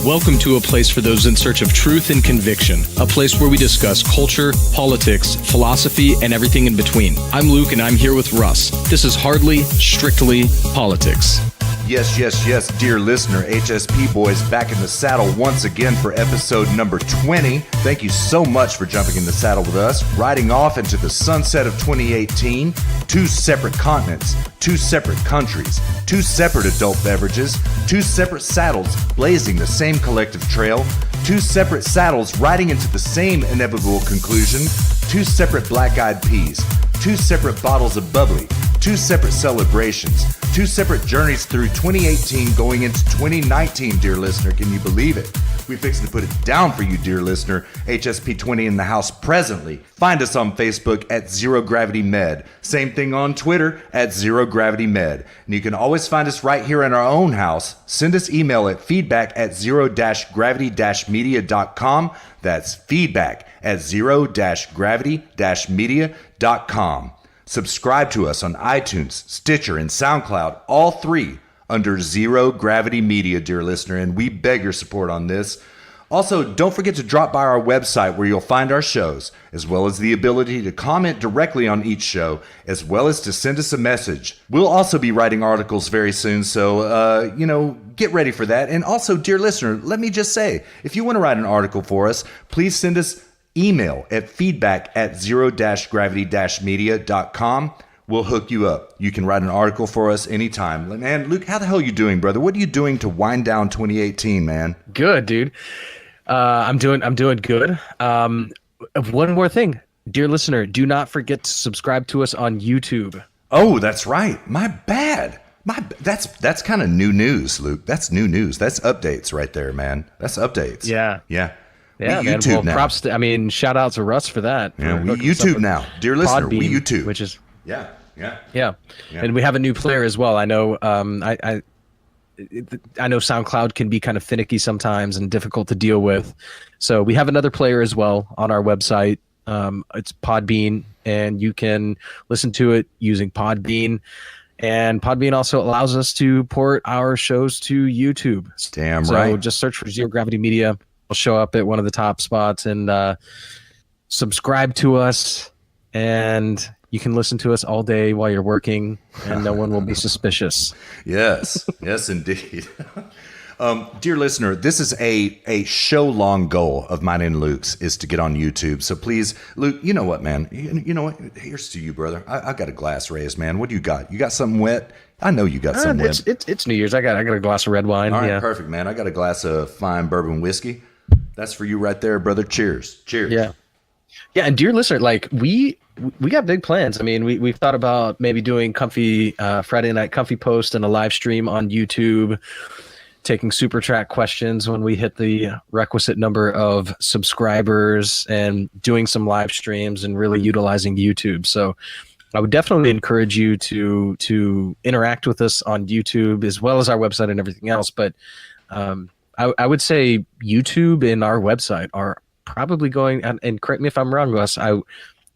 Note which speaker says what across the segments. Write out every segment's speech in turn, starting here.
Speaker 1: Welcome to a place for those in search of truth and conviction, a place where we discuss culture, politics, philosophy, and everything in between. I'm Luke, and I'm here with Russ. This is Hardly Strictly Politics.
Speaker 2: Yes, dear listener, HSP boys back in the saddle once again for episode number 20. Thank you so much for jumping in the saddle with us, riding off into the sunset of 2018. Two separate continents, two separate countries, two separate adult beverages, two separate saddles blazing the same collective trail, two separate saddles riding into the same inevitable conclusion, two separate black-eyed peas, two separate bottles of bubbly, two separate celebrations, two separate journeys through 2018 going into 2019, dear listener. Can you believe it? We fixing to put it down for you, dear listener. HSP20 in the house presently. Find us on Facebook at Zero Gravity Med. Same thing on Twitter at Zero Gravity Med. And you can always find us right here in our own house. Send us email at feedback@zero-gravity-media.com. That's feedback at zero-gravity-media.com. Subscribe to us on iTunes, Stitcher, and SoundCloud, all three under Zero Gravity Media, dear listener, and we beg your support on this. Also, don't forget to drop by our website where you'll find our shows, as well as the ability to comment directly on each show, as well as to send us a message. We'll also be writing articles very soon, so, get ready for that. And also, dear listener, let me just say, if you want to write an article for us, please send us email at feedback@zero-gravity-media.com. We'll hook you up. You can write an article for us anytime. Man, Luke, how the hell are you doing, brother? What are you doing to wind down 2018, man?
Speaker 3: Good, dude. I'm doing good. One more thing, dear listener, do not forget to subscribe to us on YouTube.
Speaker 2: Oh, that's right. My bad. That's kind of new news, Luke. That's new news. That's updates right there, man. That's updates.
Speaker 3: Yeah.
Speaker 2: Yeah,
Speaker 3: man.
Speaker 2: YouTube now.
Speaker 3: Props to, shout out to Russ for that.
Speaker 2: Yeah, we YouTube now. Dear listener,
Speaker 3: Podbean,
Speaker 2: we YouTube.
Speaker 3: Which is
Speaker 2: Yeah.
Speaker 3: And we have a new player as well. I know I know SoundCloud can be kind of finicky sometimes and difficult to deal with. So we have another player as well on our website. It's Podbean, and you can listen to it using Podbean. And Podbean also allows us to port our shows to YouTube.
Speaker 2: Damn right.
Speaker 3: So just search for Zero Gravity Media. We'll show up at one of the top spots, and subscribe to us, and you can listen to us all day while you're working, and no one will be suspicious.
Speaker 2: Yes, indeed. Dear listener, this is a show-long goal of mine and Luke's, is to get on YouTube. So please, Luke, you know what, man? You know what? Here's to you, brother. I got a glass raised, man. What do you got? You got something wet? I know you got something wet.
Speaker 3: It's New Year's. I got a glass of red wine.
Speaker 2: All right, perfect, man. I got a glass of fine bourbon whiskey. That's for you right there, brother. Cheers.
Speaker 3: Yeah. And dear listener, we got big plans. We've thought about maybe doing comfy Friday night comfy post and a live stream on YouTube, taking super chat questions when we hit the requisite number of subscribers, and doing some live streams and really utilizing YouTube. So I would definitely encourage you to interact with us on YouTube as well as our website and everything else. But I would say YouTube and our website are probably going, and correct me if I'm wrong, Russ, I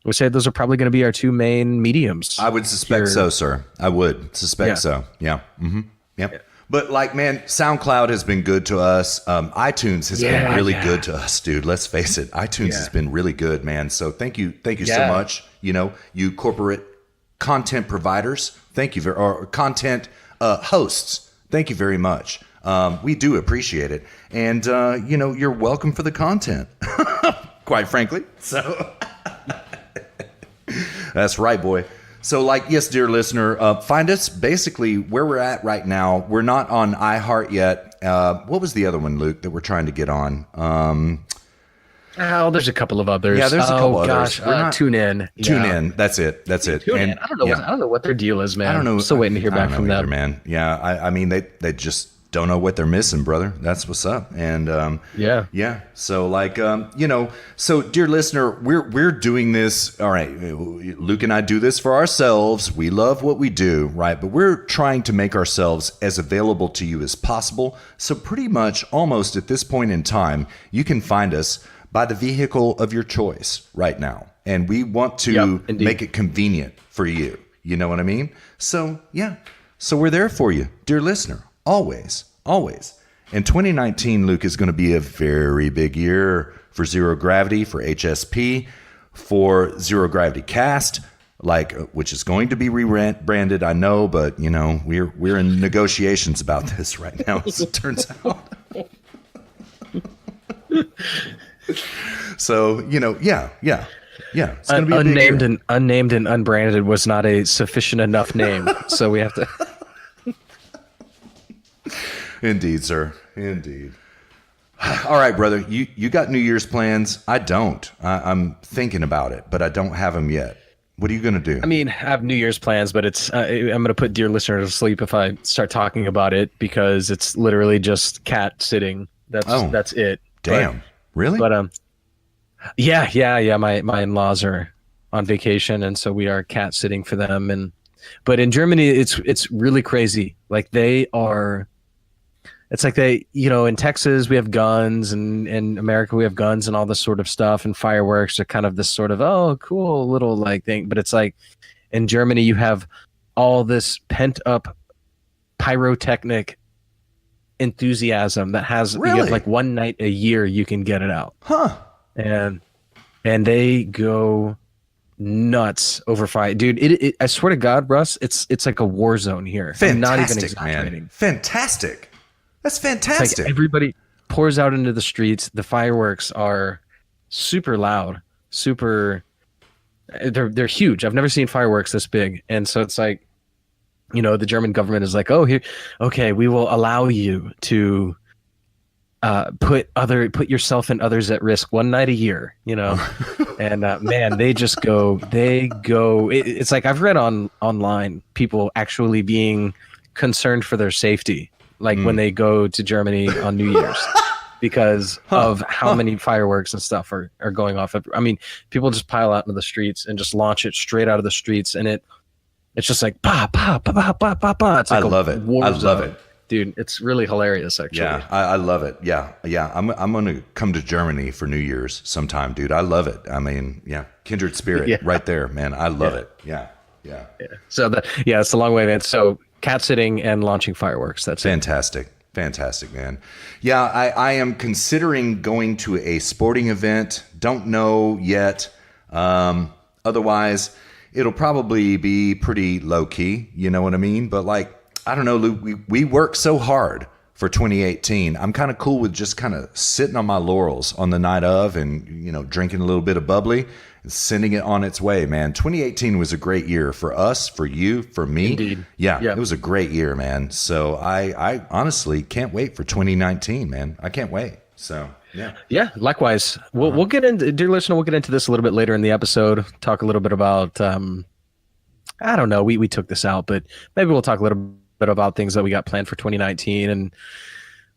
Speaker 3: would say those are probably going to be our two main mediums.
Speaker 2: I would suspect so, sir. I would suspect so. Yeah. Mm-hmm. Yep. Yeah. But SoundCloud has been good to us. iTunes has been really good to us, dude. Let's face it. iTunes has been really good, man. So thank you so much. You corporate content providers, thank you or content hosts. Thank you very much. We do appreciate it. And, you're welcome for the content, quite frankly. So that's right, boy. So yes, dear listener, find us basically where we're at right now. We're not on iHeart yet. What was the other one, Luke, that we're trying to get on?
Speaker 3: There's a couple of others.
Speaker 2: Yeah, there's a couple others.
Speaker 3: Tune in.
Speaker 2: Tune in. That's it.
Speaker 3: Tune in. I don't know what their deal is, man.
Speaker 2: I don't know.
Speaker 3: I'm still waiting to hear back from them,
Speaker 2: man. Yeah, they just don't know what they're missing, brother. That's what's up. And so so dear listener, we're doing this. All right, Luke and I do this for ourselves. We love what we do, right? But we're trying to make ourselves as available to you as possible. So pretty much almost at this point in time, you can find us by the vehicle of your choice right now. And we want to make it convenient for you. You know what I mean? So, yeah. So we're there for you, dear listener. Always. And 2019, Luke, is going to be a very big year for Zero Gravity, for HSP, for Zero Gravity Cast, which is going to be rebranded, I know, but we're in negotiations about this right now, as it turns out. So, yeah. It's going to be
Speaker 3: unnamed and unbranded was not a sufficient enough name, so we have to.
Speaker 2: Indeed, sir. Indeed. All right, brother. You got New Year's plans? I don't. I'm thinking about it, but I don't have them yet. What are you going to do?
Speaker 3: I mean, I have New Year's plans, but I'm going to put dear listener to sleep if I start talking about it, because it's literally just cat sitting. That's it.
Speaker 2: Damn. Really?
Speaker 3: But yeah. My in-laws are on vacation, and so we are cat sitting for them. But in Germany, it's really crazy. Like it's like in Texas we have guns, and in America we have guns and all this sort of stuff, and fireworks are kind of this sort of, oh, cool little like thing. But it's like in Germany you have all this pent up pyrotechnic enthusiasm that has
Speaker 2: really?
Speaker 3: You have like one night a year you can get it out.
Speaker 2: Huh.
Speaker 3: And they go nuts over fire, dude. I swear to God, Russ, it's like a war zone here.
Speaker 2: Fantastic,
Speaker 3: I'm not even exaggerating.
Speaker 2: man. Fantastic. That's fantastic.
Speaker 3: It's like everybody pours out into the streets. The fireworks are super loud, they're huge. I've never seen fireworks this big. And so it's like, the German government is like, oh, here, okay, we will allow you to put yourself and others at risk one night a year, and man, they go. It's like I've read online people actually being concerned for their safety, like when they go to Germany on New Year's, because of how many fireworks and stuff are going off. I mean, people just pile out into the streets and just launch it straight out of the streets, and it's just like pa pa pa pa pa pa pa. It's like
Speaker 2: I love it. I love it.
Speaker 3: Dude, it's really hilarious, actually.
Speaker 2: Yeah, I love it. Yeah. I'm going to come to Germany for New Year's sometime, dude. I love it. I mean, yeah, kindred spirit right there, man. I love it. Yeah.
Speaker 3: So it's a long way, man. So cat sitting and launching fireworks. That's
Speaker 2: fantastic. Fantastic, man. Yeah, I am considering going to a sporting event. Don't know yet. Otherwise, it'll probably be pretty low key. You know what I mean? But I don't know, Luke, we worked so hard for 2018. I'm kind of cool with just kind of sitting on my laurels on the night of and, drinking a little bit of bubbly and sending it on its way, man. 2018 was a great year for us, for you, for me.
Speaker 3: Indeed.
Speaker 2: Yeah, it was a great year, man. So I honestly can't wait for 2019, man. I can't wait. So, yeah.
Speaker 3: Yeah, likewise. We'll get into, dear listener, we'll get into this a little bit later in the episode, talk a little bit about, I don't know, we took this out, but maybe we'll talk a little bit about things that we got planned for 2019 and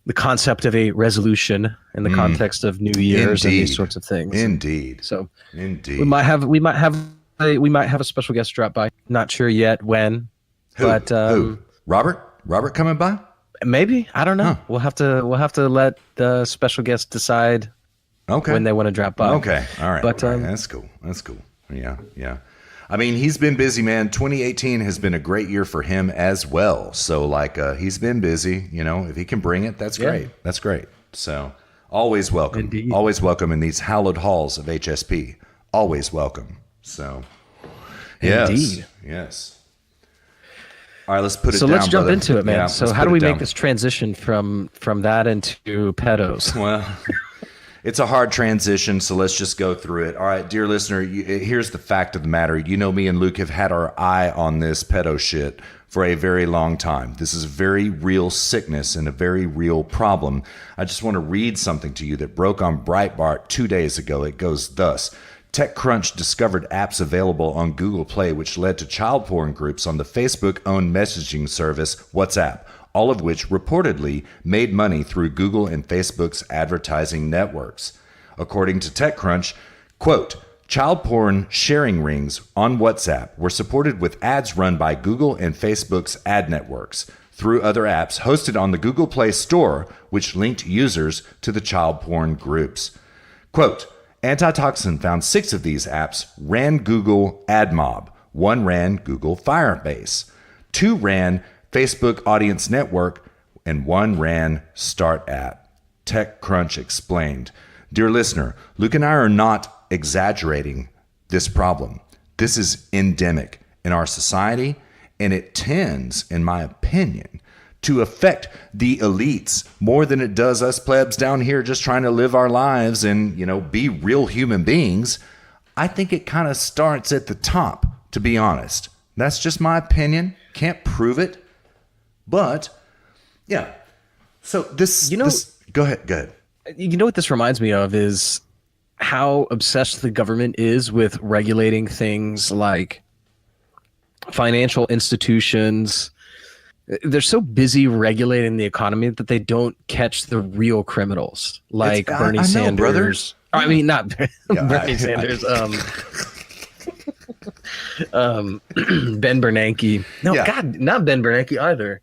Speaker 3: the concept of a resolution in the context of New Year's and these sorts of things.
Speaker 2: Indeed.
Speaker 3: So
Speaker 2: indeed,
Speaker 3: we might have a special guest drop by. Not sure yet when.
Speaker 2: Who? Robert coming by?
Speaker 3: Maybe, I don't know. Huh. We'll have to let the special guest decide.
Speaker 2: Okay.
Speaker 3: When they want to drop by.
Speaker 2: Okay. All right.
Speaker 3: But
Speaker 2: that's cool. Yeah. I mean, he's been busy, man. 2018 has been a great year for him as well. So, he's been busy. If he can bring it, that's great. That's great. So, always welcome.
Speaker 3: Indeed.
Speaker 2: Always welcome in these hallowed halls of HSP. Always welcome. So, yes.
Speaker 3: Indeed.
Speaker 2: Yes. All right, let's put it down.
Speaker 3: So let's jump
Speaker 2: brother.
Speaker 3: into it, man.
Speaker 2: Yeah,
Speaker 3: so how do we make this transition from that into pedos?
Speaker 2: Well... It's a hard transition, so let's just go through it. All right, dear listener, here's the fact of the matter. Me and Luke have had our eye on this pedo shit for a very long time. This is a very real sickness and a very real problem. I just want to read something to you that broke on Breitbart 2 days ago. It goes thus. TechCrunch discovered apps available on Google Play which led to child porn groups on the Facebook-owned messaging service WhatsApp, all of which reportedly made money through Google and Facebook's advertising networks. According to TechCrunch, quote, child porn sharing rings on WhatsApp were supported with ads run by Google and Facebook's ad networks through other apps hosted on the Google Play Store, which linked users to the child porn groups. Quote, Antitoxin found 6 of these apps ran Google AdMob. 1 ran Google Firebase. 2 ran Facebook Audience Network, and one ran start at. TechCrunch explained. Dear listener, Luke and I are not exaggerating this problem. This is endemic in our society, and it tends, in my opinion, to affect the elites more than it does us plebs down here just trying to live our lives and, be real human beings. I think it kind of starts at the top, to be honest. That's just my opinion. Can't prove it. But, yeah. So this... Go ahead.
Speaker 3: You know what this reminds me of is how obsessed the government is with regulating things like financial institutions. They're so busy regulating the economy that they don't catch the real criminals, like Bernie Sanders. I mean, not Bernie Sanders. Ben Bernanke. No, God, not Ben Bernanke either.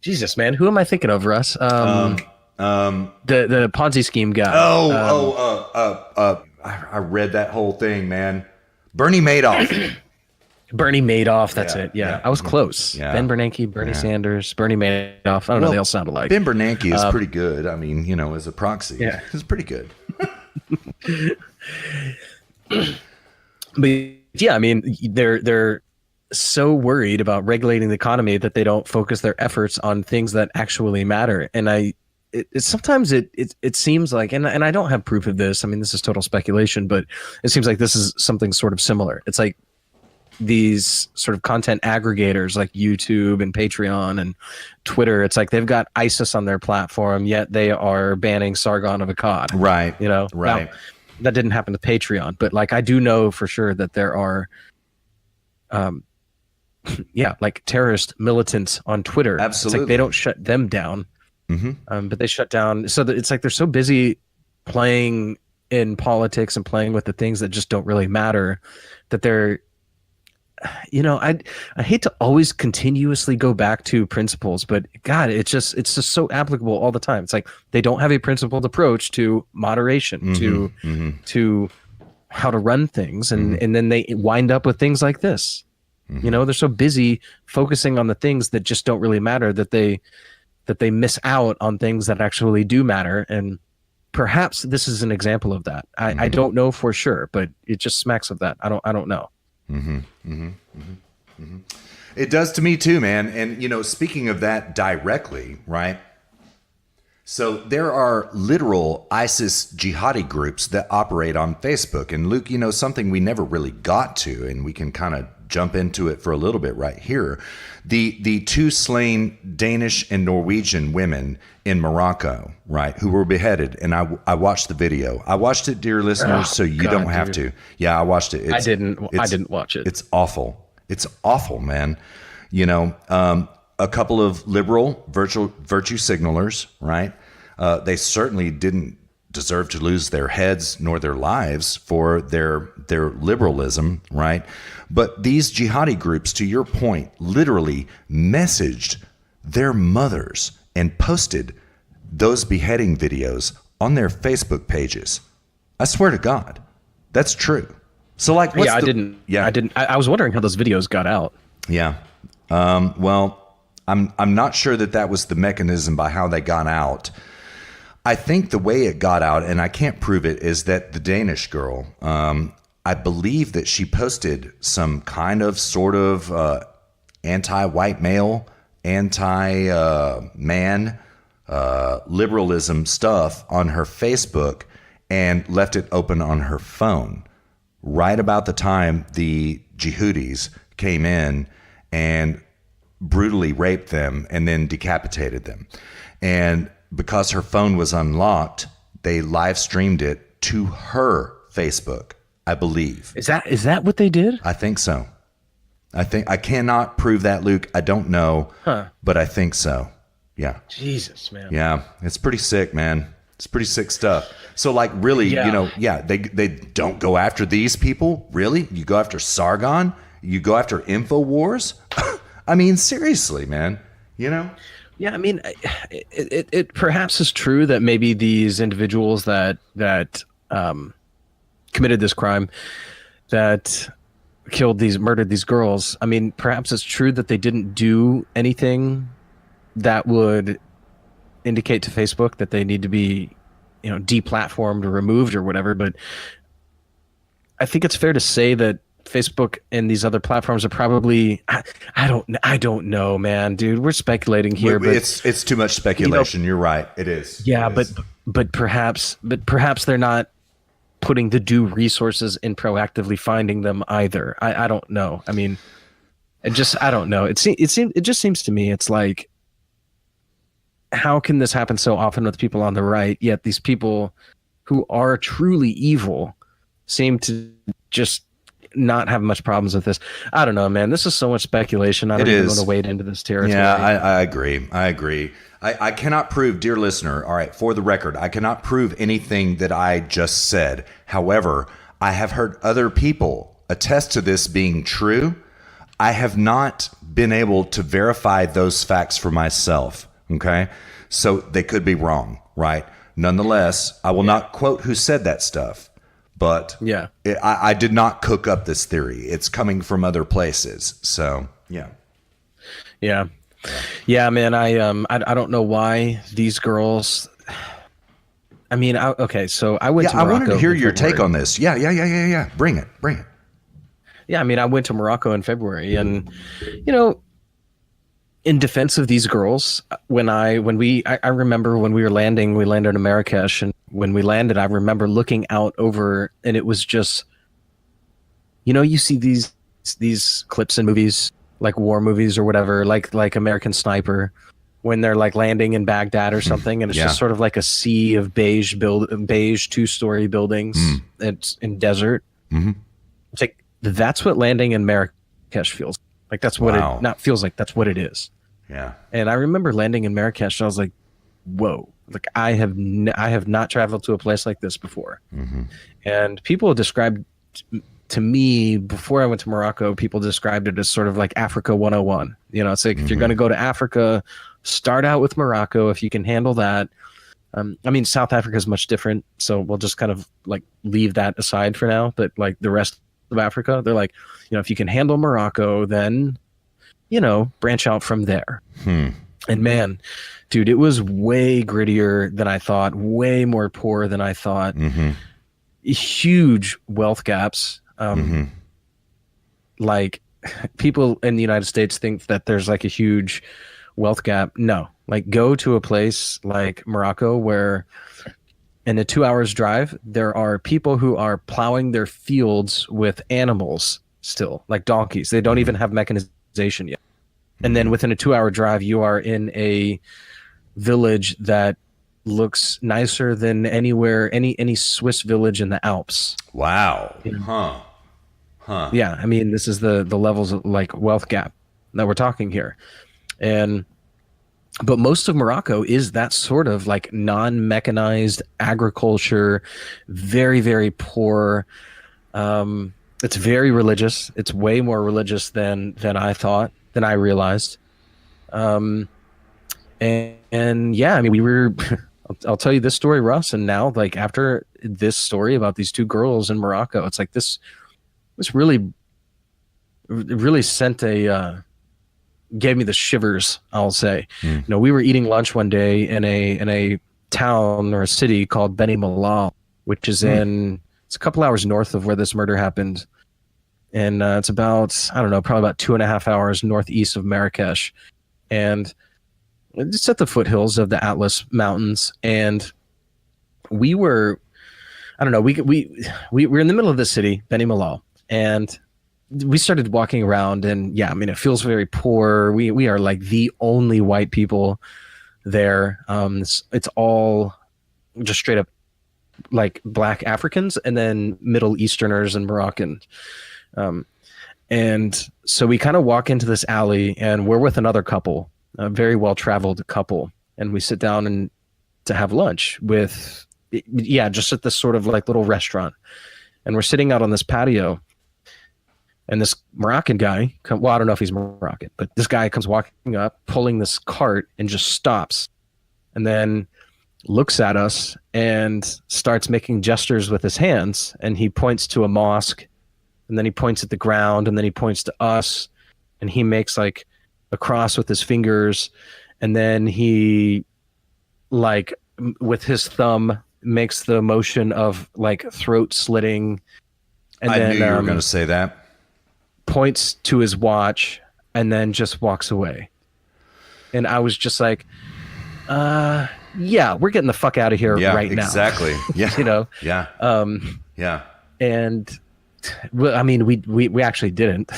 Speaker 3: Jesus, man, who am I thinking of, Russ? The Ponzi scheme guy.
Speaker 2: I read that whole thing, man. Bernie Madoff.
Speaker 3: Bernie Madoff, that's it. Yeah, I was close. Yeah. Ben Bernanke, Bernie Sanders, Bernie Madoff. I don't know, they all sound alike.
Speaker 2: Ben Bernanke is pretty good. I mean, as a proxy, it's pretty good.
Speaker 3: But yeah, I mean, they're so worried about regulating the economy that they don't focus their efforts on things that actually matter. And sometimes it seems like, and I don't have proof of this. I mean, this is total speculation, but it seems like this is something sort of similar. It's like these sort of content aggregators like YouTube and Patreon and Twitter. It's like they've got ISIS on their platform, yet they are banning Sargon of Akkad.
Speaker 2: Right.
Speaker 3: Right. Now, that didn't happen to Patreon, but like I do know for sure that there are, like terrorist militants on Twitter.
Speaker 2: Absolutely.
Speaker 3: It's like they don't shut them down, but they shut down. So that it's like they're so busy playing in politics and playing with the things that just don't really matter that they're, I hate to always continuously go back to principles, but God, it's just so applicable all the time. It's like they don't have a principled approach to moderation, to how to run things, and then they wind up with things like this. They're so busy focusing on the things that just don't really matter that they miss out on things that actually do matter. And perhaps this is an example of that. I don't know for sure, but it just smacks of that. I don't know.
Speaker 2: It does to me too, man. And speaking of that directly, right? So there are literal ISIS jihadi groups that operate on Facebook. And Luke, something we never really got to, and we can kind of jump into it for a little bit right here. The two slain Danish and Norwegian women in Morocco, right, who were beheaded. And I watched the video. I watched it, dear listeners, so you don't have to. Yeah, I watched it. I didn't
Speaker 3: watch it.
Speaker 2: It's awful. It's awful, man. A couple of liberal virtue signalers, right? They certainly didn't deserve to lose their heads nor their lives for their liberalism, right? But these jihadi groups, to your point, literally messaged their mothers and posted those beheading videos on their Facebook pages. I swear to God, that's true. So like, I didn't.
Speaker 3: I was wondering how those videos got out.
Speaker 2: Yeah. Well, I'm not sure that was the mechanism by how they got out. I think the way it got out, and I can't prove it, is that the Danish girl, I believe that she posted some kind of sort of anti-white male, anti-man liberalism stuff on her Facebook and left it open on her phone right about the time the Jihadis came in and brutally raped them and then decapitated them. And because her phone was unlocked, they live streamed it to her Facebook, I believe.
Speaker 3: Is that what they did?
Speaker 2: I think so. I cannot prove that, Luke. I don't know, but I think so. Yeah.
Speaker 3: Jesus, man.
Speaker 2: Yeah, it's pretty sick, man. It's pretty sick stuff. So like really, they don't go after these people. Really? You go after Sargon? You go after InfoWars? I mean, seriously, man, Yeah,
Speaker 3: I mean, it perhaps is true that maybe these individuals that committed this crime, that murdered these girls. I mean, perhaps it's true that they didn't do anything that would indicate to Facebook that they need to be, deplatformed or removed or whatever. But I think it's fair to say that Facebook and these other platforms are probably, I don't know, man, dude. We're speculating here, but
Speaker 2: it's too much speculation. You're right. It is.
Speaker 3: Yeah,
Speaker 2: it is.
Speaker 3: but perhaps they're not putting the due resources in proactively finding them either. I don't know. I mean, I don't know. It just seems to me it's like, how can this happen so often with people on the right, yet these people who are truly evil seem to just not have much problems with this? I don't know, man. This is so much speculation. I don't even want to wade into this territory.
Speaker 2: Yeah, I agree. I cannot prove, dear listener, all right, for the record, I cannot prove anything that I just said. However, I have heard other people attest to this being true. I have not been able to verify those facts for myself. Okay. So they could be wrong, right? Nonetheless, I will not quote who said that stuff, but I did not cook up this theory. It's coming from other places. So yeah.
Speaker 3: Yeah, man. I don't know why these girls, I mean, so I went to Morocco.
Speaker 2: I wanted to hear your take on this. Yeah. Bring it.
Speaker 3: Yeah. I mean, I went to Morocco in February, and, in defense of these girls, I remember when we landed in Marrakesh, and when we landed, I remember looking out over, and it was just, you see these clips in movies, like war movies or whatever, like American Sniper, when they're like landing in Baghdad or something, and it's just sort of like a sea of beige 2-story buildings. It's in desert. Mm-hmm. It's like, that's what landing in Marrakesh feels like. That's what it not feels like. That's what it is.
Speaker 2: Yeah.
Speaker 3: And I remember landing in Marrakesh, and I was like, whoa, like I have not traveled to a place like this before. Mm-hmm. And people described to me, before I went to Morocco, people described it as sort of like Africa 101. It's like, if you're going to go to Africa, start out with Morocco if you can handle that. I mean, South Africa is much different, so we'll just kind of like leave that aside for now. But like the rest of Africa, they're like, if you can handle Morocco, then branch out from there. And man, dude, it was way grittier than I thought, way more poor than I thought. Mm-hmm. Huge wealth gaps. Like, people in the United States think that there's like a huge wealth gap. No, like, go to a place like Morocco where in a 2 hours drive, there are people who are plowing their fields with animals still, like donkeys. They don't even have mechanization yet. And then within a 2 hour drive, you are in a village that looks nicer than any Swiss village in the Alps.
Speaker 2: Wow. Huh.
Speaker 3: Yeah. I mean, this is the levels of like wealth gap that we're talking here. But most of Morocco is that sort of like non-mechanized agriculture, very, very poor. It's very religious. It's way more religious than I thought, than I realized. And yeah, I mean, we were, I'll tell you this story, Russ. And now, like, after this story about these two girls in Morocco, it's like this really sent gave me the shivers, I'll say. We were eating lunch one day in a town or a city called Beni Mellal, which is it's a couple hours north of where this murder happened. And it's about, I don't know, probably about 2.5 hours northeast of Marrakesh. And it's at the foothills of the Atlas Mountains. And we were, I don't know, we were in the middle of the city, Beni Mellal, and we started walking around, and yeah, I mean, it feels very poor. We are like the only white people there. It's all just straight up like Black Africans, and then Middle Easterners and Moroccans. And so we kind of walk into this alley, and we're with another couple, a very well-traveled couple, and we sit down and to have lunch with, just at this sort of like little restaurant. And we're sitting out on this patio, and this Moroccan guy, I don't know if he's Moroccan, but this guy comes walking up, pulling this cart, and just stops, and then looks at us and starts making gestures with his hands. And he points to a mosque, and then he points at the ground, and then he points to us, and he makes like a cross with his fingers. And then he like with his thumb makes the motion of like throat slitting, and
Speaker 2: I
Speaker 3: then
Speaker 2: knew you were going to say that.
Speaker 3: points to his watch, and then just walks away. And I was just like, yeah, we're getting the fuck out of here right now.
Speaker 2: Exactly. Yeah.
Speaker 3: You know?
Speaker 2: Yeah. Yeah.
Speaker 3: And well, I mean, we actually didn't.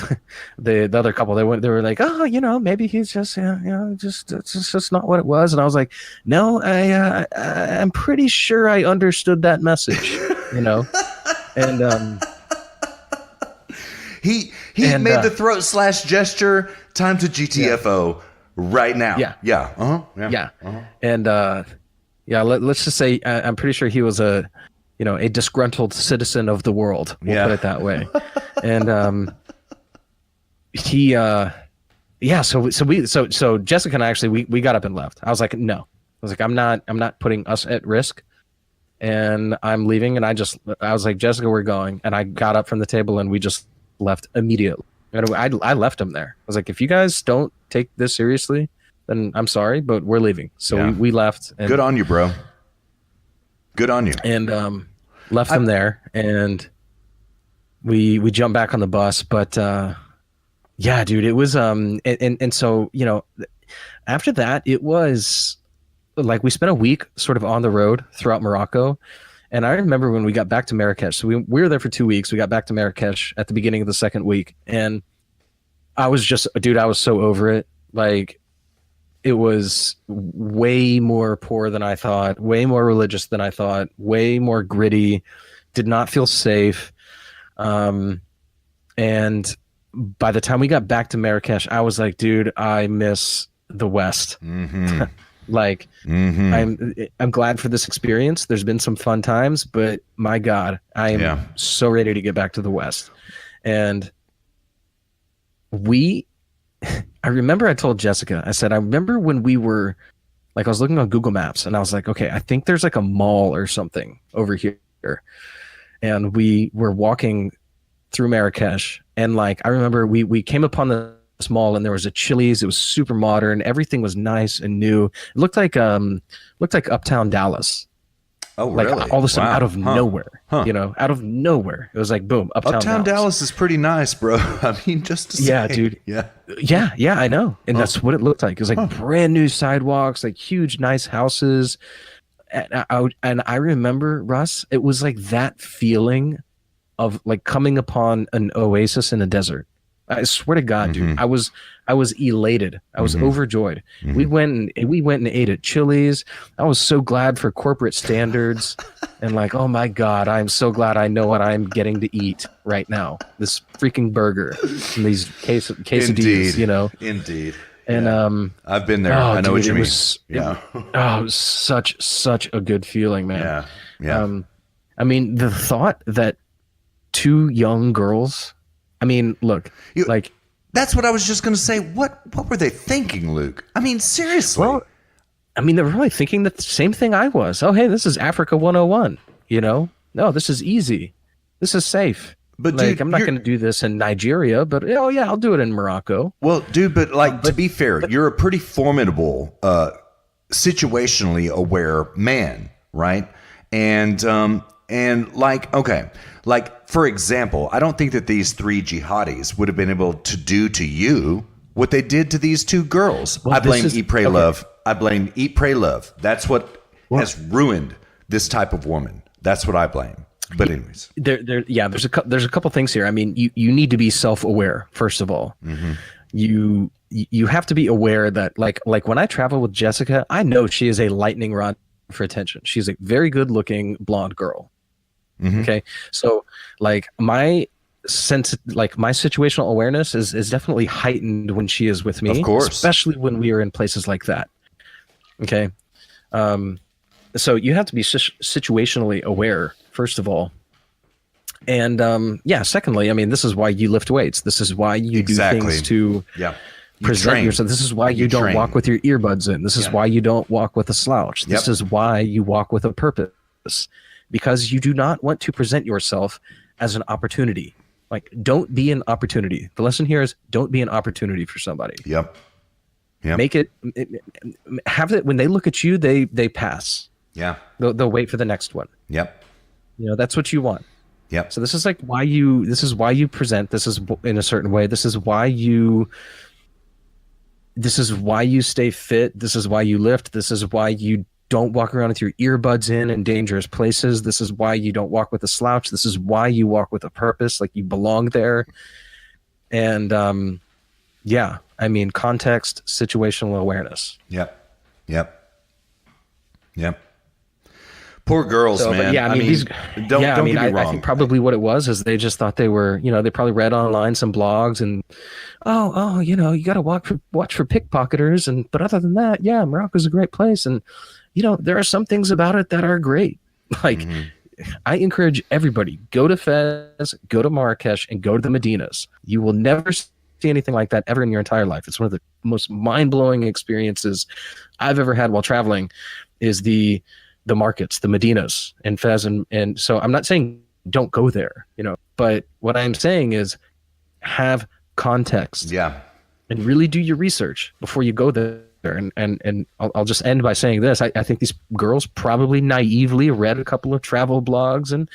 Speaker 3: The other couple, they were like, oh, you know, maybe he's just, it's just not what it was. And I was like, no, I'm pretty sure I understood that message, you know? And
Speaker 2: he made the throat slash gesture. Time to GTFO right now.
Speaker 3: Yeah.
Speaker 2: Yeah. Uh-huh.
Speaker 3: Yeah. Uh-huh. And let's just say I'm pretty sure he was a disgruntled citizen of the world. We'll put it that way. And so Jessica and I actually we got up and left. I was like, no. I was like, I'm not putting us at risk, and I'm leaving. And I was like, Jessica, we're going. And I got up from the table and we just left immediately. And I left him there. I was like, if you guys don't take this seriously, then I'm sorry, but we're leaving. So we left. And,
Speaker 2: good on you, bro. Good on you.
Speaker 3: And left them there, and we jumped back on the bus. But yeah, dude, it was and so after that, it was like we spent a week sort of on the road throughout Morocco. And I remember when we got back to Marrakesh, so we were there for 2 weeks. We got back to Marrakesh at the beginning of the second week, and I was so over it. Like, it was way more poor than I thought, way more religious than I thought, way more gritty, did not feel safe. And by the time we got back to Marrakesh, I was like, dude, I miss the West. Mm-hmm. Like, I'm glad for this experience. There's been some fun times, but my God, I am so ready to get back to the West. And I remember I told Jessica, I said, I remember when we were like, I was looking on Google Maps and I was like, okay, I think there's like a mall or something over here. And we were walking through Marrakesh, and like, I remember we came upon this mall, and there was a Chili's. It was super modern. Everything was nice and new. It looked like Uptown Dallas.
Speaker 2: Oh,
Speaker 3: like,
Speaker 2: really?
Speaker 3: All of a sudden, out of nowhere, out of nowhere, it was like, boom, Uptown
Speaker 2: Dallas is pretty nice, bro. I mean, just to say,
Speaker 3: dude.
Speaker 2: Yeah,
Speaker 3: I know, and that's what it looked like. It was like brand new sidewalks, like huge, nice houses, and I remember, Russ, it was like that feeling of like coming upon an oasis in a desert. I swear to God, dude, I was elated. I was overjoyed. We went and ate at Chili's. I was so glad for corporate standards, and like, oh my God, I'm so glad I know what I'm getting to eat right now. This freaking burger and these quesadillas,
Speaker 2: Indeed. Indeed.
Speaker 3: And
Speaker 2: I've been there. I know what you mean.
Speaker 3: It was such a good feeling, man.
Speaker 2: Yeah.
Speaker 3: I mean, the thought that two young girls. I mean, look,
Speaker 2: that's what I was just going to say. What were they thinking, Luke? I mean, seriously.
Speaker 3: Well, I mean, they were probably thinking the same thing I was. Oh, hey, this is Africa 101. No, this is easy. This is safe. But like, dude, I'm not going to do this in Nigeria, but oh yeah, I'll do it in Morocco.
Speaker 2: Well, dude, but like, to be fair, you're a pretty formidable, situationally aware man, right? And like, okay. Like, for example, I don't think that these three jihadis would have been able to do to you what they did to these two girls. Well, I blame Eat, Pray, Love. I blame Eat, Pray, Love. That's what has ruined this type of woman. That's what I blame. But anyways, there's a couple things here. I mean, you need to be self-aware, first of all. Mm-hmm. You have to be aware that like when I travel with Jessica, I know she is a lightning rod for attention. She's a very good-looking blonde girl. Mm-hmm. Okay, so like my situational awareness is definitely heightened when she is with me, of course,
Speaker 3: especially when we are in places like that. Okay, so you have to be situationally aware, first of all, and secondly, I mean, this is why you lift weights. This is why you do things to present yourself. This is why you don't walk with your earbuds in. This is why you don't walk with a slouch. This is why you walk with a purpose. Because you do not want to present yourself as an opportunity. Like, don't be an opportunity. The lesson here is don't be an opportunity for somebody.
Speaker 2: Yep. Yep.
Speaker 3: Make it, have it when they look at you, they pass.
Speaker 2: Yeah.
Speaker 3: They'll wait for the next one.
Speaker 2: Yep.
Speaker 3: That's what you want.
Speaker 2: Yep.
Speaker 3: So this is like why you present. This is in a certain way. This is why you stay fit. This is why you lift. This is why you don't walk around with your earbuds in dangerous places. This is why you don't walk with a slouch. This is why you walk with a purpose, like you belong there. And context, situational awareness.
Speaker 2: Yep. Poor girls, man.
Speaker 3: Don't get me wrong. I think probably what it was is they just thought they were, they probably read online some blogs and, you got to watch for pickpocketers. But other than that, yeah, Morocco's a great place. And, there are some things about it that are great. Like, I encourage everybody, go to Fez, go to Marrakesh, and go to the Medinas. You will never see anything like that ever in your entire life. It's one of the most mind-blowing experiences I've ever had while traveling is the markets, the Medinas and Fez. And so I'm not saying don't go there, but what I'm saying is have context.
Speaker 2: Yeah.
Speaker 3: And really do your research before you go there. And I'll just end by saying this. I think these girls probably naively read a couple of travel blogs and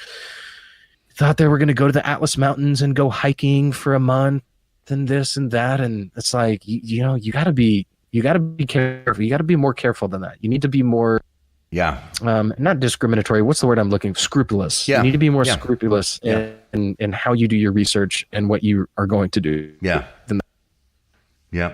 Speaker 3: thought they were going to go to the Atlas Mountains and go hiking for a month and this and that. And it's like, you gotta be careful. You gotta be more careful than that. You need to be more, not discriminatory. What's the word I'm looking for? Scrupulous.
Speaker 2: Yeah.
Speaker 3: You need to be more scrupulous in how you do your research and what you are going to do.
Speaker 2: Yeah. Yeah.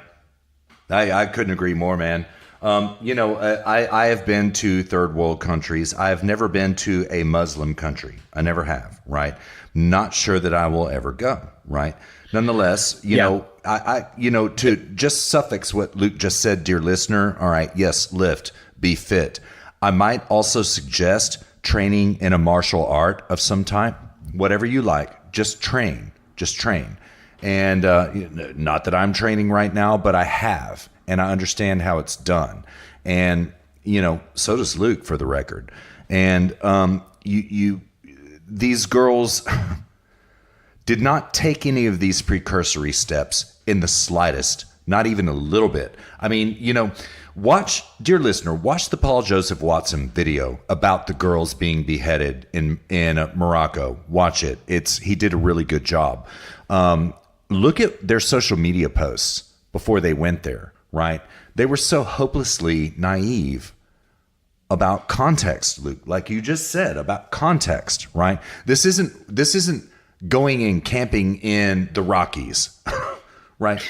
Speaker 2: I couldn't agree more, man. I have been to third world countries. I've never been to a Muslim country. I never have, right? Not sure that I will ever go, right? Nonetheless, to just suffix what Luke just said, dear listener, all right, yes, lift, be fit. I might also suggest training in a martial art of some type, whatever you like, just train. And not that I'm training right now, but I have, and I understand how it's done. And, so does Luke, for the record. And these girls did not take any of these precursory steps in the slightest, not even a little bit. I mean, dear listener, watch the Paul Joseph Watson video about the girls being beheaded in Morocco. Watch it. He did a really good job. Look at their social media posts before they went there, right? They were so hopelessly naive about context, Luke, like you just said, about context, right? This isn't going and camping in the Rockies, right?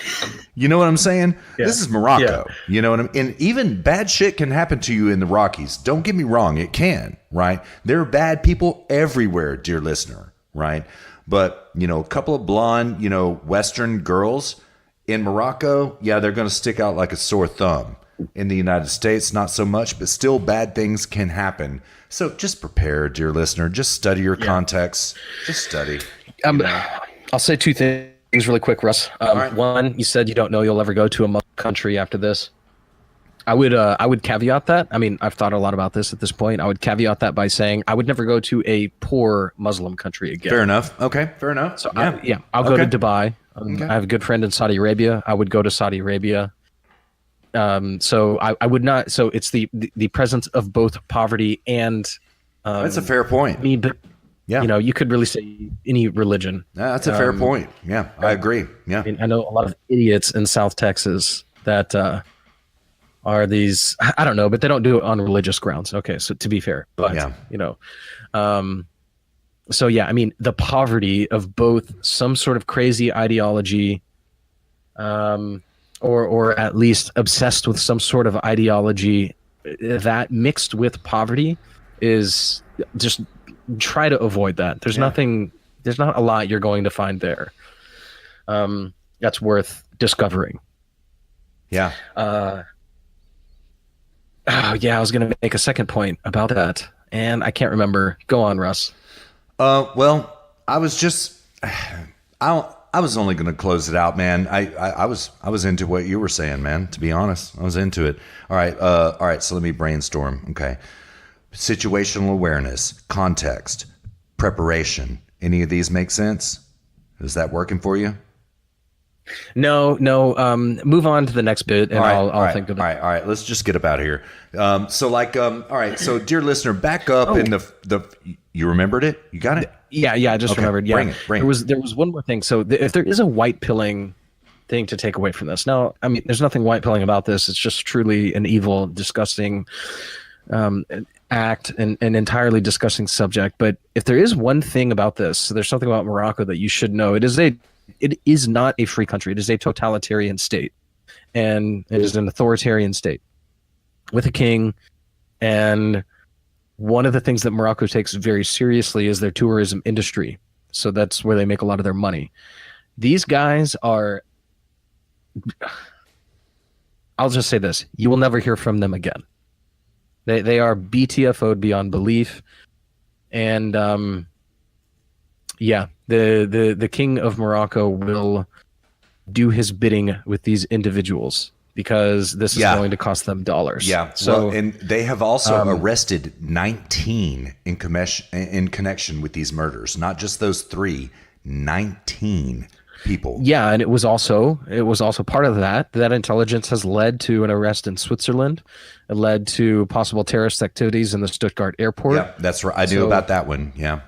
Speaker 2: You know what I'm saying? Yeah. This is Morocco. Yeah. You know what I mean? And even bad shit can happen to you in the Rockies. Don't get me wrong. It can, right? There are bad people everywhere, dear listener, right? But, a couple of blonde, Western girls in Morocco, yeah, they're going to stick out like a sore thumb. In the United States, not so much, but still bad things can happen. So just prepare, dear listener. Just study your context. Just study.
Speaker 3: I'll say two things really quick, Russ.
Speaker 2: Right.
Speaker 3: One, you said you don't know you'll ever go to a Muslim country after this. I would caveat that. I mean, I've thought a lot about this at this point. I would caveat that by saying I would never go to a poor Muslim country again.
Speaker 2: Fair enough. Okay, fair enough.
Speaker 3: So I'll go to Dubai. I have a good friend in Saudi Arabia. I would go to Saudi Arabia. So I would not. So it's the presence of both poverty and.
Speaker 2: That's a fair point.
Speaker 3: But you could really say any religion.
Speaker 2: Yeah, that's a fair point. Yeah, I agree. Yeah,
Speaker 3: I know a lot of idiots in South Texas that. Are these, I don't know, but they don't do it on religious grounds. Okay. So to be fair, but the poverty of both some sort of crazy ideology, or at least obsessed with some sort of ideology that mixed with poverty is just try to avoid that. There's not a lot you're going to find there. That's worth discovering.
Speaker 2: Yeah.
Speaker 3: I was going to make a second point about that, and I can't remember. Go on, Russ.
Speaker 2: Well, I was just, I was only going to close it out, man. I was into what you were saying, man. To be honest, I was into it. All right. So let me brainstorm. Okay. Situational awareness, context, preparation. Any of these make sense? Is that working for you?
Speaker 3: No. Move on to the next bit, and I'll think of it.
Speaker 2: All right. Let's just get up out of here. All right. So, dear listener, back up in the. You remembered it? You got it?
Speaker 3: Yeah. I just remembered. Yeah.
Speaker 2: Bring it.
Speaker 3: There was one more thing. So, if there is a white pilling thing to take away from this, now, I mean, there's nothing white pilling about this. It's just truly an evil, disgusting act and an entirely disgusting subject. But if there is one thing about this, so there's something about Morocco that you should know. It is not a free country. It is a totalitarian state, and it is an authoritarian state with a king. And one of the things that Morocco takes very seriously is their tourism industry. So that's where they make a lot of their money. These guys are, I'll just say this, you will never hear from them again. They are BTFO'd beyond belief. And the king of Morocco will do his bidding with these individuals because this is going to cost them dollars.
Speaker 2: Yeah. So, and they have also arrested 19 in connection with these murders, not just those 3, 19 people.
Speaker 3: Yeah, and it was also part of that intelligence has led to an arrest in Switzerland. It led to possible terrorist activities in the Stuttgart airport.
Speaker 2: Yeah, that's right. I knew about that one. Yeah.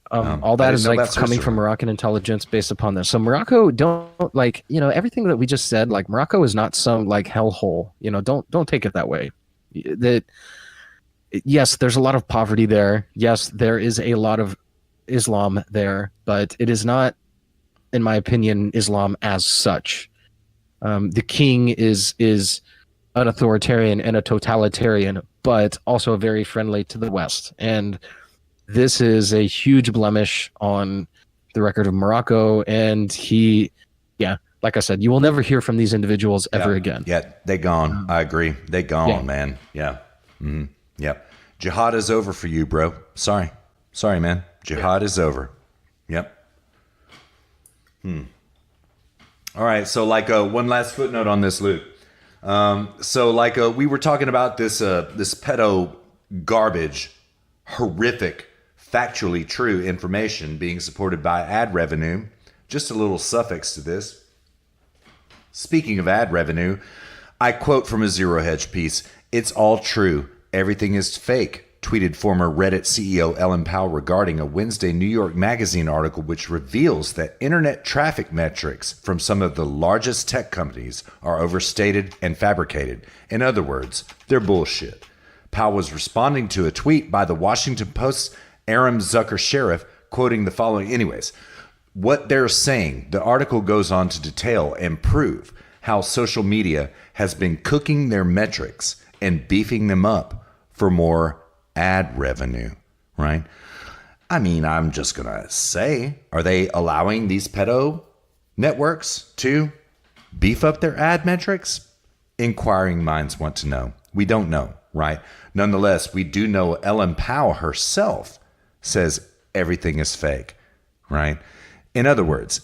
Speaker 3: All that is like coming from Moroccan intelligence based upon this. So Morocco, don't everything that we just said, like Morocco is not some like hellhole. Don't take it that way. Yes, there's a lot of poverty there. Yes, there is a lot of Islam there, but it is not, in my opinion, Islam as such. The king is an authoritarian and a totalitarian, but also very friendly to the West. And this is a huge blemish on the record of Morocco. And like I said, you will never hear from these individuals ever again.
Speaker 2: Yeah, they gone. I agree. They gone, man. Yeah. Mm-hmm. Yep. Jihad is over for you, bro. Sorry, man. Jihad is over. Yep. All right. So one last footnote on this, Luke. We were talking about this pedo garbage, horrific, factually true information being supported by ad revenue. Just a little suffix to this. Speaking of ad revenue, I quote from a Zero Hedge piece, "It's all true. Everything is fake," tweeted former Reddit CEO Ellen Powell regarding a Wednesday New York Magazine article which reveals that internet traffic metrics from some of the largest tech companies are overstated and fabricated. In other words, they're bullshit. Powell was responding to a tweet by the Washington Post's Aram Zucker Sheriff, quoting the following. Anyways, what they're saying, the article goes on to detail and prove how social media has been cooking their metrics and beefing them up for more ad revenue, right? I mean, I'm just going to say, are they allowing these pedo networks to beef up their ad metrics? Inquiring minds want to know. We don't know, right? Nonetheless, we do know Ellen Powell herself says everything is fake, right? In other words,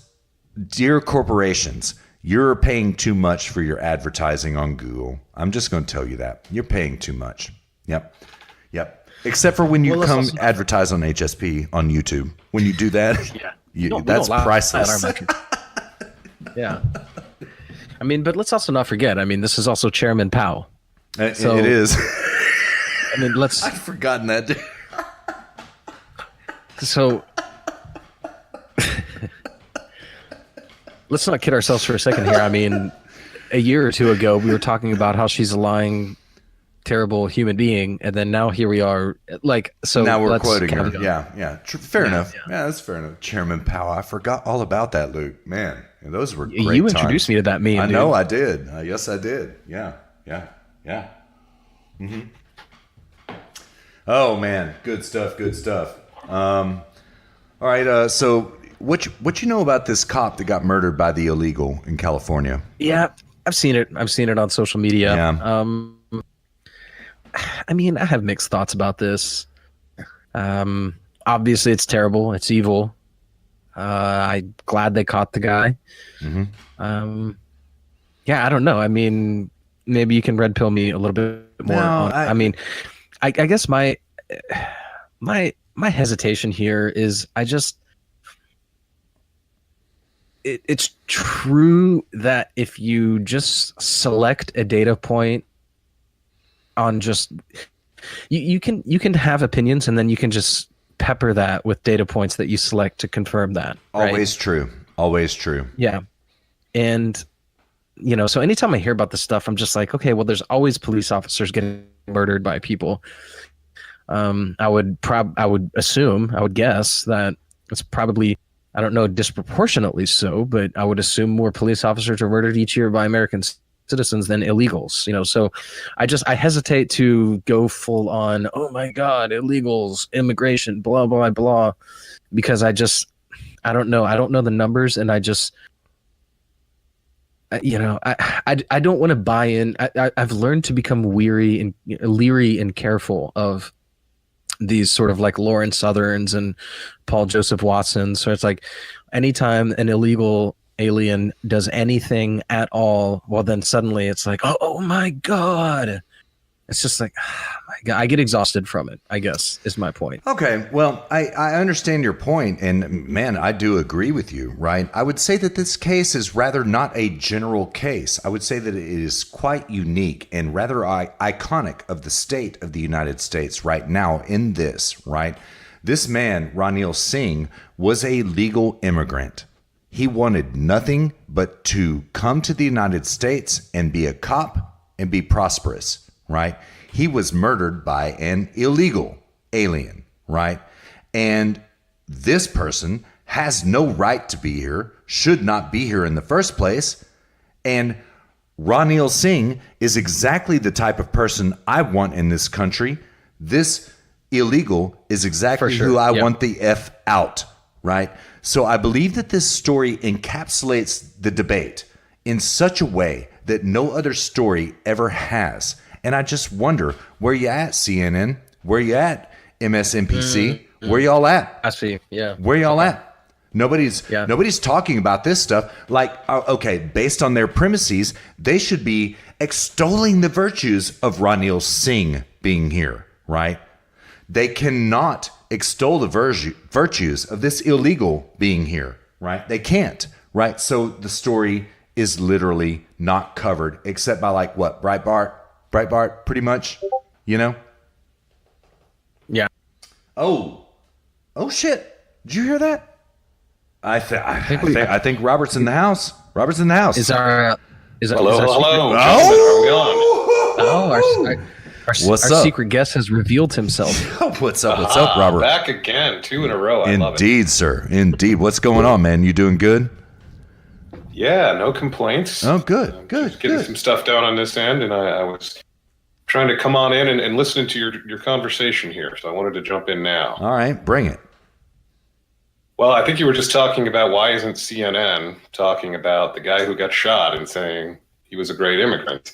Speaker 2: dear corporations, you're paying too much for your advertising on Google. I'm just going to tell you that. You're paying too much. Yep. Except for when you advertise on HSP on YouTube. When you do that, that's priceless.
Speaker 3: Yeah. I mean, but let's also not forget, this is also Chairman Powell.
Speaker 2: It is.
Speaker 3: I've
Speaker 2: forgotten that.
Speaker 3: So let's not kid ourselves for a second here. A year or two ago, we were talking about how she's a lying, terrible human being, and then now here we are. Now we're quoting her.
Speaker 2: Yeah. Fair enough. Yeah, that's fair enough. Chairman Powell. I forgot all about that, Luke. Man, those were great
Speaker 3: You introduced me to that meme.
Speaker 2: I know I did. Yes, I did. Yeah. Mm-hmm. Oh man, good stuff. All right. So what you know about this cop that got murdered by the illegal in California?
Speaker 3: Yeah, I've seen it. I've seen it on social media.
Speaker 2: Yeah.
Speaker 3: I have mixed thoughts about this. Obviously, it's terrible. It's evil. I'm glad they caught the guy.
Speaker 2: Mm-hmm.
Speaker 3: I don't know. Maybe you can red pill me a little bit more. I guess my hesitation here is it's true that if you just select a data point on just you can have opinions, and then you can just pepper that with data points that you select to confirm that. Right?
Speaker 2: Always true. Always true.
Speaker 3: Yeah. And so anytime I hear about this stuff, I'm just like, okay, well, there's always police officers getting murdered by people. I would guess that it's probably, I don't know, disproportionately so, but I would assume more police officers are murdered each year by American citizens than illegals. So I hesitate to go full on, oh my God, illegals, immigration, blah, blah, blah, because I don't know. I don't know the numbers, and I don't want to buy in. I've learned to become leery and careful of these sort of like Lauren Southerns and Paul Joseph Watsons. So it's like anytime an illegal alien does anything at all, well, then suddenly it's like, oh my God. It's just like, oh my God, I get exhausted from it, I guess, is my point.
Speaker 2: Okay, well, I understand your point, and man, I do agree with you, right? I would say that this case is rather not a general case. I would say that it is quite unique and rather iconic of the state of the United States right now in this, right? This man, Ronil Singh, was a legal immigrant. He wanted nothing but to come to the United States and be a cop and be prosperous. Right? He was murdered by an illegal alien, right? And this person has no right to be here, should not be here in the first place. And Ronil Singh is exactly the type of person I want in this country. This illegal is exactly who I want the F out, right? So I believe that this story encapsulates the debate in such a way that no other story ever has. And I just wonder, where you at, CNN? Where you at, MSNBC? Where y'all at?
Speaker 3: I see, yeah.
Speaker 2: Where y'all at? Nobody's talking about this stuff. Like, okay, based on their premises, they should be extolling the virtues of Ronil Singh being here, right? They cannot extol the virtues of this illegal being here, right? They can't, right? So the story is literally not covered except by like what? Breitbart, pretty much,
Speaker 3: Yeah.
Speaker 2: Oh shit! Did you hear that? I think Robert's in the house. Robert's in the house.
Speaker 3: Hello?
Speaker 2: Oh,
Speaker 3: our secret guest has revealed himself.
Speaker 2: What's up, Robert?
Speaker 4: Back again, 2 in a row. I love it.
Speaker 2: Indeed, sir. Indeed. What's going on, man? You doing good?
Speaker 4: Yeah, no complaints.
Speaker 2: Oh, good.
Speaker 4: Getting some stuff down on this end, and I was trying to come on in and listen to your conversation here, so I wanted to jump in now.
Speaker 2: All right, bring it.
Speaker 4: Well, I think you were just talking about why isn't CNN talking about the guy who got shot and saying he was a great immigrant.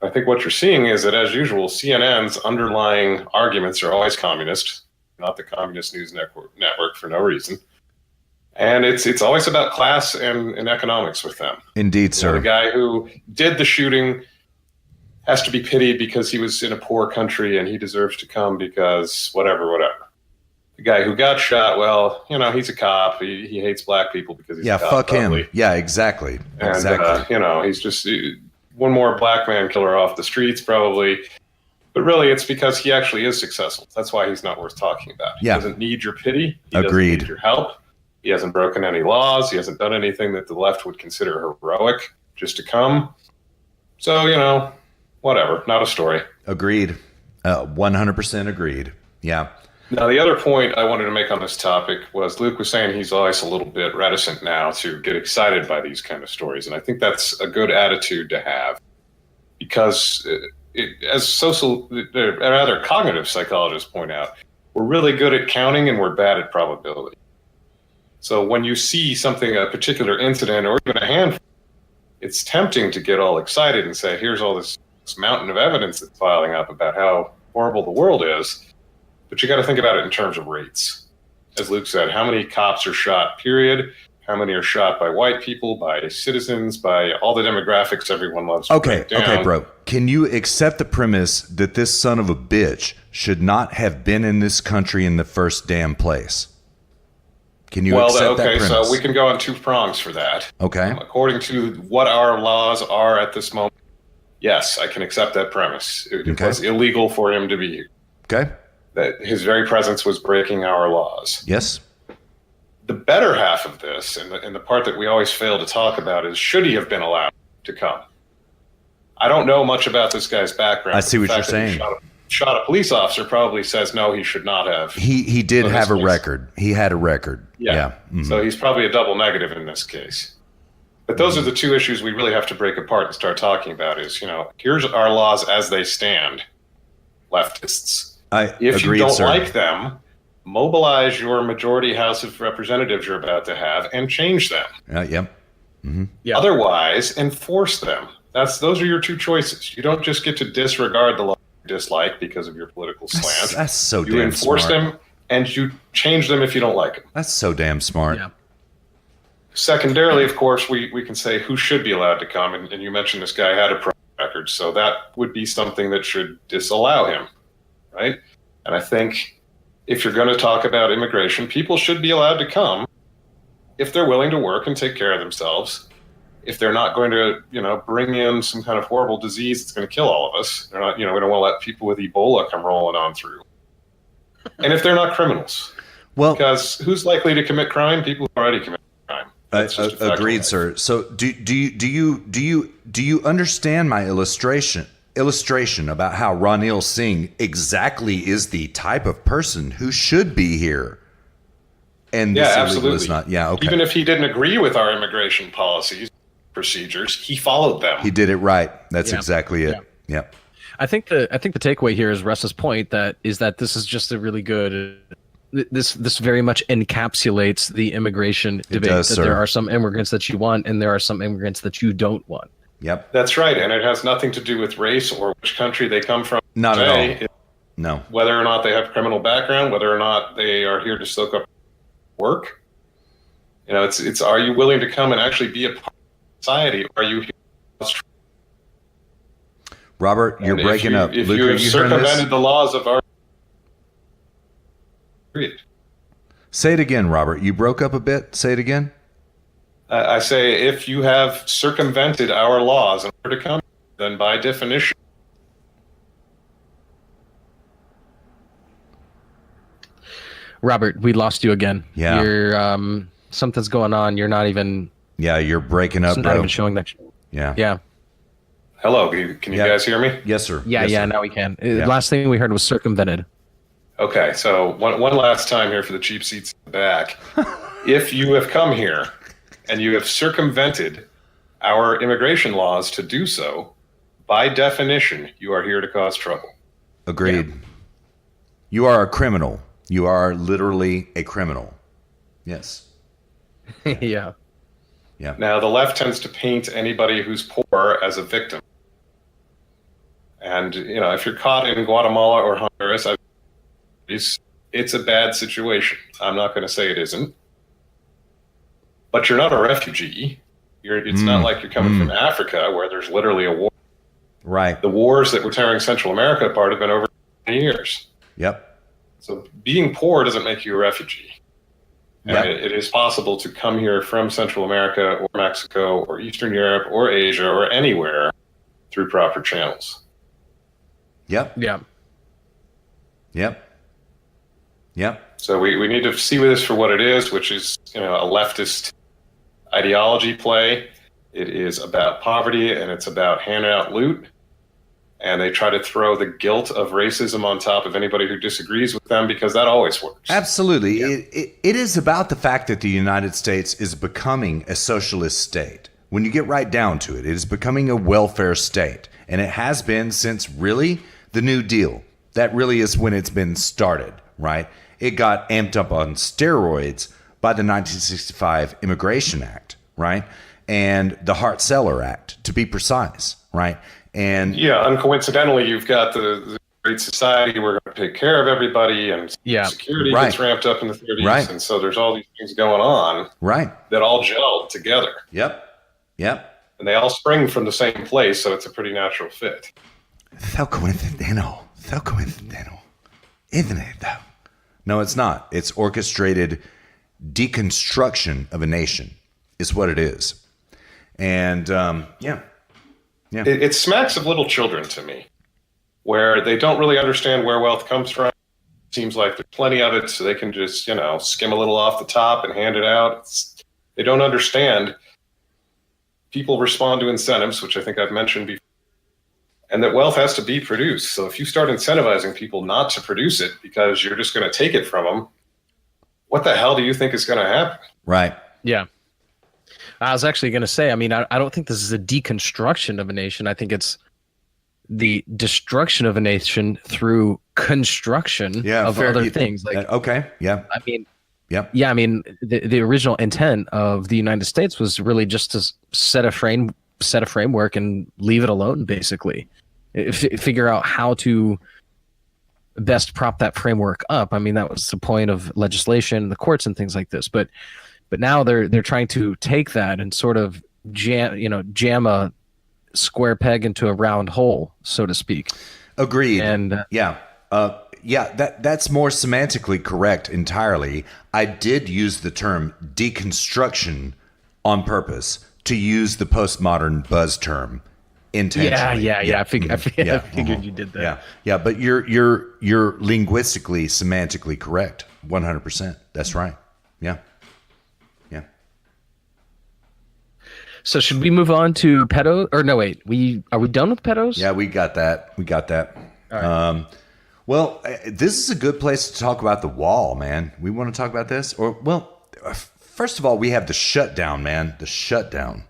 Speaker 4: I think what you're seeing is that, as usual, CNN's underlying arguments are always communist, not the Communist News Network for no reason. And it's always about class and economics with them.
Speaker 2: Indeed, sir.
Speaker 4: The guy who did the shooting has to be pitied because he was in a poor country and he deserves to come because whatever. The guy who got shot, well, he's a cop. He hates black people because he's a cop.
Speaker 2: Fuck
Speaker 4: probably.
Speaker 2: Him. Yeah, exactly.
Speaker 4: And,
Speaker 2: exactly.
Speaker 4: He's just one more black man killer off the streets probably. But really, it's because he actually is successful. That's why he's not worth talking about. He doesn't need your pity. He doesn't need your help. He hasn't broken any laws. He hasn't done anything that the left would consider heroic just to come. So, whatever. Not a story.
Speaker 2: Agreed. 100% agreed. Yeah.
Speaker 4: Now, the other point I wanted to make on this topic was Luke was saying he's always a little bit reticent now to get excited by these kind of stories. And I think that's a good attitude to have because as cognitive psychologists point out, we're really good at counting and we're bad at probability. So when you see something, a particular incident or even a handful, it's tempting to get all excited and say, here's all this mountain of evidence that's piling up about how horrible the world is. But you got to think about it in terms of rates. As Luke said, how many cops are shot, period? How many are shot by white people, by citizens, by all the demographics everyone loves to break down?
Speaker 2: Okay, bro. Can you accept the premise that this son of a bitch should not have been in this country in the first damn place? Can you accept that premise?
Speaker 4: So we can go on two prongs for that.
Speaker 2: Okay.
Speaker 4: According to what our laws are at this moment, yes, I can accept that premise. It was illegal for him to be here.
Speaker 2: Okay.
Speaker 4: That his very presence was breaking our laws.
Speaker 2: Yes.
Speaker 4: The better half of this, and the part that we always fail to talk about, is should he have been allowed to come? I don't know much about this guy's background.
Speaker 2: I see what you're saying.
Speaker 4: Shot a police officer probably says no, he should not have.
Speaker 2: He did have a record. He had a record. Yeah. Mm-hmm.
Speaker 4: So he's probably a double negative in this case. But those are the two issues we really have to break apart and start talking about is, here's our laws as they stand, leftists. If you don't like them, mobilize your majority House of Representatives you're about to have and change them.
Speaker 2: Mm-hmm.
Speaker 4: Yeah. Otherwise, enforce them. Those are your two choices. You don't just get to disregard the law you dislike because of your political slant.
Speaker 2: That's so damn smart.
Speaker 4: You enforce them and you change them if you don't like them.
Speaker 2: That's so damn smart.
Speaker 3: Yeah.
Speaker 4: Secondarily, of course, we can say who should be allowed to come. And you mentioned this guy had a prior record, so that would be something that should disallow him, right? And I think if you're going to talk about immigration, people should be allowed to come if they're willing to work and take care of themselves. If they're not going to, bring in some kind of horrible disease that's going to kill all of us, they're not, we don't want to let people with Ebola come rolling on through. And if they're not criminals, because who's likely to commit crime? People who already commit crime.
Speaker 2: Agreed, sir. So do you understand my illustration about how Ronil Singh exactly is the type of person who should be here? And this
Speaker 4: absolutely.
Speaker 2: Is not. Yeah, okay.
Speaker 4: Even if he didn't agree with our immigration policies, procedures, he followed them.
Speaker 2: He did it right. That's exactly it. Yeah.
Speaker 3: I think the takeaway here is Russ's point that this is just a really good. This very much encapsulates the immigration debate. There are some immigrants that you want, and there are some immigrants that you don't want.
Speaker 2: Yep.
Speaker 4: That's right, and it has nothing to do with race or which country they come from.
Speaker 2: Not at all. No.
Speaker 4: Whether or not they have criminal background, whether or not they are here to soak up work. It's are you willing to come and actually be a part of society? Or are you here?
Speaker 2: Robert, you're breaking up.
Speaker 4: If
Speaker 2: Luke,
Speaker 4: you have circumvented the laws of our period.
Speaker 2: Say it again, Robert. You broke up a bit. Say it again.
Speaker 4: I say if you have circumvented our laws in order to come, then by definition.
Speaker 3: Robert, we lost you again.
Speaker 2: Yeah.
Speaker 3: You're something's going on. You're not even.
Speaker 2: Yeah, you're breaking up,
Speaker 3: it's not even showing that.
Speaker 2: Yeah.
Speaker 3: Yeah.
Speaker 4: Hello, can you guys hear me?
Speaker 2: Yes, sir.
Speaker 3: Yeah,
Speaker 2: yes,
Speaker 3: yeah.
Speaker 2: sir.
Speaker 3: Now we can. Last thing we heard was circumvented.
Speaker 4: Okay, so one last time here for the cheap seats in the back. If you have come here and you have circumvented our immigration laws to do so, by definition, you are here to cause trouble.
Speaker 2: Agreed. Yeah. You are a criminal. You are literally a criminal. Yes.
Speaker 3: Yeah.
Speaker 2: Yeah.
Speaker 4: Now, the left tends to paint anybody who's poor as a victim. And, if you're caught in Guatemala or Honduras, it's a bad situation. I'm not going to say it isn't. But you're not a refugee. It's not like you're coming from Africa where there's literally a war.
Speaker 2: Right.
Speaker 4: The wars that were tearing Central America apart have been over 20 years.
Speaker 2: Yep.
Speaker 4: So being poor doesn't make you a refugee.
Speaker 2: Yep.
Speaker 4: It is possible to come here from Central America or Mexico or Eastern Europe or Asia or anywhere through proper channels.
Speaker 2: Yep.
Speaker 3: Yeah.
Speaker 2: Yep. Yep.
Speaker 4: So we need to see this for what it is, which is a leftist ideology play. It is about poverty and it's about handing out loot. And they try to throw the guilt of racism on top of anybody who disagrees with them because that always works.
Speaker 2: Absolutely. Yeah. It is about the fact that the United States is becoming a socialist state. When you get right down to it, it is becoming a welfare state. And it has been since really the New Deal. That really is when it's been started, right? It got amped up on steroids by the 1965 Immigration Act, right? And the Hart-Celler Act, to be precise, right? And
Speaker 4: uncoincidentally, you've got the Great Society. We're going to take care of everybody, and security gets ramped up in the 30s, and so there's all these things going on, that all gelled together.
Speaker 2: Yep.
Speaker 4: And they all spring from the same place, so it's a pretty natural fit.
Speaker 2: So coincidental, isn't it? Though. No, it's not. It's orchestrated deconstruction of a nation is what it is. And
Speaker 4: It smacks of little children to me, where they don't really understand where wealth comes from. Seems like there's plenty of it, so they can just, skim a little off the top and hand it out. They don't understand. People respond to incentives, which I think I've mentioned before, and that wealth has to be produced. So if you start incentivizing people not to produce it because you're just going to take it from them, what the hell do you think is going to happen?
Speaker 2: Right.
Speaker 3: Yeah. I was actually going to say, I mean, I don't think this is a deconstruction of a nation. I think it's the destruction of a nation through construction of other things. Like,
Speaker 2: okay. Yeah.
Speaker 3: I mean,
Speaker 2: yeah.
Speaker 3: Yeah. I mean, the original intent of the United States was really just to set a framework and leave it alone, basically. Figure out how to best prop that framework up. I mean, that was the point of legislation, the courts, and things like this. But now they're trying to take that and sort of jam a square peg into a round hole, so to speak.
Speaker 2: Agreed.
Speaker 3: And
Speaker 2: that's more semantically correct entirely. I did use the term deconstruction on purpose to use the postmodern buzz term intentionally.
Speaker 3: Yeah. I figured you did that.
Speaker 2: Yeah. But you're linguistically, semantically correct. 100%. That's right. Yeah.
Speaker 3: So should we move on to pedos? Or no, wait. Are we done with pedos?
Speaker 2: Yeah, we got that. All right. Well, this is a good place to talk about the wall, man. We want to talk about this? First of all, we have the shutdown, man. The shutdown.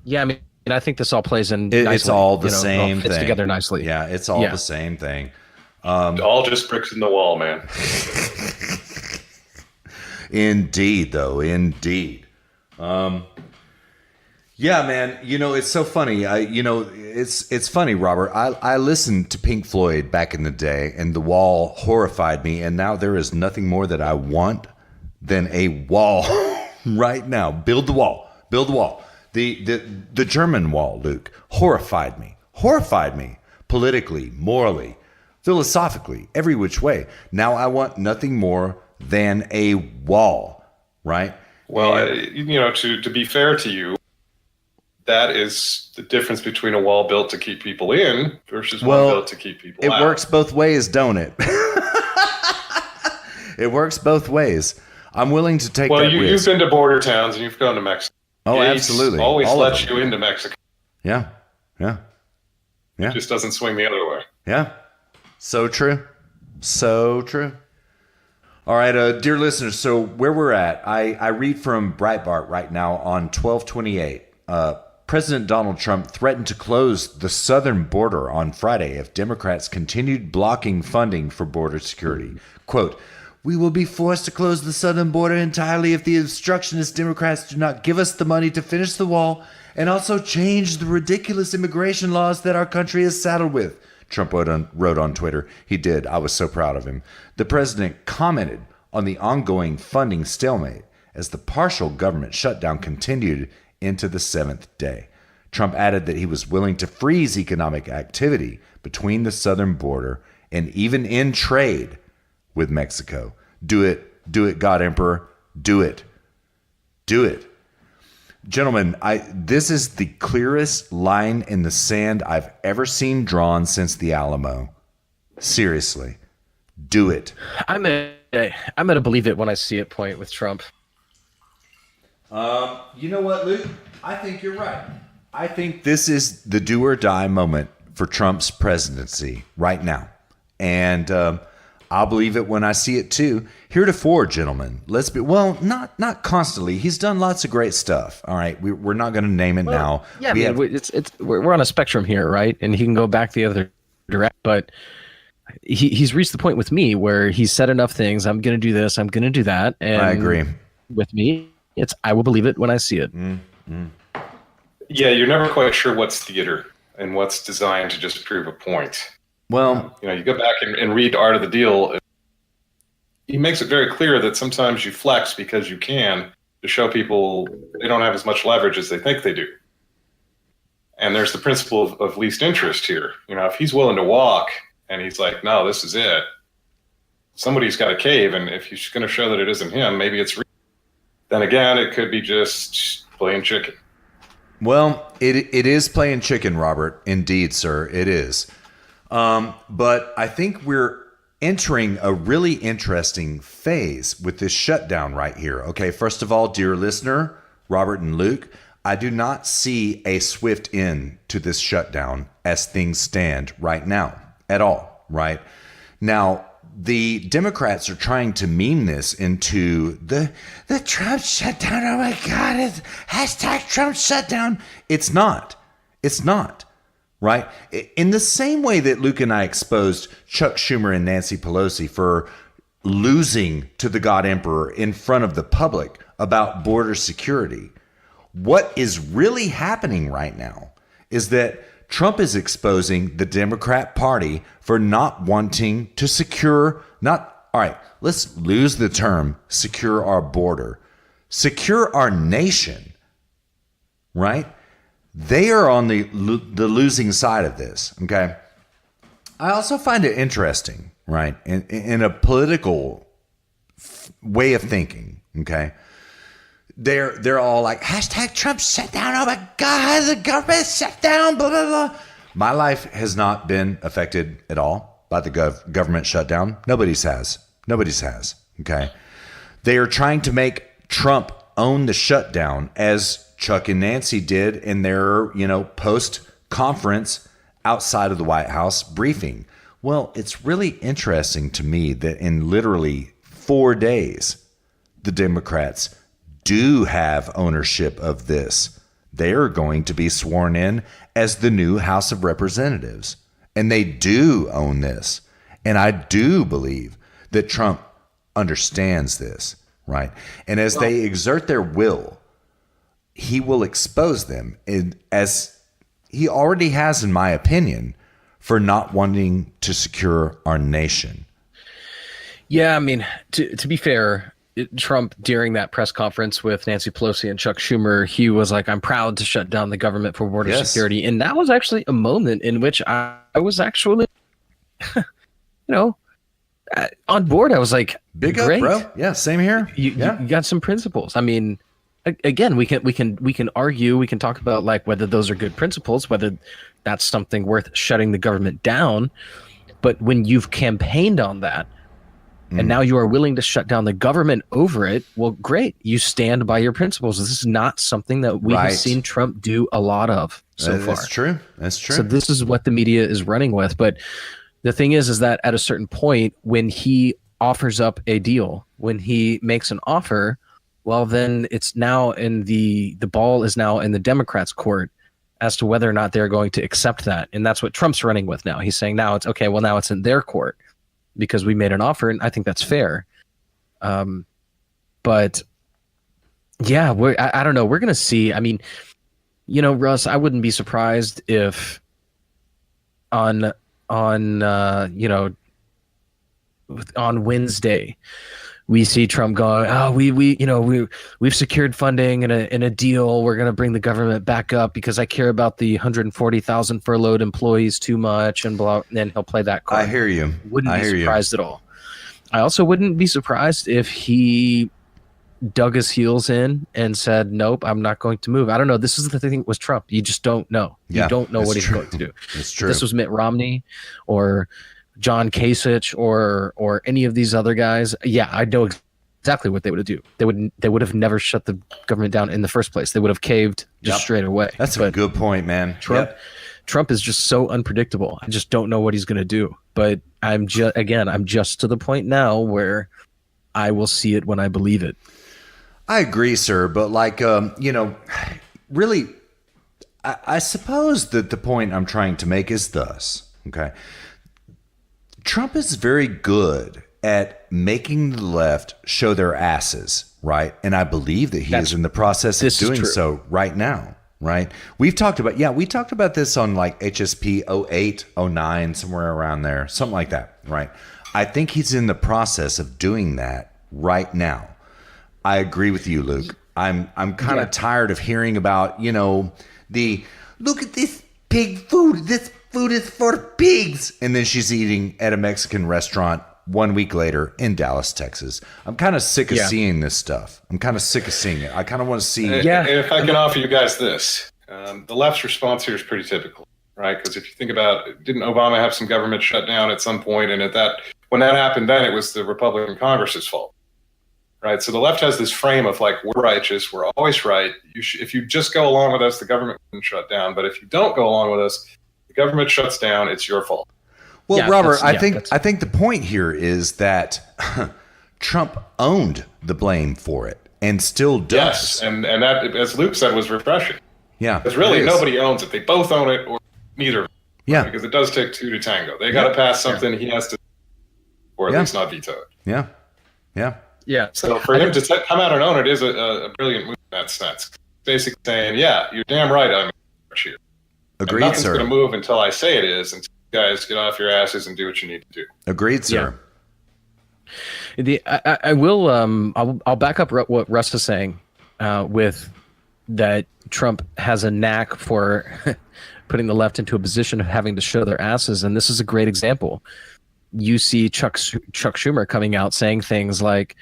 Speaker 3: Yeah, I mean, I think this all plays in
Speaker 2: nicely. It's all the
Speaker 3: same
Speaker 2: same
Speaker 3: thing. It fits together nicely.
Speaker 2: Yeah, it's all the same thing.
Speaker 4: All just bricks in the wall, man.
Speaker 2: Indeed, though. Indeed. Yeah, man. It's so funny. It's funny, Robert. I listened to Pink Floyd back in the day, and The Wall horrified me. And now there is nothing more that I want than a wall right now. Build the wall. Build the wall. The German wall, Luke, horrified me. Politically, morally, philosophically, every which way. Now I want nothing more than a wall, right?
Speaker 4: Well, to be fair to you, that is the difference between a wall built to keep people in versus one built to keep people out.
Speaker 2: It works both ways, don't it? It works both ways. I'm willing to take that risk.
Speaker 4: Well, you've been to border towns and you've gone to Mexico.
Speaker 2: Oh, absolutely.
Speaker 4: Always lets you into Mexico.
Speaker 2: Yeah.
Speaker 4: It just doesn't swing the other way.
Speaker 2: Yeah. So true. All right, dear listeners, so where we're at, I read from Breitbart right now on 12/28. President Donald Trump threatened to close the southern border on Friday if Democrats continued blocking funding for border security. Quote, "We will be forced to close the southern border entirely if the obstructionist Democrats do not give us the money to finish the wall and also change the ridiculous immigration laws that our country is saddled with," Trump wrote on Twitter. He did. I was so proud of him. The president commented on the ongoing funding stalemate as the partial government shutdown continued into the 7th day. Trump added that he was willing to freeze economic activity between the southern border and even in trade with Mexico. Do it, God Emperor, do it. Gentlemen, this is the clearest line in the sand I've ever seen drawn since the Alamo. Seriously, do it.
Speaker 3: I'm gonna believe it when I see it point with Trump.
Speaker 2: You know what, Luke? I think you're right. I think this is the do or die moment for Trump's presidency right now. And I'll believe it when I see it too. Heretofore, gentlemen, not constantly. He's done lots of great stuff. All right, we're not going to name it now.
Speaker 3: Yeah, we're on a spectrum here, right? And he can go back the other direction, but he's reached the point with me where he's said enough things. I'm going to do this. I'm going to do that. And
Speaker 2: I agree.
Speaker 3: With me, I will believe it when I see it.
Speaker 4: Yeah, you're never quite sure what's theater and what's designed to just prove a point.
Speaker 2: Well,
Speaker 4: you go back and read Art of the Deal. He makes it very clear that sometimes you flex because you can to show people they don't have as much leverage as they think they do. And there's the principle of least interest here. If he's willing to walk and he's like, no, this is it. somebody's got a cave, and if he's going to show that it isn't him, maybe it's real. Then again, it could be just playing chicken.
Speaker 2: Well, it is playing chicken, Robert. Indeed, sir, it is. But I think we're entering a really interesting phase with this shutdown right here. Okay, first of all, dear listener, Robert and Luke, I do not see a swift end to this shutdown as things stand right now at all, right? Now, the Democrats are trying to meme this into the Trump shutdown. Oh my God, it's hashtag Trump shutdown. It's not. It's not. Right? In the same way that Luke and I exposed Chuck Schumer and Nancy Pelosi for losing to the God Emperor in front of the public about border security, what is really happening right now is that Trump is exposing the Democrat Party for not wanting to let's lose the term secure our border, secure our nation, right? They are on the losing side of this, okay? I also find it interesting, right, in a political way of thinking, okay? They're all like, hashtag Trump shutdown, oh my God, the government shutdown, blah, blah, blah. My life has not been affected at all by the government shutdown. Nobody's has, okay? They are trying to make Trump own the shutdown, as Chuck and Nancy did in their, post-conference outside of the White House briefing. Well, it's really interesting to me that in literally 4 days, the Democrats do have ownership of this. They are going to be sworn in as the new House of Representatives, and they do own this. And I do believe that Trump understands this, right? And as they exert their will, he will expose them, as he already has, in my opinion, for not wanting to secure our nation.
Speaker 3: Yeah, I mean, to be fair, Trump, during that press conference with Nancy Pelosi and Chuck Schumer, he was like, I'm proud to shut down the government for border security. And that was actually a moment in which I was actually, on board. I was like,
Speaker 2: big
Speaker 3: great.
Speaker 2: Up, bro. Yeah, same here.
Speaker 3: You got some principles. I mean, again, we can argue, we can talk about like whether those are good principles, whether that's something worth shutting the government down. But when you've campaigned on that, and now you are willing to shut down the government over it, well, great. You stand by your principles. This is not something that we have seen Trump do a lot of so far.
Speaker 2: That's true. That's true.
Speaker 3: So this is what the media is running with. But the thing is that at a certain point, when he offers up a deal, when he makes an offer, well, then it's now in the ball is now in the Democrats' court as to whether or not they're going to accept that. And that's what Trump's running with now. He's saying now it's okay. Well, now it's in their court, because we made an offer, and I think that's fair. But yeah, I don't know. We're going to see. I mean, Russ, I wouldn't be surprised if on Wednesday we see Trump going, oh, we've secured funding and a deal. We're going to bring the government back up because I care about the 140,000 furloughed employees too much, and blah. And then he'll play that card.
Speaker 2: I hear you.
Speaker 3: Wouldn't be surprised at all. I also wouldn't be surprised if he dug his heels in and said, nope, I'm not going to move. I don't know. This is the thing with Trump. You just don't know. You don't know what he's going to do.
Speaker 2: It's true.
Speaker 3: This was Mitt Romney or John Kasich or any of these other guys. Yeah, I know exactly what they would do. They would have never shut the government down in the first place. They would have caved just straight away.
Speaker 2: That's a good point, man.
Speaker 3: Trump is just so unpredictable. I just don't know what he's going to do. But I'm just to the point now where I will see it when I believe it.
Speaker 2: I agree, sir. But really, I suppose that the point I'm trying to make is thus, okay? Trump is very good at making the left show their asses, right? And I believe that he is in the process of doing so right now, right? We talked about this on like HSP 08, 09, somewhere around there, something like that, right? I think he's in the process of doing that right now. I agree with you, Luke. I'm kind of tired of hearing about, the look at this pig food. This food is for pigs. And then she's eating at a Mexican restaurant 1 week later in Dallas, Texas. I'm kind of sick of seeing this stuff. I'm kind of sick of seeing it. I kind of want to see.
Speaker 4: And if I can offer you guys this, the left's response here is pretty typical, right? Because if you think about, didn't Obama have some government shutdown at some point? And when that happened, then it was the Republican Congress's fault, right? So the left has this frame of like, we're righteous, we're always right. If you just go along with us, the government wouldn't shut down. But if you don't go along with us, the government shuts down. It's your fault.
Speaker 2: Well, Robert, I think the point here is that Trump owned the blame for it and still does.
Speaker 4: Yes, and that, as Luke said, was refreshing.
Speaker 2: Yeah,
Speaker 4: because really nobody owns it. They both own it, or neither.
Speaker 2: Yeah,
Speaker 4: because it does take two to tango. They got to pass something. He has to, or at least not veto it.
Speaker 2: Yeah.
Speaker 4: So for him to come out and own it is a brilliant move in that sense. Basically saying, yeah, you're damn right. I'm here.
Speaker 2: Agreed,
Speaker 4: nothing's
Speaker 2: sir.
Speaker 4: going to move until I say it is. And guys, get off your asses and do what you need to do.
Speaker 2: Agreed, sir.
Speaker 3: I will. I'll back up what Russ is saying with that. Trump has a knack for putting the left into a position of having to show their asses, and this is a great example. You see Chuck Schumer coming out saying things like,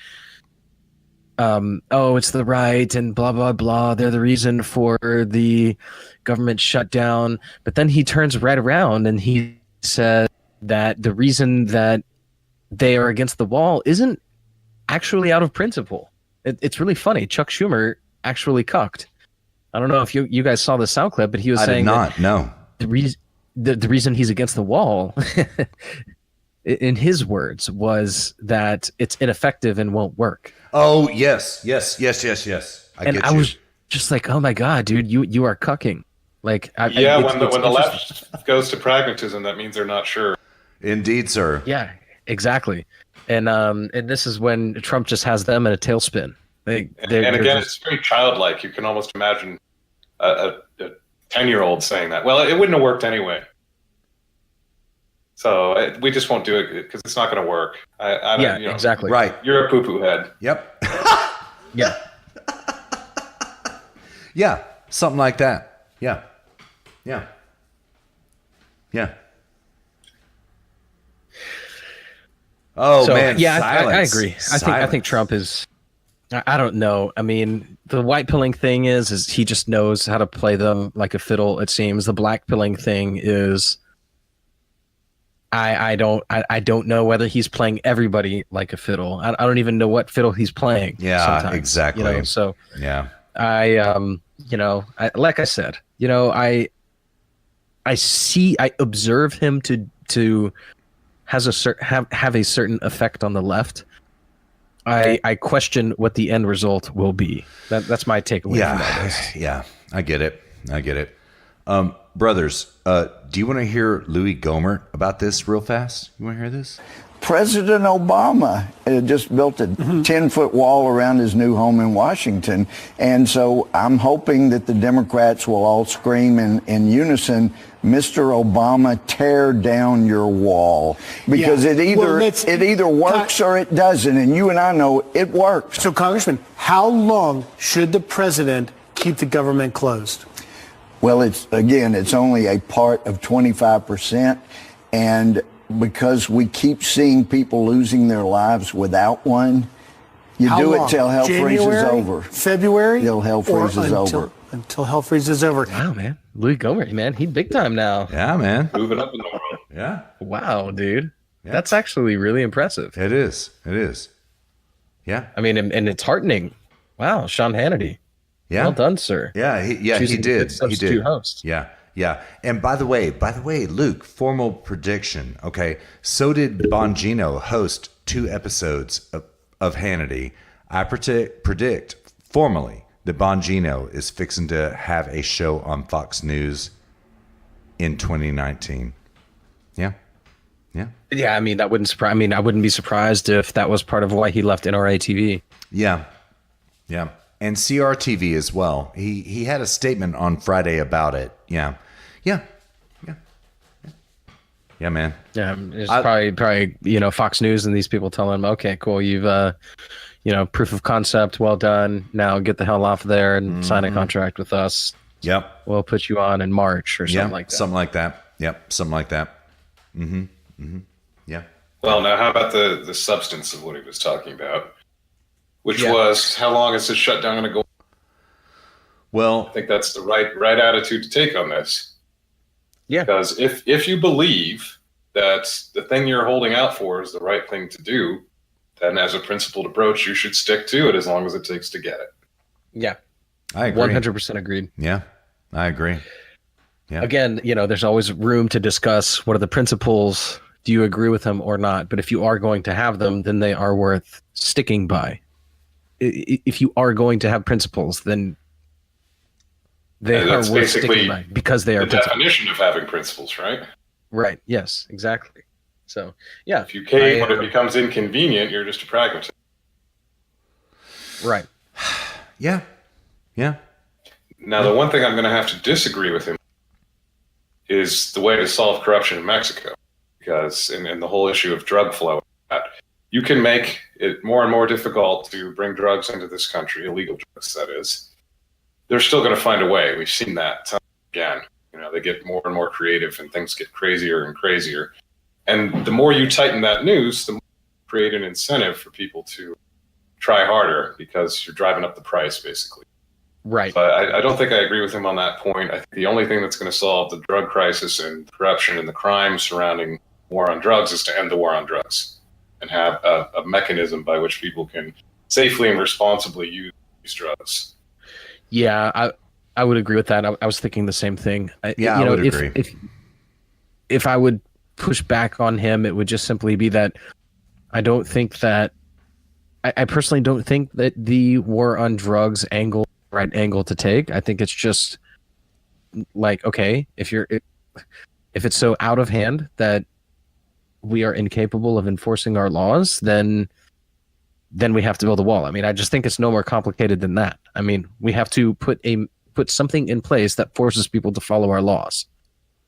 Speaker 3: "Oh, it's the right and blah blah blah. They're the reason for the government shutdown." But then he turns right around and he said that the reason that they are against the wall isn't actually out of principle. It's really funny. Chuck Schumer actually cucked. I don't know if you guys saw the sound clip, but he was saying the reason he's against the wall, in his words, was that it's ineffective and won't work.
Speaker 2: Oh, yes. I was
Speaker 3: just like, oh my God, dude, you are cucking. Like,
Speaker 4: when the left goes to pragmatism, that means they're not sure.
Speaker 2: Indeed, sir.
Speaker 3: Yeah, exactly. And this is when Trump just has them in a tailspin.
Speaker 4: And again, it's very childlike. You can almost imagine a 10-year-old saying that. Well, it wouldn't have worked anyway. So we just won't do it because it's not going to work.
Speaker 3: Exactly.
Speaker 2: Right.
Speaker 4: You're a poo-poo head.
Speaker 2: Yep.
Speaker 3: Yeah.
Speaker 2: Yeah. Something like that. Yeah. Oh,
Speaker 3: so,
Speaker 2: man.
Speaker 3: Yeah,
Speaker 2: silence.
Speaker 3: I agree. I think Trump is. I don't know. I mean, the white pilling thing is he just knows how to play them like a fiddle. It seems the black pilling thing is. I don't know whether he's playing everybody like a fiddle. I don't even know what fiddle he's playing.
Speaker 2: Yeah,
Speaker 3: sometimes,
Speaker 2: exactly.
Speaker 3: So
Speaker 2: yeah,
Speaker 3: like I said, I observe him to have a certain effect on the left. I question what the end result will be. That's my takeaway from all this.
Speaker 2: Yeah, I get it. Brothers, do you want to hear Louis Gohmert about this real fast? You want to hear this?
Speaker 5: President Obama just built a 10-foot wall around his new home in Washington. And so I'm hoping that the Democrats will all scream in unison, Mr. Obama, tear down your wall. Because it either works or it doesn't. And you and I know it works.
Speaker 6: So, Congressman, how long should the president keep the government closed?
Speaker 5: Well, it's only a part of 25%. And because we keep seeing people losing their lives without one, you do it till hell freezes over.
Speaker 6: February?
Speaker 5: Till hell freezes over.
Speaker 6: Until hell freezes over.
Speaker 3: Wow, man. Louis Gohmert, man. He's big time now.
Speaker 2: Yeah, man.
Speaker 4: Moving up in the world.
Speaker 2: Yeah.
Speaker 3: Wow, dude.
Speaker 2: Yeah.
Speaker 3: That's actually really impressive.
Speaker 2: It is. Yeah.
Speaker 3: I mean, and it's heartening. Wow, Sean Hannity.
Speaker 2: Yeah.
Speaker 3: Well done, sir.
Speaker 2: Yeah, he did. He did.
Speaker 3: Host.
Speaker 2: Yeah. And by the way, Luke, formal prediction. Okay. So did Bongino host 2 episodes of Hannity. I predict formally that Bongino is fixing to have a show on Fox News in 2019. Yeah.
Speaker 3: Yeah, I mean, that wouldn't surprise. I mean, I wouldn't be surprised if that was part of why he left NRA TV.
Speaker 2: Yeah. And CRTV as well. He had a statement on Friday about it. Yeah, man.
Speaker 3: Yeah, it's probably Fox News and these people telling him, okay, cool, you've proof of concept, well done. Now get the hell off there and sign a contract with us.
Speaker 2: Yep.
Speaker 3: We'll put you on in March or something like that.
Speaker 2: Something like that. Yep, something like that. Yeah.
Speaker 4: Well, now how about the substance of what he was talking about, which was how long is this shutdown going to go?
Speaker 2: Well,
Speaker 4: I think that's the right attitude to take on this.
Speaker 3: Yeah.
Speaker 4: Because if you believe that the thing you're holding out for is the right thing to do, then as a principled approach, you should stick to it as long as it takes to get it.
Speaker 3: Yeah.
Speaker 2: I agree.
Speaker 3: 100% agreed.
Speaker 2: Yeah, I agree. Yeah.
Speaker 3: Again, there's always room to discuss what are the principles. Do you agree with them or not? But if you are going to have them, then they are worth sticking by. If you are going to have principles, then they are worth sticking by because they are
Speaker 4: the definition of having principles, right?
Speaker 3: Right. Yes, exactly. So, yeah.
Speaker 4: If you cave when it becomes inconvenient, you're just a pragmatist.
Speaker 3: Right.
Speaker 2: Yeah. Yeah.
Speaker 4: Now, the one thing I'm going to have to disagree with him is the way to solve corruption in Mexico, because in the whole issue of drug flow, you can make it more and more difficult to bring drugs into this country, illegal drugs, that is. They're still going to find a way. We've seen that time again. They get more and more creative and things get crazier and crazier. And the more you tighten that noose, the more you create an incentive for people to try harder because you're driving up the price, basically.
Speaker 3: Right.
Speaker 4: But I don't think I agree with him on that point. I think the only thing that's going to solve the drug crisis and corruption and the crime surrounding war on drugs is to end the war on drugs and have a mechanism by which people can safely and responsibly use these drugs.
Speaker 3: Yeah, I would agree with that. I was thinking the same thing.
Speaker 2: I would agree.
Speaker 3: If I would push back on him, it would just simply be that I don't think that I personally don't think that the war on drugs right angle to take. I think it's just like, okay, if it's so out of hand that we are incapable of enforcing our laws, then we have to build a wall. I mean, I just think it's no more complicated than that. I mean, we have to put something in place that forces people to follow our laws.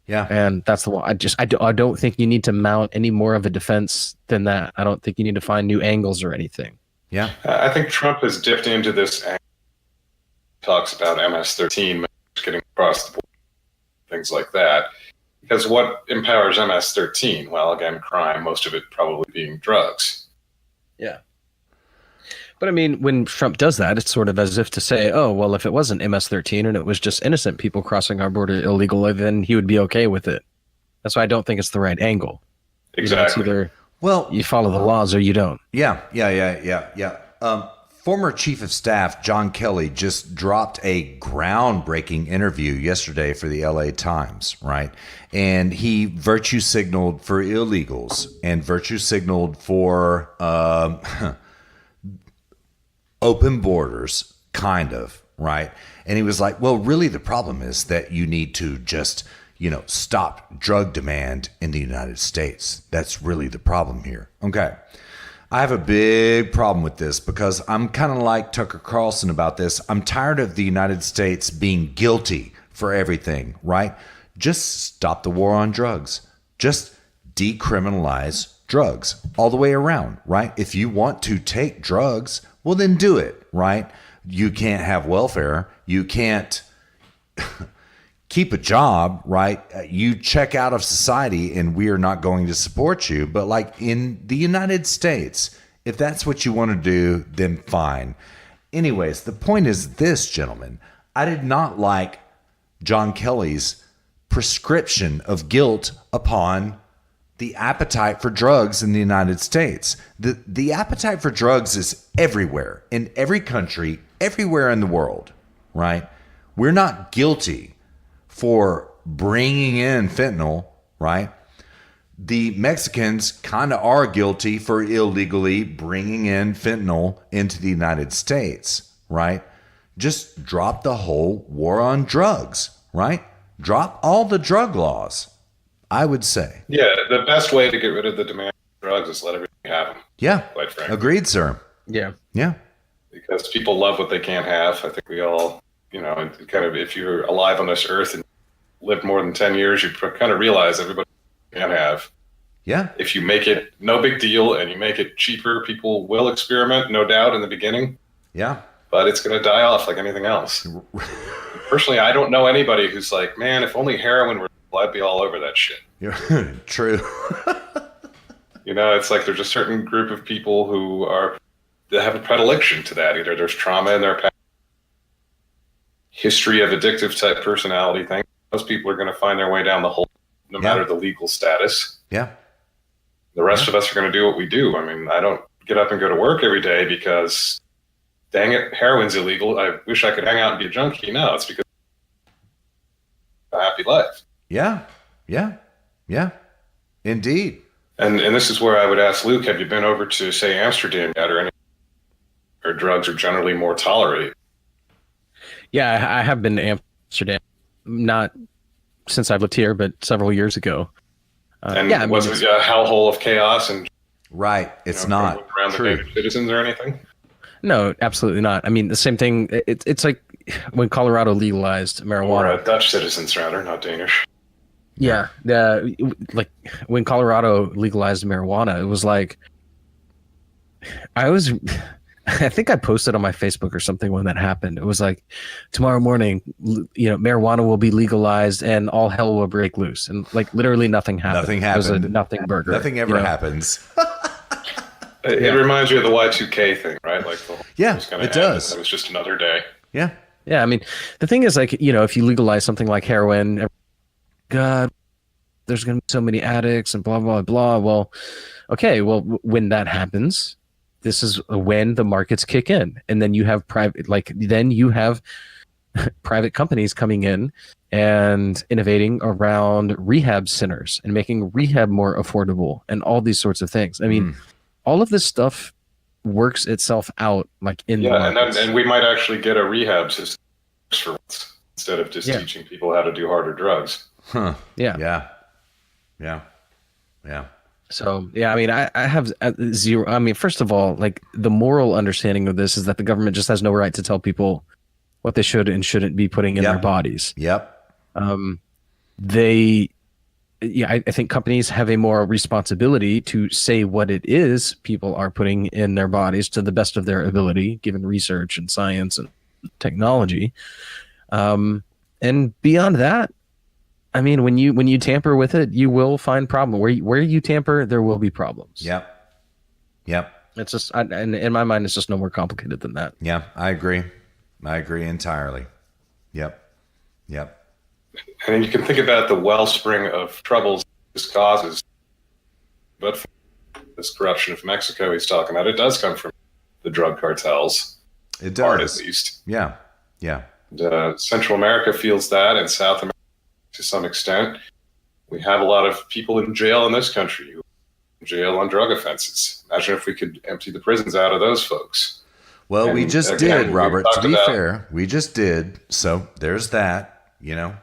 Speaker 2: Yeah.
Speaker 3: And that's the wall. I don't think you need to mount any more of a defense than that. I don't think you need to find new angles or anything.
Speaker 2: Yeah.
Speaker 4: I think Trump has dipped into this angle. Talks about MS-13 getting across the board, things like that. Because what empowers MS-13? Well, again, crime, most of it probably being drugs.
Speaker 3: Yeah. But I mean, when Trump does that, it's sort of as if to say, oh, well, if it wasn't MS-13 and it was just innocent people crossing our border illegally, then he would be okay with it. That's why I don't think it's the right angle.
Speaker 4: Exactly.
Speaker 3: It's either you follow the laws or you don't.
Speaker 2: Yeah. Former Chief of Staff John Kelly just dropped a groundbreaking interview yesterday for the LA Times, right? And he virtue signaled for illegals and virtue signaled for open borders, kind of, right? And he was like, well, really the problem is that you need to just, stop drug demand in the United States. That's really the problem here. Okay. I have a big problem with this because I'm kind of like Tucker Carlson about this. I'm tired of the United States being guilty for everything, right? Just stop the war on drugs. Just decriminalize drugs all the way around, right? If you want to take drugs, well, then do it, right? You can't have welfare. You can't keep a job, right? You check out of society and we are not going to support you. But like in the United States, if that's what you want to do, then fine. Anyways, the point is this, gentlemen. I did not like John Kelly's prescription of guilt upon the appetite for drugs in the United States. The appetite for drugs is everywhere, in every country, everywhere in the world, right? We're not guilty for bringing in fentanyl, right? The Mexicans kind of are guilty for illegally bringing in fentanyl into the United States, right? Just drop the whole war on drugs, right? Drop all the drug laws, I would say.
Speaker 4: Yeah, the best way to get rid of the demand for drugs is let everybody have them.
Speaker 2: Yeah,
Speaker 4: quite frankly.
Speaker 2: Agreed, sir.
Speaker 3: Yeah.
Speaker 2: Yeah.
Speaker 4: Because people love what they can't have. I think we all, kind of, if you're alive on this earth and lived more than 10 years, you kind of realize everybody can have.
Speaker 2: Yeah.
Speaker 4: If you make it no big deal and you make it cheaper, people will experiment, no doubt, in the beginning.
Speaker 2: Yeah.
Speaker 4: But it's going to die off like anything else. Personally, I don't know anybody who's like, man, if only heroin were, I'd be all over that shit.
Speaker 2: True.
Speaker 4: You know, it's like there's a certain group of people that have a predilection to that. Either there's trauma in their past, history of addictive type personality thing. Most people are going to find their way down the hole, no matter the legal status.
Speaker 2: Yeah.
Speaker 4: The rest of us are going to do what we do. I mean, I don't get up and go to work every day because, dang it, heroin's illegal. I wish I could hang out and be a junkie. No, it's because of a happy life.
Speaker 2: Yeah. Yeah. Yeah. Indeed.
Speaker 4: And this is where I would ask Luke, have you been over to, say, Amsterdam yet, or drugs are generally more tolerated?
Speaker 3: Yeah, I have been to Amsterdam, not since I've lived here, but several years ago.
Speaker 4: Was it a hellhole of chaos? And
Speaker 2: right, it's not
Speaker 4: around
Speaker 2: true.
Speaker 4: the citizens or anything?
Speaker 3: No, absolutely not. I mean, the same thing. It's like when Colorado legalized marijuana.
Speaker 4: Or Dutch citizens, rather, not Danish.
Speaker 3: Yeah, like when Colorado legalized marijuana, it was like I think I posted on my Facebook or something when that happened. It was like, tomorrow morning, marijuana will be legalized and all hell will break loose, and like literally nothing happened.
Speaker 2: Nothing happened.
Speaker 3: It was a nothing burger.
Speaker 2: Nothing ever happens.
Speaker 4: It reminds you of the Y2K thing, right? Like
Speaker 2: it does.
Speaker 4: It was just another day.
Speaker 2: Yeah.
Speaker 3: Yeah, I mean, the thing is, like, if you legalize something like heroin, God, there's going to be so many addicts and blah, blah, blah. Well, okay, when that happens, this is when the markets kick in. And then you have private companies coming in and innovating around rehab centers and making rehab more affordable and all these sorts of things. I mean, all of this stuff works itself out like in the markets.
Speaker 4: And we might actually get a rehab system for once, instead of just teaching people how to do harder drugs.
Speaker 2: Huh.
Speaker 3: Yeah.
Speaker 2: Yeah. Yeah. Yeah.
Speaker 3: So, yeah, I mean, I have zero. I mean, first of all, like, the moral understanding of this is that the government just has no right to tell people what they should and shouldn't be putting in their bodies.
Speaker 2: Yep.
Speaker 3: I think companies have a moral responsibility to say what it is people are putting in their bodies to the best of their ability, given research and science and technology. And beyond that, I mean, when you tamper with it, you will find problem. Where you tamper, there will be problems.
Speaker 2: Yep.
Speaker 3: It's just, and in my mind, it's just no more complicated than that.
Speaker 2: Yeah, I agree entirely. Yep.
Speaker 4: And you can think about the wellspring of troubles this causes, but this corruption of Mexico he's talking about, it does come from the drug cartels.
Speaker 2: It does,
Speaker 4: part at least.
Speaker 2: Yeah.
Speaker 4: And, Central America feels that, and South America to some extent. We have a lot of people in jail in this country who are in jail on drug offenses. Imagine if we could empty the prisons out of those folks.
Speaker 2: Well,
Speaker 4: and
Speaker 2: we just did, Robert. To be fair, we just did. So there's that. Yeah.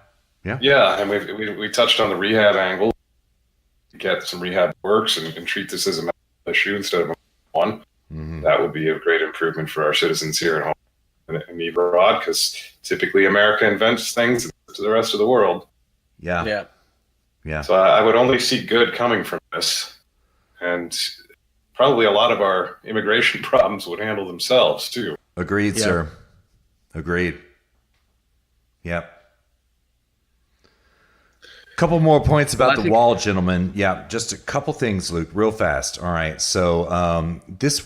Speaker 4: Yeah, and we touched on the rehab angle. Get some rehab works and treat this as a medical issue instead of one. Mm-hmm. That would be a great improvement for our citizens here at home and abroad, because typically America invents things to the rest of the world.
Speaker 2: Yeah.
Speaker 4: So I would only see good coming from this, and probably a lot of our immigration problems would handle themselves too.
Speaker 2: Agreed, sir. Agreed. Yep. Couple more points about the wall, gentlemen. Yeah, just a couple things, Luke, real fast. All right, so this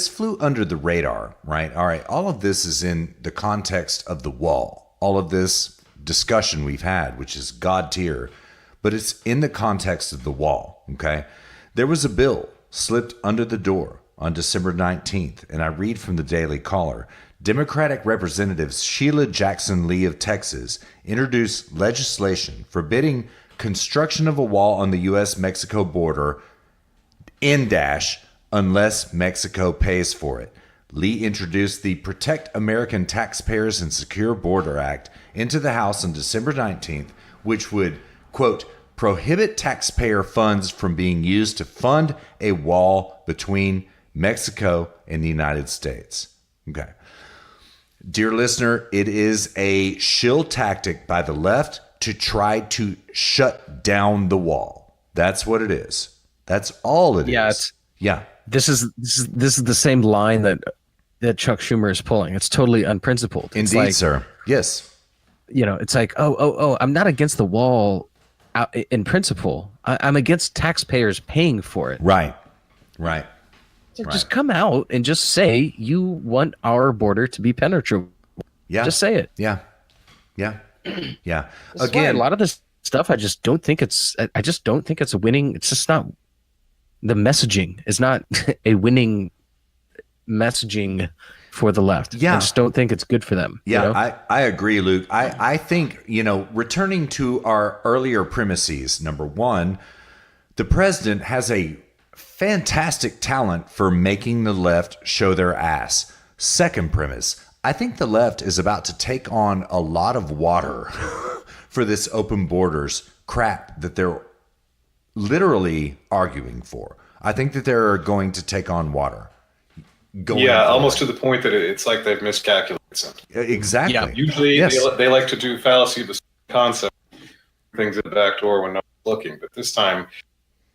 Speaker 2: flew under the radar, right? All right, all of this is in the context of the wall. All of this discussion we've had, which is God tier, but it's in the context of the wall, okay? There was a bill slipped under the door on December 19th, and I read from the Daily Caller. Democratic Representatives Sheila Jackson Lee of Texas introduced legislation forbidding construction of a wall on the U.S.-Mexico border unless Mexico pays for it. Lee introduced the Protect American Taxpayers and Secure Border Act into the House on December 19th, which would, quote, prohibit taxpayer funds from being used to fund a wall between Mexico and the United States. Okay. Dear listener, it is a shill tactic by the left to try to shut down the wall. That's what it is. That's all it is. This is the same line that Chuck Schumer is pulling. It's totally unprincipled. It's Indeed,
Speaker 3: like,
Speaker 2: sir. Yes.
Speaker 3: It's like, I'm not against the wall in principle. I'm against taxpayers paying for it.
Speaker 2: Right. Right.
Speaker 3: Like, just come out and just say you want our border to be penetrable.
Speaker 2: Yeah.
Speaker 3: Just say it.
Speaker 2: Yeah. Yeah. Yeah.
Speaker 3: Again, a lot of this stuff, I just don't think it's a winning. It's just not, the messaging is not a winning messaging for the left.
Speaker 2: Yeah.
Speaker 3: I just don't think it's good for them.
Speaker 2: Yeah,
Speaker 3: you know?
Speaker 2: I agree, Luke. I think, returning to our earlier premises, number one, the president has a fantastic talent for making the left show their ass. Second premise, I think the left is about to take on a lot of water for this open borders crap that they're literally arguing for. I think that they're going to take on water.
Speaker 4: Almost to the point that it's like they've miscalculated something.
Speaker 2: Exactly.
Speaker 3: Yeah.
Speaker 4: Usually they like to do fallacy of the concept, things at the back door when no one's looking. But this time,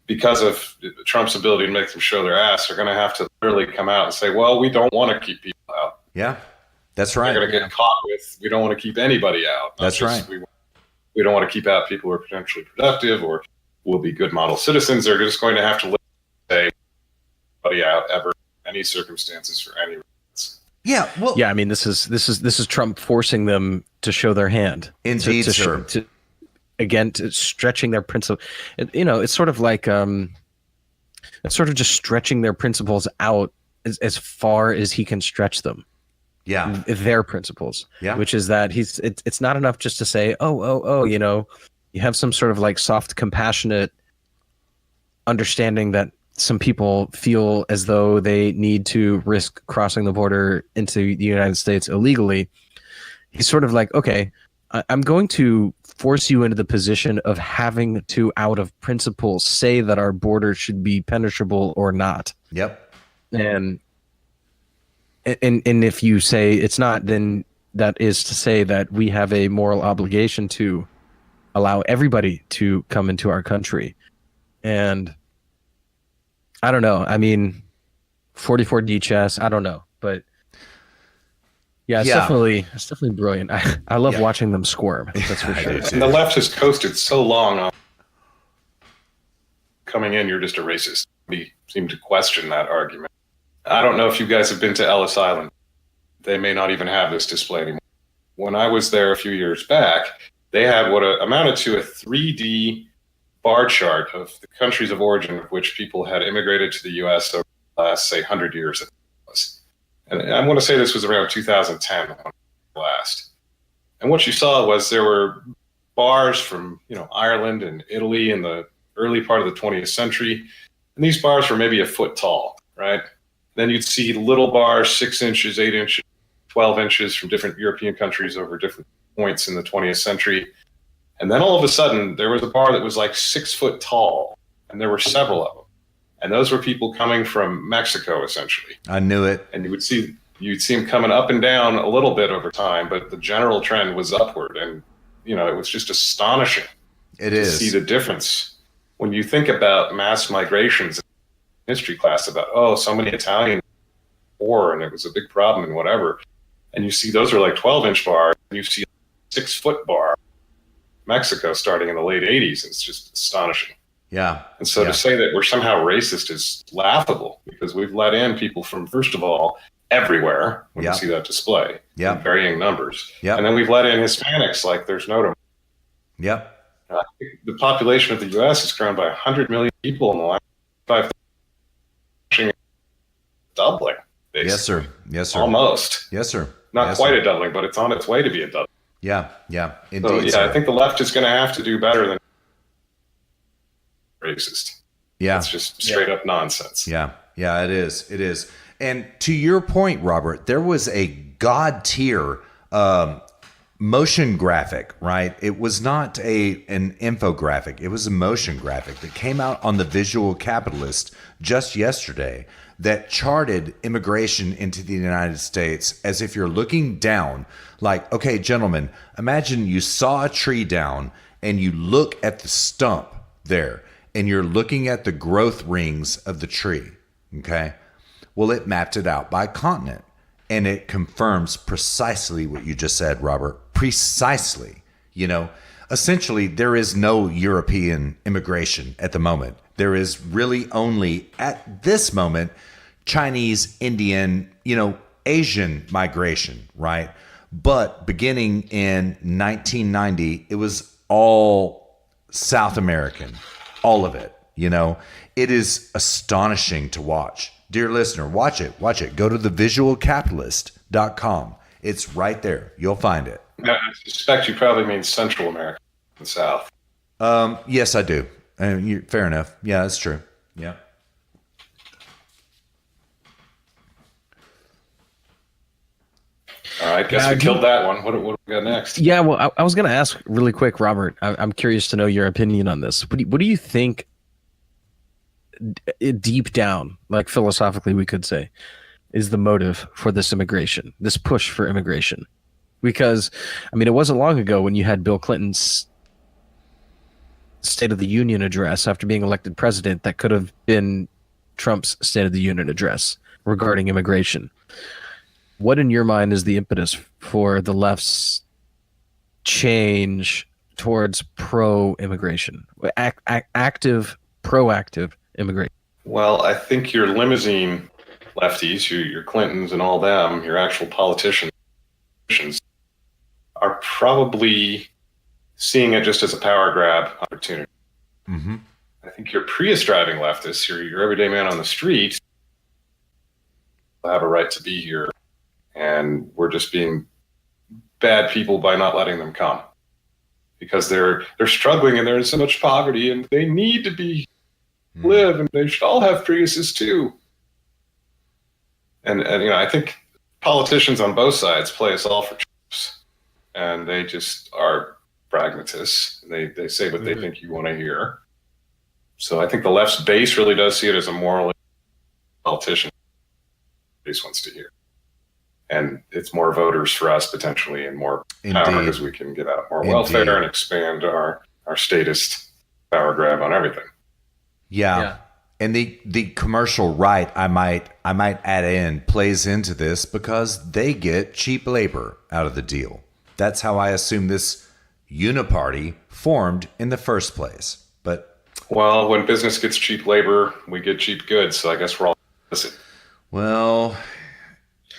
Speaker 4: because of Trump's ability to make them show their ass, they're going to have to literally come out and say, well, we don't want to keep people out.
Speaker 2: Yeah, that's right.
Speaker 4: They're going to get caught with, we don't want to keep anybody out.
Speaker 2: That's right.
Speaker 4: We don't want to keep out people who are potentially productive or will be good model citizens. They're just going to have to say anybody out ever, any circumstances for any reasons.
Speaker 2: Yeah, well,
Speaker 3: yeah. I mean, this is Trump forcing them to show their hand.
Speaker 2: Indeed, sir.
Speaker 3: To stretching their principle. It's sort of like it's sort of just stretching their principles out as far as he can stretch them.
Speaker 2: Yeah,
Speaker 3: their principles.
Speaker 2: Yeah,
Speaker 3: which is that it's not enough just to say, you have some sort of like soft, compassionate understanding that some people feel as though they need to risk crossing the border into the United States illegally. He's sort of like, okay, I'm going to force you into the position of having to, out of principle, say that our border should be penetrable or not.
Speaker 2: Yep.
Speaker 3: And if you say it's not, then that is to say that we have a moral obligation to allow everybody to come into our country. And I don't know. I mean, 44D chess, I don't know, but yeah, it's definitely brilliant. I love watching them squirm. That's for sure.
Speaker 4: And the left has coasted so long on coming in, you're just a racist. We seem to question that argument. I don't know if you guys have been to Ellis Island. They may not even have this display anymore. When I was there a few years back, they had what amounted to a 3D bar chart of the countries of origin of which people had immigrated to the U.S. over the last, say, 100 years. And I want to say this was around 2010 last. And what you saw was there were bars from Ireland and Italy in the early part of the 20th century. And these bars were maybe a foot tall, right? Then you'd see little bars, 6 inches, 8 inches, 12 inches from different European countries over different points in the 20th century. And then all of a sudden, there was a bar that was like 6 foot tall, and there were several of them. And those were people coming from Mexico, essentially.
Speaker 2: I knew it.
Speaker 4: And you'd see them coming up and down a little bit over time, but the general trend was upward. And, it was just astonishing to see the difference. When you think about mass migrations in history class about, so many Italians war, and it was a big problem and whatever. And you see those are like 12-inch bars, and you see 6 foot bar Mexico starting in the late 80s. It's just astonishing.
Speaker 2: Yeah.
Speaker 4: And so to say that we're somehow racist is laughable, because we've let in people from, first of all, everywhere when you see that display, in varying numbers.
Speaker 2: Yep.
Speaker 4: And then we've let in Hispanics like there's no tomorrow.
Speaker 2: Yep.
Speaker 4: I think the population of the U.S. has grown by 100 million people in the last 5 years, doubling. Basically.
Speaker 2: Yes, sir. Yes, sir.
Speaker 4: Almost.
Speaker 2: Yes, sir.
Speaker 4: Not quite a doubling, but it's on its way to be a doubling.
Speaker 2: Yeah. Yeah. Indeed.
Speaker 4: So, I think the left is going to have to do better than racist.
Speaker 2: Yeah.
Speaker 4: It's just straight up nonsense.
Speaker 2: Yeah. Yeah, it is. It is. And to your point, Robert, there was a God tier motion graphic, right? It was not an infographic. It was a motion graphic that came out on the Visual Capitalist just yesterday that charted immigration into the United States as if you're looking down, like, okay, gentlemen, imagine you saw a tree down and you look at the stump there and you're looking at the growth rings of the tree, okay? Well, it mapped it out by continent, and it confirms precisely what you just said, Robert. Precisely. Essentially, there is no European immigration at the moment. There is really only, at this moment, Chinese, Indian, Asian migration, right? But beginning in 1990, it was all South American, all of it, It is astonishing to watch. Dear listener, watch it. Go to thevisualcapitalist.com. It's right there. You'll find it.
Speaker 4: I suspect you probably mean Central America and South.
Speaker 2: Yes, I do. Fair enough. Yeah, that's true. Yeah.
Speaker 4: All right, guess we killed that one. What do we got next?
Speaker 3: Yeah, well, I was going to ask really quick, Robert. I'm curious to know your opinion on this. What do you think, deep down, like philosophically, we could say, is the motive for this immigration, this push for immigration? Because, it wasn't long ago when you had Bill Clinton's State of the Union address after being elected president that could have been Trump's State of the Union address regarding immigration. What, in your mind, is the impetus for the left's change towards pro-immigration, active, proactive immigration?
Speaker 4: Well, I think your limousine lefties, your Clintons and all them, your actual politicians, are probably seeing it just as a power grab opportunity.
Speaker 2: Mm-hmm.
Speaker 4: I think your Prius driving leftists, your everyday man on the street, have a right to be here, and we're just being bad people by not letting them come because they're struggling and they're in so much poverty and they need to live, and they should all have Priuses too. And I think politicians on both sides play us all for chips, and they just are pragmatists. They say what they think you want to hear. So I think the left's base really does see it as a moral politician base wants to hear. And it's more voters for us potentially, and more power because we can get out more welfare and expand our statist power grab on everything.
Speaker 2: Yeah. And the commercial right, I might add in, plays into this because they get cheap labor out of the deal. That's how I assume this uniparty formed in the first place. But
Speaker 4: well, when business gets cheap labor, we get cheap goods. So I guess we're all listen.
Speaker 2: Well,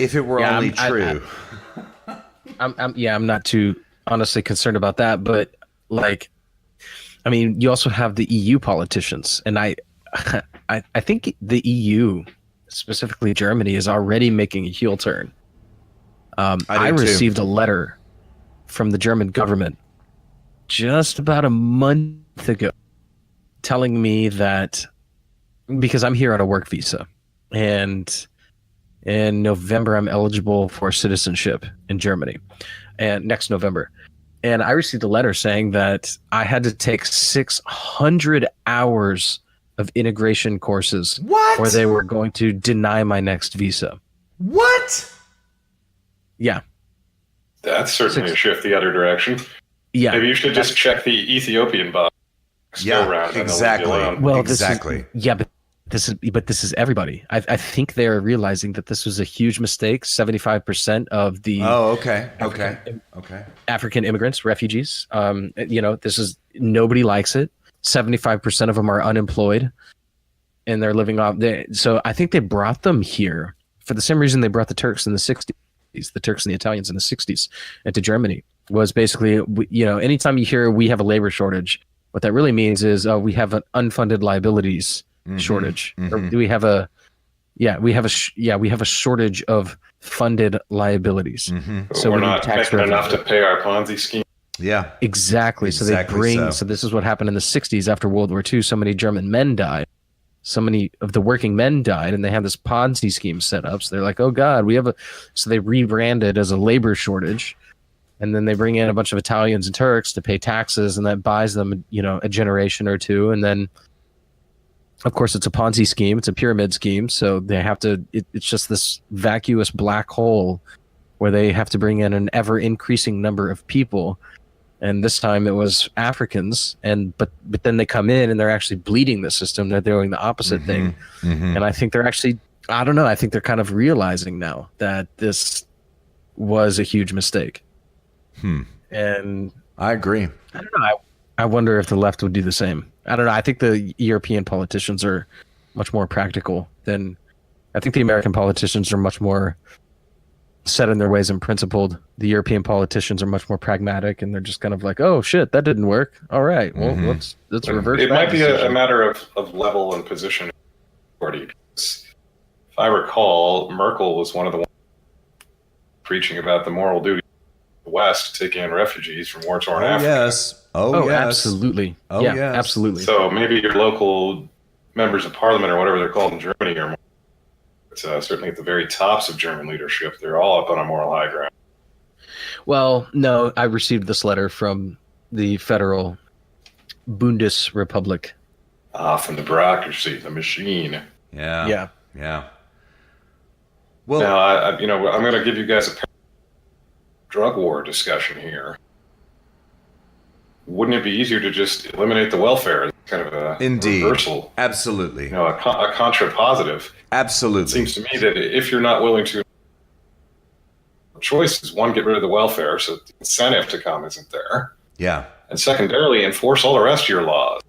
Speaker 2: if it were only true.
Speaker 3: I'm not too honestly concerned about that, but you also have the EU politicians, and I think the EU, specifically Germany, is already making a heel turn. I received a letter from the German government just about a month ago telling me that, because I'm here on a work visa, and in November I'm eligible for citizenship in Germany, and next November. And I received a letter saying that I had to take 600 hours of integration courses, or they were going to deny my next visa.
Speaker 2: What?
Speaker 3: Yeah.
Speaker 4: That's certainly a shift the other direction.
Speaker 3: Yeah.
Speaker 4: Maybe you should just check the Ethiopian box.
Speaker 2: Yeah, exactly.
Speaker 3: Well,
Speaker 2: exactly.
Speaker 3: But this is everybody. I think they're realizing that this was a huge mistake. 75% of the African immigrants, refugees. This is, nobody likes it. 75% of them are unemployed, and they're living off. So I think they brought them here for the same reason they brought the Turks in the 60s, the Turks and the Italians in the 60s, into Germany. Was basically, anytime you hear we have a labor shortage, what that really means is we have an unfunded liabilities shortage. Or we have a shortage of funded liabilities.
Speaker 4: So we're not making enough to pay our Ponzi scheme.
Speaker 2: Yeah,
Speaker 3: exactly. So they bring. So this is what happened in the 60s after World War II. So many German men died. So many of the working men died, and they have this Ponzi scheme set up. So they're like, oh God, we have a. So they rebranded as a labor shortage, and then they bring in a bunch of Italians and Turks to pay taxes, and that buys them, a generation or two, and then. Of course, it's a Ponzi scheme. It's a pyramid scheme. So they have to. It's just this vacuous black hole where they have to bring in an ever increasing number of people. And this time it was Africans, but then they come in and they're actually bleeding the system. They're doing the opposite thing, and I think they're actually. I don't know. I think they're kind of realizing now that this was a huge mistake. And
Speaker 2: I agree.
Speaker 3: I don't know. I wonder if the left would do the same. I don't know. I think the European politicians are much more practical than. I think the American politicians are much more set in their ways and principled. The European politicians are much more pragmatic, and they're just kind of like, "Oh shit, that didn't work. All right, well, let's reverse."
Speaker 4: It might be a matter of level and position. If I recall, Merkel was one of the ones preaching about the moral duty of the West to take in refugees from war-torn Africa.
Speaker 2: Yes. Oh, yes.
Speaker 3: Absolutely.
Speaker 2: Oh,
Speaker 3: yeah,
Speaker 2: yes.
Speaker 3: absolutely.
Speaker 4: So maybe your local members of parliament or whatever they're called in Germany are more, certainly at the very tops of German leadership. They're all up on a moral high ground.
Speaker 3: Well, no, I received this letter from the federal Bundesrepublik.
Speaker 4: From the bureaucracy, the machine.
Speaker 2: Yeah. Well,
Speaker 4: Now, I'm going to give you guys a drug war discussion here. Wouldn't it be easier to just eliminate the welfare? Kind of a
Speaker 2: indeed.
Speaker 4: reversal.
Speaker 2: Absolutely.
Speaker 4: A contrapositive.
Speaker 2: Absolutely.
Speaker 4: It seems to me that if you're not willing to choices, one, get rid of the welfare so the incentive to come isn't there.
Speaker 2: Yeah.
Speaker 4: And secondarily, enforce all the rest of your laws.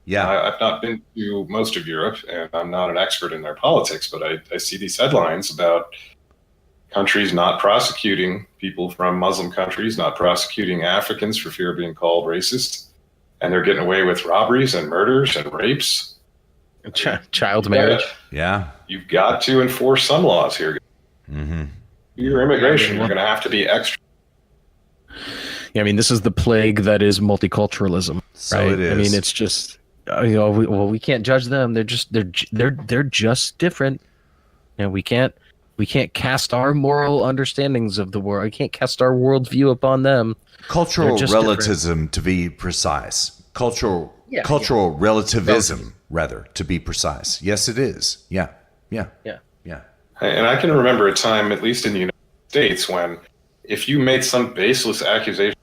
Speaker 2: Yeah.
Speaker 4: I've not been to most of Europe, and I'm not an expert in their politics, but I see these headlines about countries not prosecuting people from Muslim countries, not prosecuting Africans for fear of being called racist. And they're getting away with robberies and murders and rapes.
Speaker 3: Child marriage.
Speaker 2: Yeah.
Speaker 4: You've got to enforce some laws here.
Speaker 2: Mm-hmm.
Speaker 4: Your immigration, you're going to have to be extra.
Speaker 3: Yeah, I mean, this is the plague that is multiculturalism.
Speaker 2: So
Speaker 3: right?
Speaker 2: it is.
Speaker 3: I mean, it's just we can't judge them. They're just different. And we can't cast our moral understandings of the world. We can't cast our worldview upon them.
Speaker 2: Cultural relativism, to be precise. Cultural relativism, rather, to be precise. Yes, it is. Yeah.
Speaker 4: And I can remember a time, at least in the United States, when if you made some baseless accusation,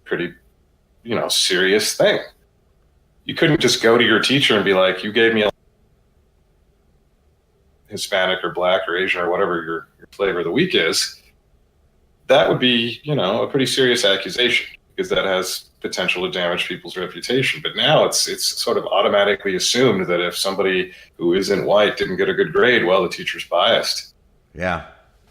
Speaker 4: pretty, serious thing, you couldn't just go to your teacher and be like, you gave me a Hispanic or Black or Asian or whatever your flavor of the week is. That would be, a pretty serious accusation because that has potential to damage people's reputation. But now it's sort of automatically assumed that if somebody who isn't white didn't get a good grade, well, the teacher's biased.
Speaker 2: Yeah.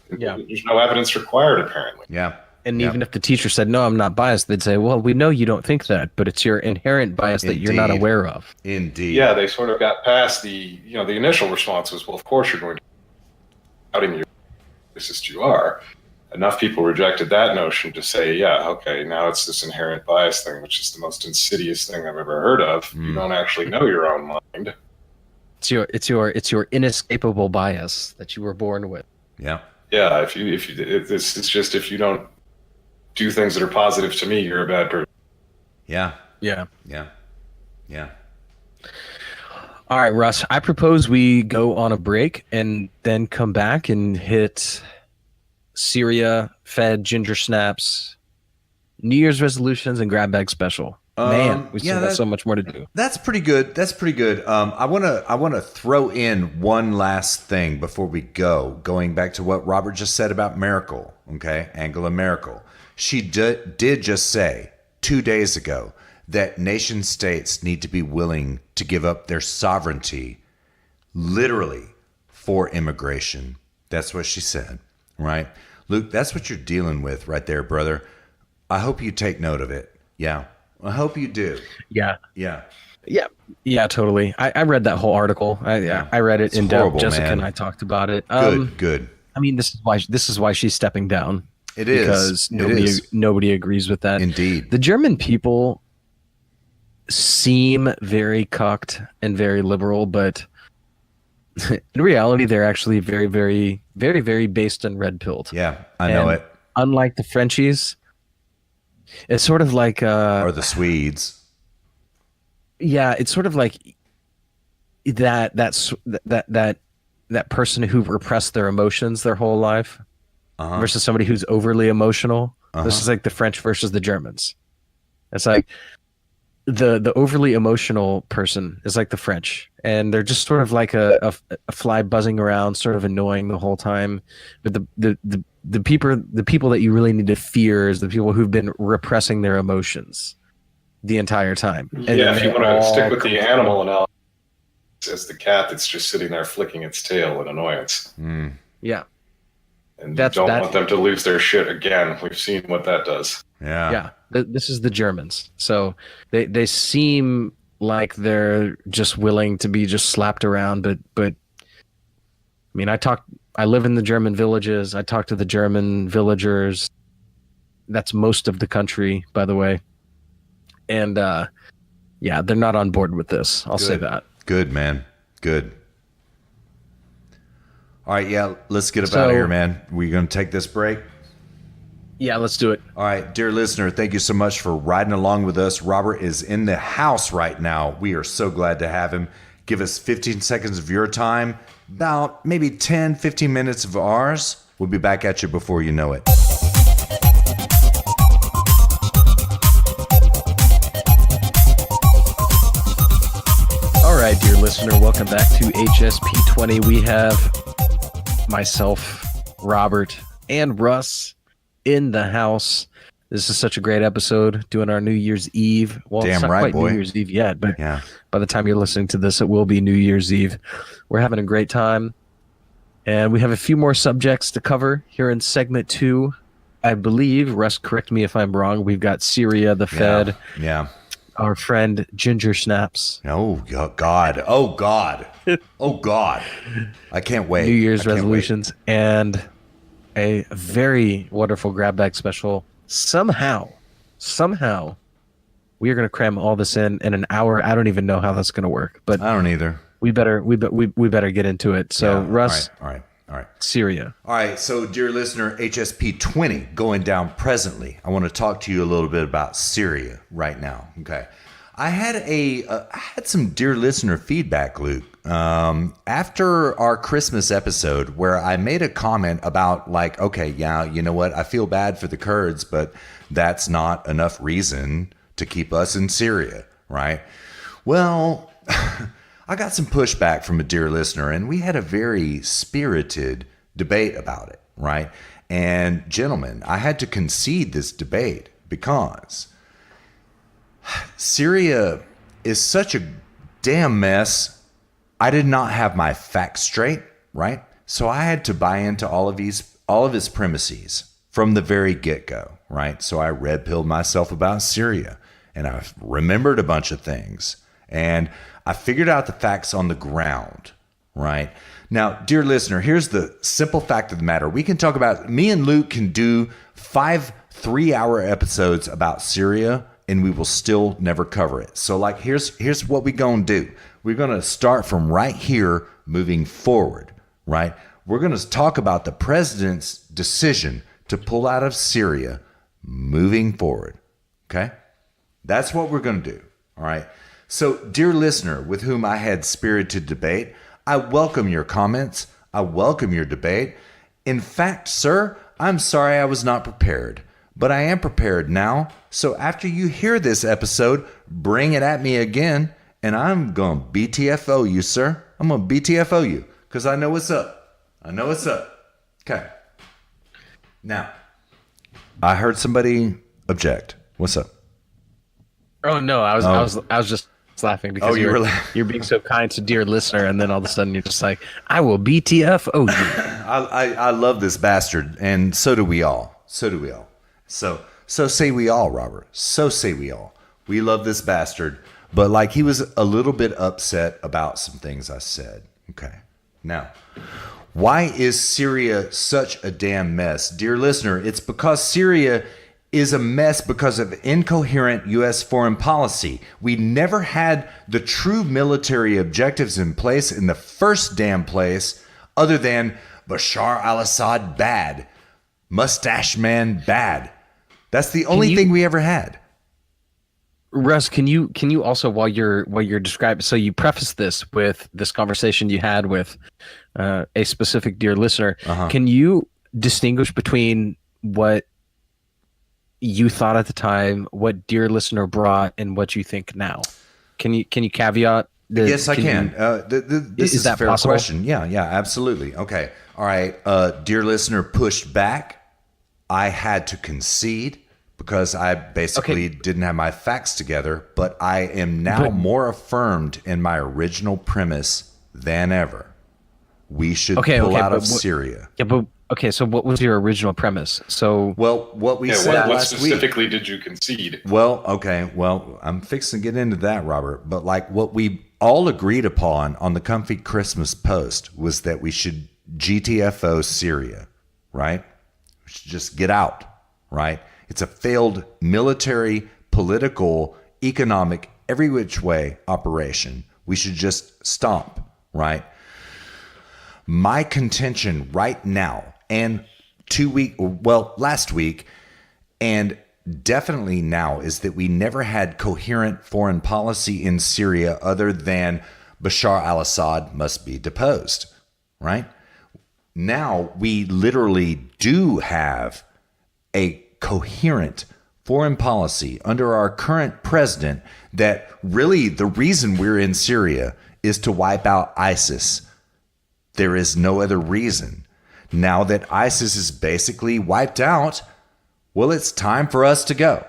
Speaker 4: There's no evidence required, apparently.
Speaker 2: Yeah.
Speaker 3: And even if the teacher said, no, I'm not biased, they'd say, well, we know you don't think that, but it's your inherent bias that you're not aware of.
Speaker 2: Indeed.
Speaker 4: Yeah, they sort of got past the initial response was, well, of course you're going to outing you, racist you are. Enough people rejected that notion to say, yeah, okay, now it's this inherent bias thing, which is the most insidious thing I've ever heard of. You don't actually know your own mind.
Speaker 3: It's your inescapable bias that you were born with.
Speaker 2: Yeah.
Speaker 4: Yeah, if you don't do things that are positive to me, you're a bad person.
Speaker 2: Yeah.
Speaker 3: Yeah. All right, Russ, I propose we go on a break and then come back and hit Syria, Fed, ginger snaps, New Year's resolutions, and grab bag special. Man, we still got so much more to do.
Speaker 2: That's pretty good. I wanna throw in one last thing before we go. Going back to what Robert just said about Merkel, okay, Angela Merkel. She did just say 2 days ago that nation states need to be willing to give up their sovereignty, literally, for immigration. That's what she said, right? Luke, that's what you're dealing with right there, brother. I hope you take note of it. Yeah. I hope you do.
Speaker 3: Yeah, totally. I read that whole article. I read it in depth. Jessica and I talked about it.
Speaker 2: Good.
Speaker 3: I mean, this is why she's stepping down.
Speaker 2: It is
Speaker 3: because nobody agrees with that.
Speaker 2: Indeed.
Speaker 3: The German people seem very cocked and very liberal, but in reality, they're actually very, very, very, very based and red-pilled.
Speaker 2: Yeah, I know it.
Speaker 3: Unlike the Frenchies, it's sort of like
Speaker 2: or the Swedes.
Speaker 3: Yeah, it's sort of like that person who repressed their emotions their whole life versus somebody who's overly emotional. This is like the French versus the Germans. It's like the overly emotional person is like the French, and they're just sort of like a fly buzzing around, sort of annoying the whole time. But the people that you really need to fear is the people who've been repressing their emotions the entire time. And
Speaker 4: if you want to stick with the animal analogy, as the cat that's just sitting there flicking its tail in annoyance.
Speaker 3: Yeah.
Speaker 4: And you don't want them to lose their shit again. We've seen what that does.
Speaker 3: Yeah. This is the Germans. So they seem like they're just willing to be just slapped around, but I mean, I live in the German villages. I talk to the German villagers. That's most of the country, by the way. And they're not on board with this. I'll say that.
Speaker 2: Good, man. Good. All right, let's get out of here, man. We going to take this break?
Speaker 3: Yeah, let's do it.
Speaker 2: All right, dear listener, thank you so much for riding along with us. Robert is in the house right now. We are so glad to have him. Give us 15 seconds of your time, about maybe 10, 15 minutes of ours. We'll be back at you before you know it.
Speaker 3: All right, dear listener, welcome back to HSP20. We have myself, Robert, and Russ in the house. This is such a great episode, doing our New Year's Eve. Well,
Speaker 2: Damn
Speaker 3: it's not
Speaker 2: right,
Speaker 3: quite
Speaker 2: boy.
Speaker 3: New Year's Eve yet, but by the time you're listening to this, it will be New Year's Eve. We're having a great time, and we have a few more subjects to cover here in segment 2. I believe, Russ, correct me if I'm wrong, we've got Syria, the Fed, our friend Ginger Snaps.
Speaker 2: Oh, God. Oh, God. Oh, God. I can't wait.
Speaker 3: New Year's resolutions, and a very wonderful grab bag special. Somehow, we are going to cram all this in an hour. I don't even know how that's going to work, but
Speaker 2: I don't either.
Speaker 3: We better get into it. So, Russ,
Speaker 2: all right.
Speaker 3: Syria.
Speaker 2: All right. So, dear listener, HSP 20 going down presently. I want to talk to you a little bit about Syria right now. Okay. I had some dear listener feedback, Luke, after our Christmas episode where I made a comment about you know what? I feel bad for the Kurds, but that's not enough reason to keep us in Syria, right? Well, I got some pushback from a dear listener, and we had a very spirited debate about it, right? And gentlemen, I had to concede this debate because Syria is such a damn mess. I did not have my facts straight, right? So I had to buy into all of his premises from the very get-go, right? So I red-pilled myself about Syria, and I remembered a bunch of things, and I figured out the facts on the ground, right? Now, dear listener, here's the simple fact of the matter. We can talk about, me and Luke can do 5 3-hour episodes about Syria, and we will still never cover it. So here's what we gonna do. We're gonna start from right here moving forward, right? We're gonna talk about the president's decision to pull out of Syria moving forward, okay? That's what we're gonna do, all right? So, dear listener, with whom I had spirited debate, I welcome your comments. I welcome your debate. In fact, sir, I'm sorry I was not prepared. But I am prepared now, so after you hear this episode, bring it at me again, and I'm going to BTFO you, sir. I'm going to BTFO you, because I know what's up. Okay. Now, I heard somebody object. What's up?
Speaker 3: Oh, no, I was just laughing because you're being so kind to dear listener, and then all of a sudden you're just like, I will BTFO you.
Speaker 2: I love this bastard, and so do we all. So say we all, Robert. So say we all. We love this bastard. But he was a little bit upset about some things I said. Okay. Now, why is Syria such a damn mess? Dear listener, it's because Syria is a mess because of incoherent U.S. foreign policy. We never had the true military objectives in place in the first damn place other than Bashar al-Assad bad. Mustache man bad. That's the only thing we ever had.
Speaker 3: Russ, can you also while you're describing, so you preface this with this conversation you had with a specific dear listener. Can you distinguish between what you thought at the time, what dear listener brought, and what you think now? Can you caveat?
Speaker 2: Yes, I can. This is a fair
Speaker 3: possible?
Speaker 2: question. Yeah, absolutely. Okay. All right, dear listener, pushed back. I had to concede because I basically didn't have my facts together, but I am now more affirmed in my original premise than ever. We should pull out of Syria.
Speaker 3: Yeah, but okay, so what was your original premise? So,
Speaker 2: well, what we said
Speaker 4: what
Speaker 2: last week.
Speaker 4: specifically did you concede?
Speaker 2: Well, okay, I'm fixing to get into that, Robert. But like what we all agreed upon on the Comfy Christmas post was that we should GTFO Syria, right? We should just get out, right? It's a failed military, political, economic, every which way operation. We should just stomp, right? My contention right now and last week and definitely now is that we never had coherent foreign policy in Syria other than Bashar al-Assad must be deposed, right? Now we literally do have a coherent foreign policy under our current president that really the reason we're in Syria is to wipe out ISIS. There is no other reason. Now that ISIS is basically wiped out, well, it's time for us to go.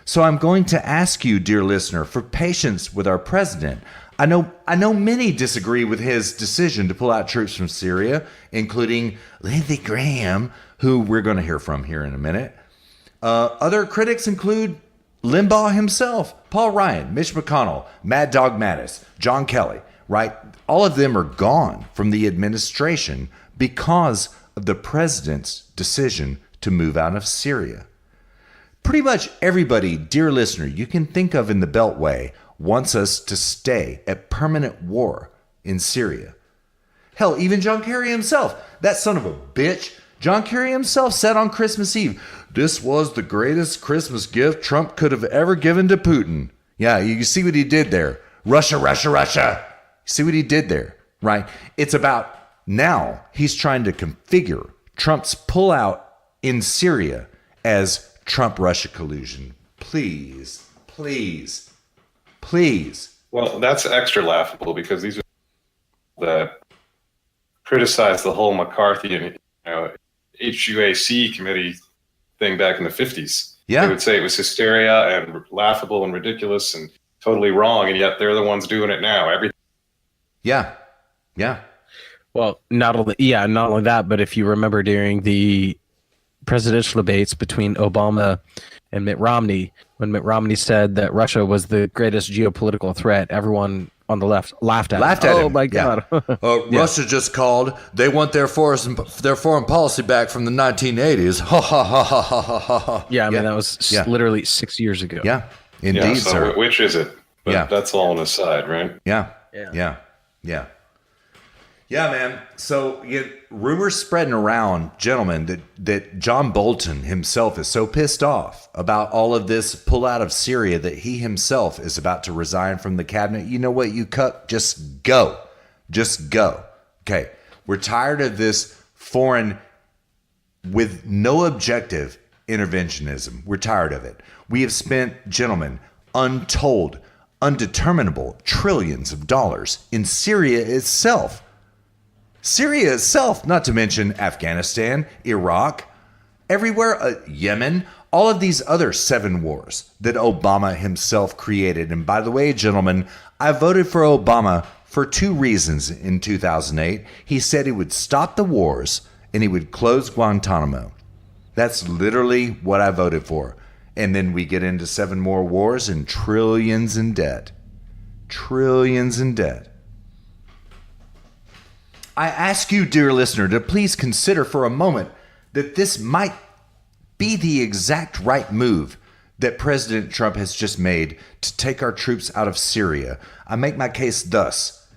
Speaker 2: So I'm going to ask you, dear listener, for patience with our president. I know many disagree with his decision to pull out troops from Syria, including Lindsey Graham, who we're going to hear from here in a minute. Other critics include Limbaugh himself, Paul Ryan, Mitch McConnell, Mad Dog Mattis, John Kelly, right? All of them are gone from the administration because of the president's decision to move out of Syria. Pretty much everybody, dear listener, you can think of in the Beltway wants us to stay at permanent war in Syria. Hell, even John Kerry himself, that son of a bitch, John Kerry himself said on Christmas Eve, "This was the greatest Christmas gift Trump could have ever given to Putin." Yeah, you see what he did there. Russia, Russia, Russia. See what he did there, right? It's about now he's trying to configure Trump's pullout in Syria as Trump-Russia collusion. Please, please, please.
Speaker 4: Well, that's extra laughable because these are that criticize the whole McCarthy and HUAC committee thing back in the 50s.
Speaker 2: Yeah.
Speaker 4: They would say it was hysteria and laughable and ridiculous and totally wrong, and yet they're the ones doing it now. Everything.
Speaker 2: Yeah. Yeah.
Speaker 3: well, not only that, but if you remember during the presidential debates between Obama and Mitt Romney, when Mitt Romney said that Russia was the greatest geopolitical threat, everyone on the left laughed at him.
Speaker 2: Oh
Speaker 3: my God.
Speaker 2: Russia just called. They want their foreign policy back from the 1980s. Ha ha ha ha ha ha ha.
Speaker 3: Yeah, I mean, that was literally 6 years ago.
Speaker 2: Yeah, indeed,
Speaker 4: so
Speaker 2: sir.
Speaker 4: Which is it? But that's all an aside, right?
Speaker 2: Yeah, man. So rumors spreading around, gentlemen, that John Bolton himself is so pissed off about all of this pull out of Syria that he himself is about to resign from the cabinet. You know what, you cuck? Just go. Okay, we're tired of this foreign with no objective interventionism. We're tired of it. We have spent, gentlemen, untold, undeterminable trillions of dollars in Syria itself. Not to mention Afghanistan, Iraq, everywhere, Yemen, all of these other 7 wars that Obama himself created. And by the way, gentlemen, I voted for Obama for 2 reasons in 2008. He said he would stop the wars and he would close Guantanamo. That's literally what I voted for. And then we get into 7 more wars and trillions in debt. I ask you, dear listener, to please consider for a moment that this might be the exact right move that President Trump has just made to take our troops out of Syria. I make my case thus.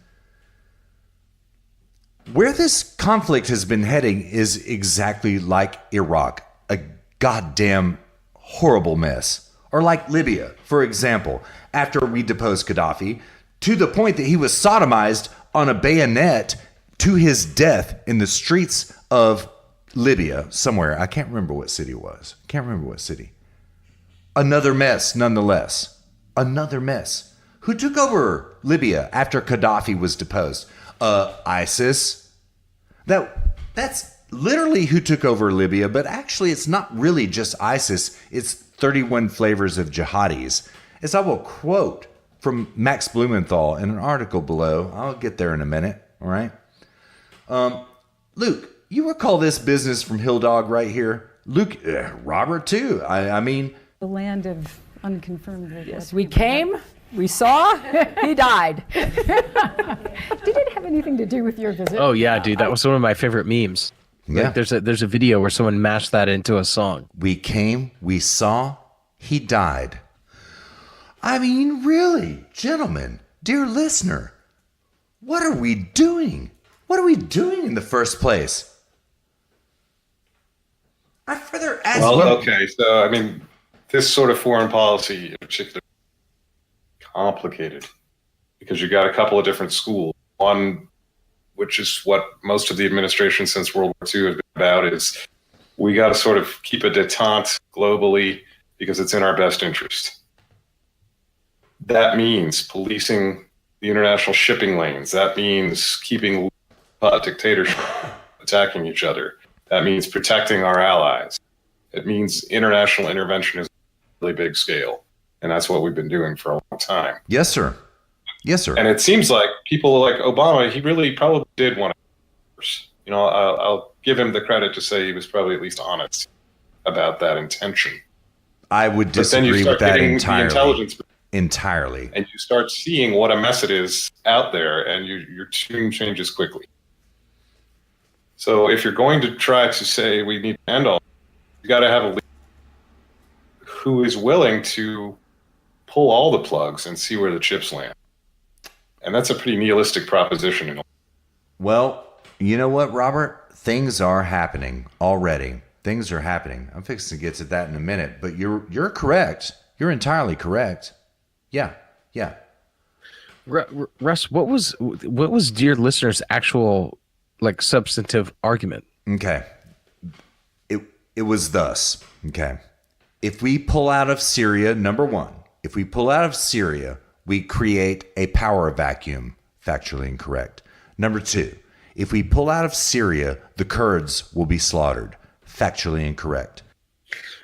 Speaker 2: Where this conflict has been heading is exactly like Iraq, a goddamn horrible mess. Or like Libya, for example, after we deposed Gaddafi, to the point that he was sodomized on a bayonet to his death in the streets of Libya, somewhere. I can't remember what city it was. Another mess, nonetheless. Another mess. Who took over Libya after Gaddafi was deposed? ISIS. That's literally who took over Libya, but actually it's not really just ISIS. It's 31 flavors of jihadis. As I will quote from Max Blumenthal in an article below. I'll get there in a minute, all right? Luke, you recall this business from Hill Dog right here? Luke, Robert too. I mean...
Speaker 7: The land of unconfirmed.
Speaker 8: Yes, we came, we saw, he died.
Speaker 7: Did it have anything to do with your visit?
Speaker 3: Oh yeah, dude, that was one of my favorite memes.
Speaker 2: Yeah.
Speaker 3: Like, there's a video where someone mashed that into a song.
Speaker 2: We came, we saw, he died. I mean, really, gentlemen, dear listener, what are we doing? What are we doing in the first place? I further ask.
Speaker 4: Well, okay, so I mean, this sort of foreign policy in particular is complicated because you got a couple of different schools. One, which is what most of the administration since World War II has been about, is we got to sort of keep a detente globally because it's in our best interest. That means policing the international shipping lanes. That means keeping dictatorship, attacking each other. That means protecting our allies. It means international intervention is really big scale. And that's what we've been doing for a long time.
Speaker 2: Yes, sir. Yes, sir.
Speaker 4: And it seems like people like Obama, he really probably did want to. You know, I'll give him the credit to say he was probably at least honest about that intention.
Speaker 2: I would disagree with that entirely. Entirely.
Speaker 4: And you start seeing what a mess it is out there, and your tune changes quickly. So if you're going to try to say we need to end all, you got to have a leader who is willing to pull all the plugs and see where the chips land. And that's a pretty nihilistic proposition.
Speaker 2: Well, you know what, Robert? Things are happening already. Things are happening. I'm fixing to get to that in a minute, but you're correct. You're entirely correct. Yeah.
Speaker 3: Russ, what was dear listener's actual like substantive argument?
Speaker 2: Okay. It was thus. Okay. If we pull out of Syria, number one, if we pull out of Syria, we create a power vacuum. Factually incorrect. Number two, if we pull out of Syria, the Kurds will be slaughtered. Factually incorrect.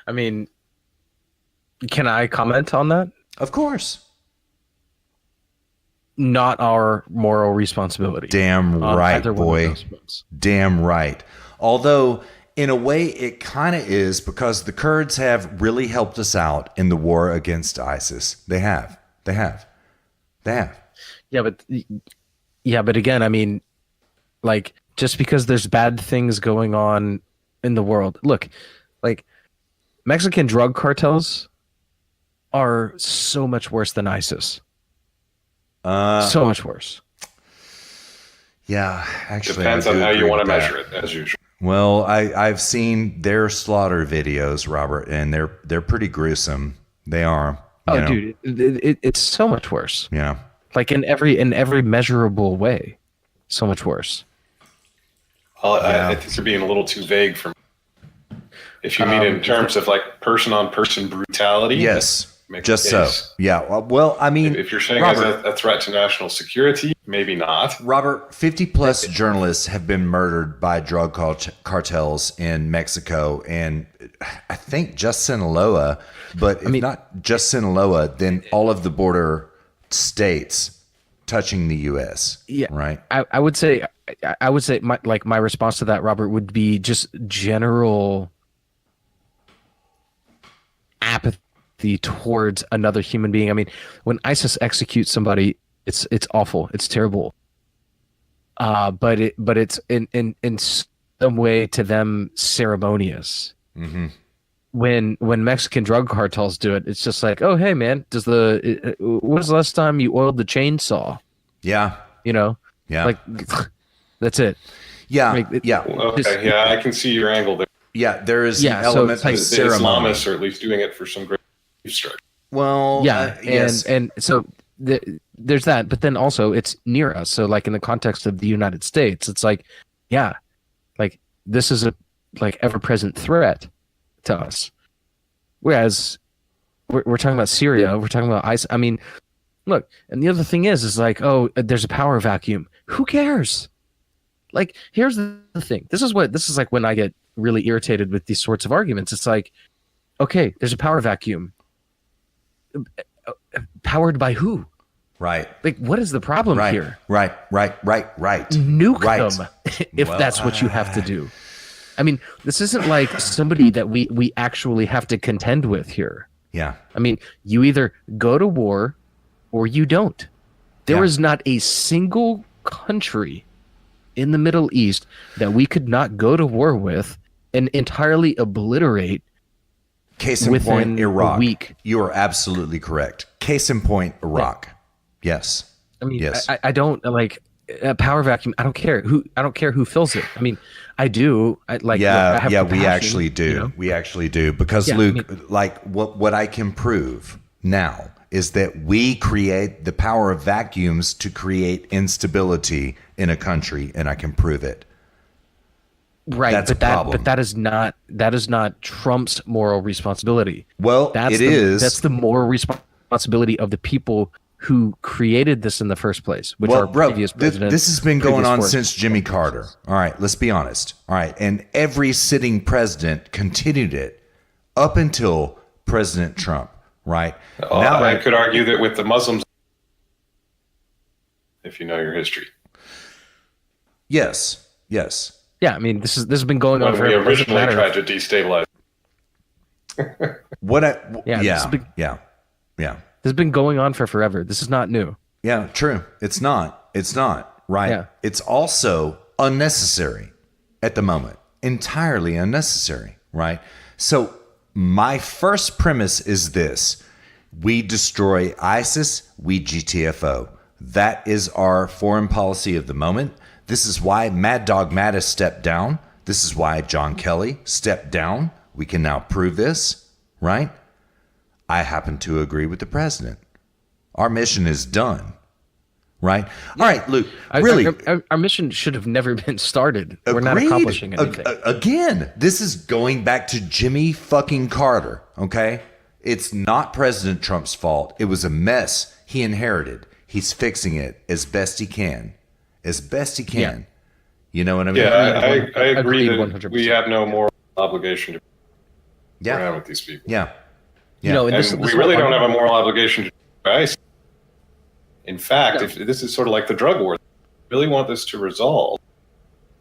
Speaker 3: I mean, can I comment on that?
Speaker 2: Of course.
Speaker 3: Not our moral responsibility.
Speaker 2: Damn right, boy. Damn right. Although, in a way, it kind of is, because the Kurds have really helped us out in the war against ISIS. They have.
Speaker 3: Yeah, but again, I mean, like, just because there's bad things going on in the world. Look, like, Mexican drug cartels are so much worse than ISIS. So much worse.
Speaker 2: Yeah, actually,
Speaker 4: depends on how you want to measure it, as usual.
Speaker 2: Well, I've seen their slaughter videos, Robert, and they're pretty gruesome. They are.
Speaker 3: Dude, it's so much worse.
Speaker 2: Yeah,
Speaker 3: like in every measurable way, so much worse.
Speaker 4: Well, I think you're being a little too vague for me. If you mean in terms of like person-on-person brutality,
Speaker 2: yes. Just so. Yeah. Well, I mean,
Speaker 4: if you're saying
Speaker 2: Robert,
Speaker 4: as a threat to national security, maybe not.
Speaker 2: Robert, 50 plus journalists have been murdered by drug cartels in Mexico, and I think just Sinaloa, but if not just Sinaloa, then all of the border states touching the U.S. Yeah. Right.
Speaker 3: I would say my response to that, Robert, would be just general apathy towards another human being. I mean, when ISIS executes somebody, it's awful, it's terrible. But it's in some way to them ceremonious.
Speaker 2: Mm-hmm.
Speaker 3: When Mexican drug cartels do it, it's just like, oh hey man, when was the last time you oiled the chainsaw?
Speaker 2: Yeah.
Speaker 3: You know?
Speaker 2: Yeah.
Speaker 3: Like that's it.
Speaker 2: Yeah.
Speaker 3: Like,
Speaker 2: yeah.
Speaker 4: Okay. Yeah, I can see your angle there.
Speaker 2: Yeah, there is an element
Speaker 3: so
Speaker 2: of
Speaker 4: the
Speaker 2: ceremony.
Speaker 4: Islamists are at least doing it for some great structure.
Speaker 2: Well,
Speaker 3: yeah,
Speaker 2: yes.
Speaker 3: and so there's that, but then also it's near us. So like in the context of the United States, it's like, yeah, like this is a like ever-present threat to us. Whereas we're talking about Syria, we're talking about ISIS. I mean, look, and the other thing is like, oh, there's a power vacuum. Who cares? Like, here's the thing. This is like when I get really irritated with these sorts of arguments. It's like, okay, there's a power vacuum. Powered by who?
Speaker 2: Right.
Speaker 3: Like, what is the problem here?
Speaker 2: Right.
Speaker 3: Nuke them if that's what you have to do. I mean, this isn't like somebody that we actually have to contend with here.
Speaker 2: Yeah.
Speaker 3: I mean, you either go to war or you don't. There is not a single country in the Middle East that we could not go to war with and entirely obliterate.
Speaker 2: Case in point, Iraq.
Speaker 3: A week.
Speaker 2: You are absolutely correct. Case in point, Iraq. Yes.
Speaker 3: I mean,
Speaker 2: yes.
Speaker 3: I don't like a power vacuum. I don't care who fills it. I mean, I do. I have
Speaker 2: we
Speaker 3: compassion,
Speaker 2: actually do.
Speaker 3: you know?
Speaker 2: We actually do because Luke, what I can prove now is that we create the power of vacuums to create instability in a country, and I can prove it.
Speaker 3: Right,
Speaker 2: That's
Speaker 3: but that is not Trump's moral responsibility.
Speaker 2: Well,
Speaker 3: That's the moral responsibility of the people who created this in the first place, which are previous presidents.
Speaker 2: This has been going on since Jimmy Carter. All right, let's be honest. All right, and every sitting president continued it up until President Trump, right?
Speaker 4: Now, I could argue that with the Muslims, if you know your history.
Speaker 2: Yes.
Speaker 3: Yeah, I mean, this has been going on
Speaker 4: when
Speaker 3: forever.
Speaker 4: we originally tried to destabilize.
Speaker 3: This has been going on for forever. This is not new.
Speaker 2: Yeah, true. It's not, right?
Speaker 3: Yeah.
Speaker 2: It's also unnecessary at the moment. Entirely unnecessary, right? So my first premise is this. We destroy ISIS, we GTFO. That is our foreign policy of the moment. This is why Mad Dog Mattis stepped down. This is why John Kelly stepped down. We can now prove this, right? I happen to agree with the president. Our mission is done, right? All right, Luke, really.
Speaker 3: Our mission should have never been started. We're not accomplishing anything.
Speaker 2: Again, this is going back to Jimmy fucking Carter, okay? It's not President Trump's fault. It was a mess he inherited. He's fixing it as best he can. Yeah. You know what I mean?
Speaker 4: Yeah, I agree that
Speaker 3: 100%.
Speaker 4: we have no moral obligation to around with these people.
Speaker 2: Yeah.
Speaker 3: You know,
Speaker 4: And we really don't have a moral obligation to ISIS. In fact, if this is sort of like the drug war, if you really want this to resolve,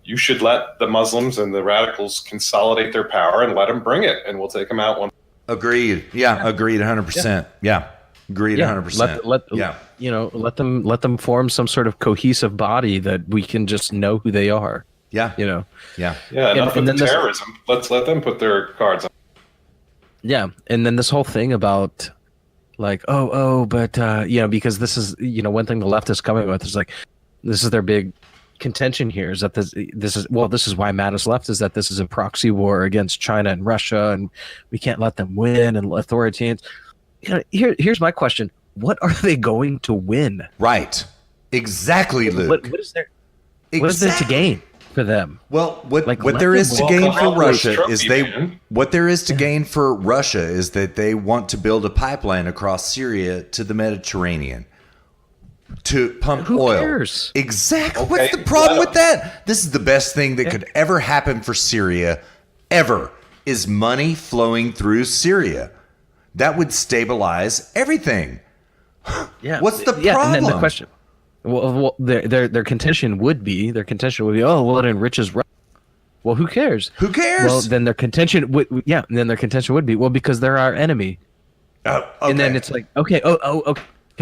Speaker 4: you should let the Muslims and the radicals consolidate their power and let them bring it, and we'll take them out one.
Speaker 2: Agreed. Yeah, agreed 100%. Yeah. Agreed 100%.
Speaker 3: Let them form some sort of cohesive body that we can just know who they are.
Speaker 2: Yeah.
Speaker 3: You know.
Speaker 2: Yeah.
Speaker 4: Yeah, enough of the terrorism. Let's let them put their cards on.
Speaker 3: Yeah, and then this whole thing about like, but because this is, one thing the left is coming with is like, this is their big contention here, is that this is why Mattis left, is that this is a proxy war against China and Russia, and we can't let them win, and authoritarians. Here's my question: what are they going to win?
Speaker 2: Right. Exactly, Luke.
Speaker 3: What is there to gain for them?
Speaker 2: Well, what there is to gain for Russia is that they want to build a pipeline across Syria to the Mediterranean to pump oil.
Speaker 3: Who cares?
Speaker 2: Exactly. Okay. What's the problem with that? This is the best thing that could ever happen for Syria, ever, is money flowing through Syria. That would stabilize everything.
Speaker 3: Yeah.
Speaker 2: What's the problem?
Speaker 3: And then the question. Well, their contention would be, it enriches Russia. Well, who cares?
Speaker 2: Who cares?
Speaker 3: Well, then their contention would be, well, because they're our enemy.
Speaker 2: Okay.
Speaker 3: And then it's like, okay,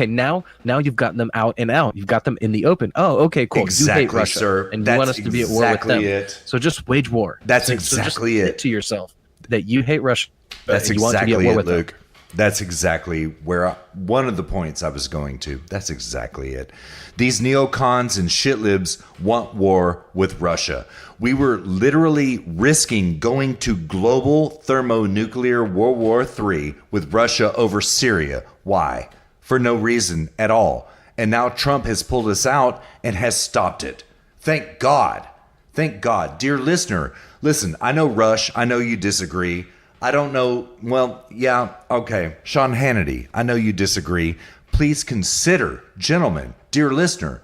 Speaker 3: now you've gotten them out and out. You've got them in the open. Oh, okay, cool.
Speaker 2: Exactly,
Speaker 3: you hate Russia,
Speaker 2: sir.
Speaker 3: and you want us to be at war with them.
Speaker 2: It.
Speaker 3: So just wage war.
Speaker 2: That's exactly
Speaker 3: so just
Speaker 2: it.
Speaker 3: admit to yourself that you hate Russia.
Speaker 2: That's
Speaker 3: and you want to be at war with
Speaker 2: Luke.
Speaker 3: them.
Speaker 2: That's exactly one of the points I was going to. That's exactly it. These neocons and shitlibs want war with Russia. We were literally risking going to global thermonuclear World War III with Russia over Syria. Why? For no reason at all. And now Trump has pulled us out and has stopped it. Thank God. Thank God. Dear listener, listen, I know Rush. I know you disagree. I don't know. Well, yeah, okay. Sean Hannity, I know you disagree. Please consider, gentlemen, dear listener,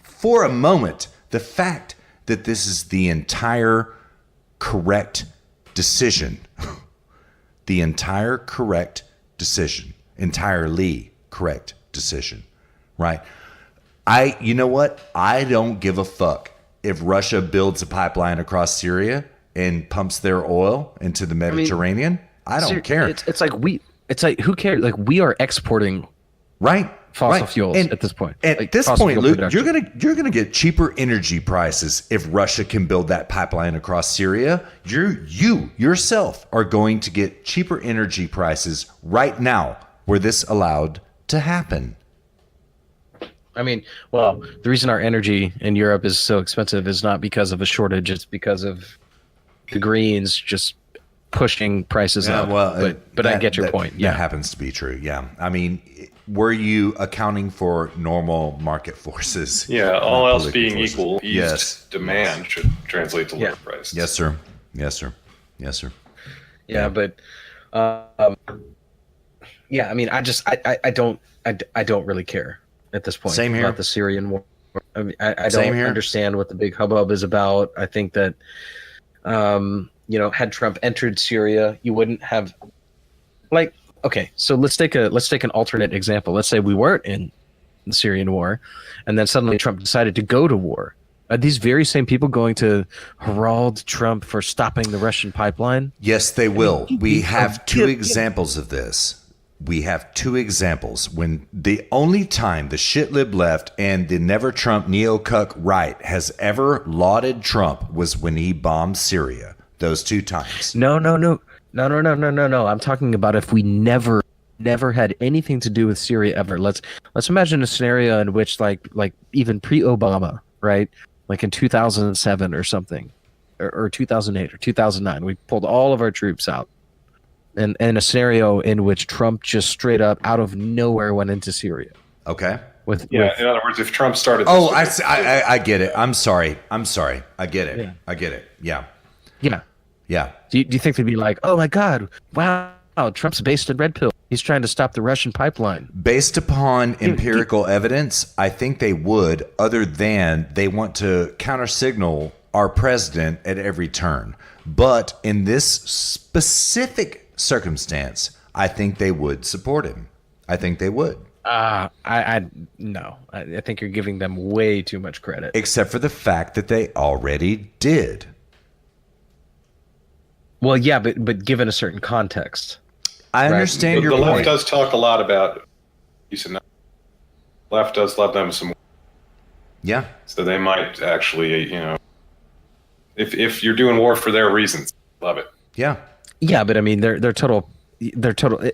Speaker 2: for a moment, the fact that this is the entire correct decision. The entire correct decision. Entirely correct decision. Right? You know what? I don't give a fuck if Russia builds a pipeline across Syria and pumps their oil into the Mediterranean. I don't care.
Speaker 3: It's like who cares? Like, we are exporting fossil fuels at this point.
Speaker 2: At this point, Luke, you're gonna get cheaper energy prices if Russia can build that pipeline across Syria. You yourself are going to get cheaper energy prices right now were this allowed to happen.
Speaker 3: I mean, well, the reason our energy in Europe is so expensive is not because of a shortage. It's because of the Greens just pushing prices up. Well, but I get your point. Yeah,
Speaker 2: that happens to be true. Yeah, I mean, were you accounting for normal market forces?
Speaker 4: Yeah, all else being equal, demand should translate to lower prices.
Speaker 2: Yes, sir. Yes, sir. Yes, sir.
Speaker 3: Yeah, but yeah, I mean, I don't really care at this point about the Syrian war. I mean, I don't understand what the big hubbub is about. I think that had Trump entered Syria, you wouldn't have okay, so let's take an alternate example. Let's say we weren't in the Syrian war, and then suddenly Trump decided to go to war. Are these very same people going to herald Trump for stopping the Russian pipeline?
Speaker 2: Yes, they will. We have two examples of this. We have two examples. When the only time the shitlib left and the never Trump neo-cuck right has ever lauded Trump was when he bombed Syria. Those two times.
Speaker 3: No. I'm talking about if we never had anything to do with Syria ever. Let's imagine a scenario in which like even pre-Obama, right? Like in 2007 or something, or 2008 or 2009, we pulled all of our troops out. And a scenario in which Trump just straight up out of nowhere went into Syria.
Speaker 2: Okay.
Speaker 4: In other words, if Trump started.
Speaker 2: I get it. I'm sorry. I get it.
Speaker 3: Yeah.
Speaker 2: I get it. Yeah.
Speaker 3: Yeah. Do you think they'd be like, oh my God, wow, Trump's based in Red Pill. He's trying to stop the Russian pipeline.
Speaker 2: Based upon empirical evidence, I think they would, other than they want to counter-signal our president at every turn. But in this specific circumstance, I think they would support him. I think they would.
Speaker 3: No. I think you're giving them way too much credit.
Speaker 2: Except for the fact that they already did.
Speaker 3: Well, yeah, but given a certain context.
Speaker 2: I understand your point.
Speaker 4: The left does talk a lot about. You said, left does love them some.
Speaker 2: Yeah. So
Speaker 4: they might actually, if you're doing war for their reasons, love it.
Speaker 2: Yeah.
Speaker 3: Yeah, but I mean, they're total.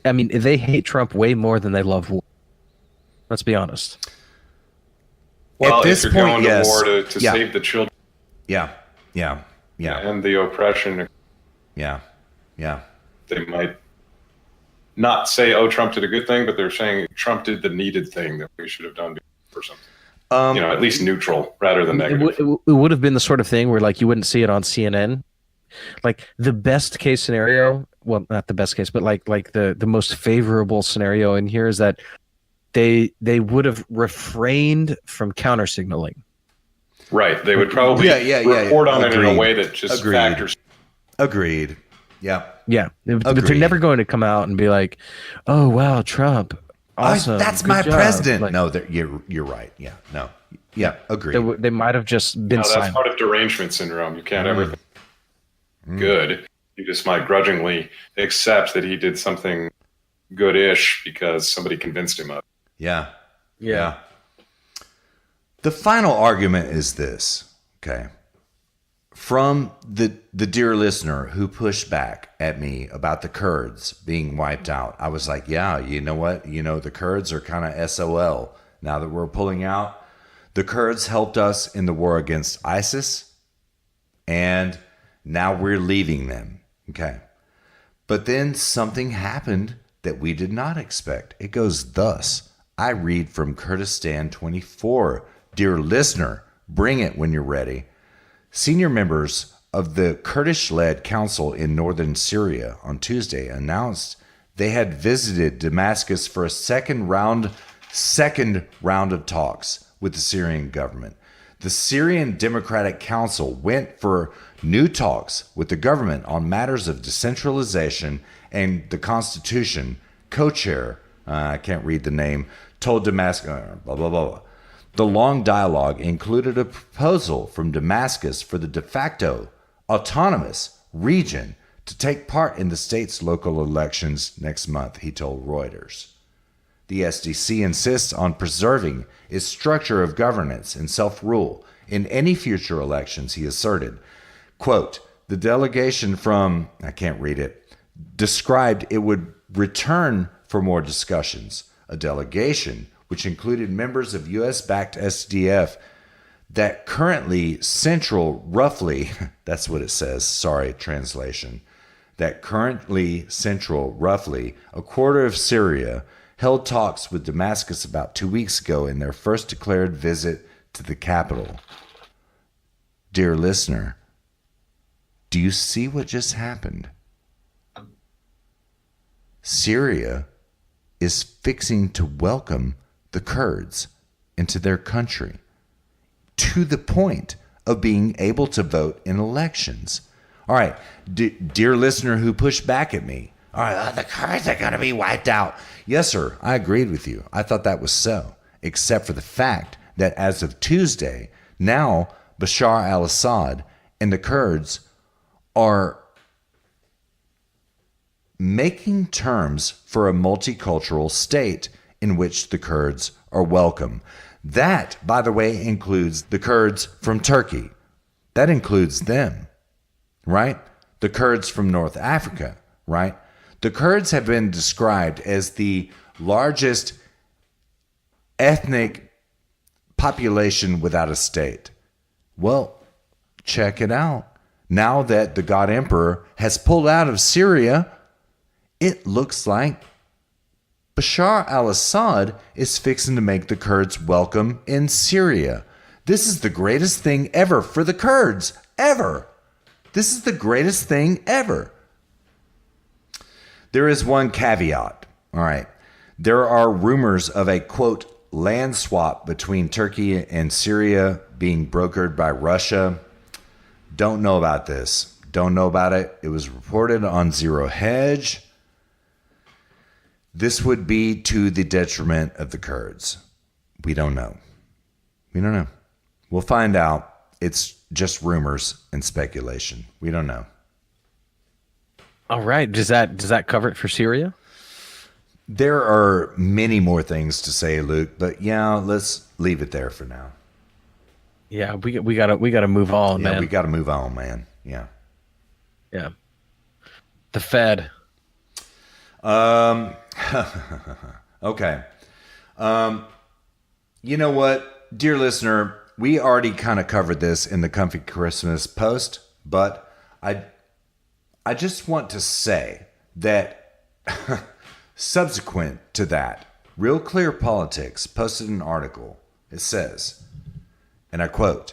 Speaker 3: I mean, they hate Trump way more than they love war. Let's be honest.
Speaker 4: Well, if you're going to war to save the children.
Speaker 2: Yeah.
Speaker 4: And the oppression.
Speaker 2: Yeah.
Speaker 4: They might not say, "Oh, Trump did a good thing," but they're saying Trump did the needed thing that we should have done or something. At least neutral rather than negative.
Speaker 3: It would have been the sort of thing where you wouldn't see it on CNN. Like the best case scenario, well, not the best case, but like the most favorable scenario in here is that they would have refrained from counter signaling.
Speaker 4: Right. They would probably report on it in a way that just factors.
Speaker 2: Agreed. Yeah.
Speaker 3: Yeah. But they're never going to come out and be like, "Oh wow, Trump, awesome,
Speaker 2: that's my president." No, you're right. Yeah. No. Yeah. Agreed.
Speaker 3: They might have just been.
Speaker 4: No, that's part of derangement syndrome. You can't ever good. You just might grudgingly accept that he did something good-ish because somebody convinced him of.
Speaker 2: Yeah. The final argument is this, okay? From the dear listener who pushed back at me about the Kurds being wiped out, I was like, yeah, you know what? The Kurds are kind of SOL now that we're pulling out. The Kurds helped us in the war against ISIS, and now we're leaving them. Okay. But then something happened that we did not expect. It goes thus. I read from Kurdistan 24. Dear listener, bring it when you're ready. Senior members of the Kurdish-led council in northern Syria on Tuesday announced they had visited Damascus for a second round of talks with the Syrian government. The Syrian Democratic Council went for new talks with the government on matters of decentralization and the constitution. Co-chair, I can't read the name, told Damascus, blah, blah, blah. The long dialogue included a proposal from Damascus for the de facto autonomous region to take part in the state's local elections next month, he told Reuters. The SDC insists on preserving its structure of governance and self-rule in any future elections, he asserted. Quote, the delegation from, I can't read it, described it would return for more discussions. A delegation, which included members of U.S.-backed SDF, that currently central roughly, that's what it says, sorry, translation, that currently central roughly a quarter of Syria, held talks with Damascus about 2 weeks ago in their first declared visit to the capital. Dear listener, do you see what just happened? Syria is fixing to welcome the Kurds into their country to the point of being able to vote in elections. All right, dear listener who pushed back at me, all right, the Kurds are going to be wiped out. Yes, sir, I agreed with you. I thought that was so, except for the fact that as of Tuesday, now Bashar al-Assad and the Kurds are making terms for a multicultural state in which the Kurds are welcome. That, by the way, includes the Kurds from Turkey. That includes them, right? The Kurds from North Africa, right? The Kurds have been described as the largest ethnic population without a state. Well, check it out. Now that the God Emperor has pulled out of Syria, it looks like Bashar al-Assad is fixing to make the Kurds welcome in Syria. This is the greatest thing ever for the Kurds, ever. This is the greatest thing ever. There is one caveat. All right. There are rumors of a, quote, land swap between Turkey and Syria being brokered by Russia. Don't know about this. Don't know about it. It was reported on Zero Hedge. This would be to the detriment of the Kurds. We don't know. We don't know. We'll find out. It's just rumors and speculation. We don't know.
Speaker 3: All right. Does that cover it for Syria?
Speaker 2: There are many more things to say, Luke, but yeah, let's leave it there for now.
Speaker 3: Yeah, we gotta move on, man.
Speaker 2: Yeah, we gotta move on, man. Yeah.
Speaker 3: Yeah. The Fed.
Speaker 2: Okay. You know what, dear listener, we already kind of covered this in the Comfy Christmas post, but I just want to say that subsequent to that, Real Clear Politics posted an article. It says, and I quote,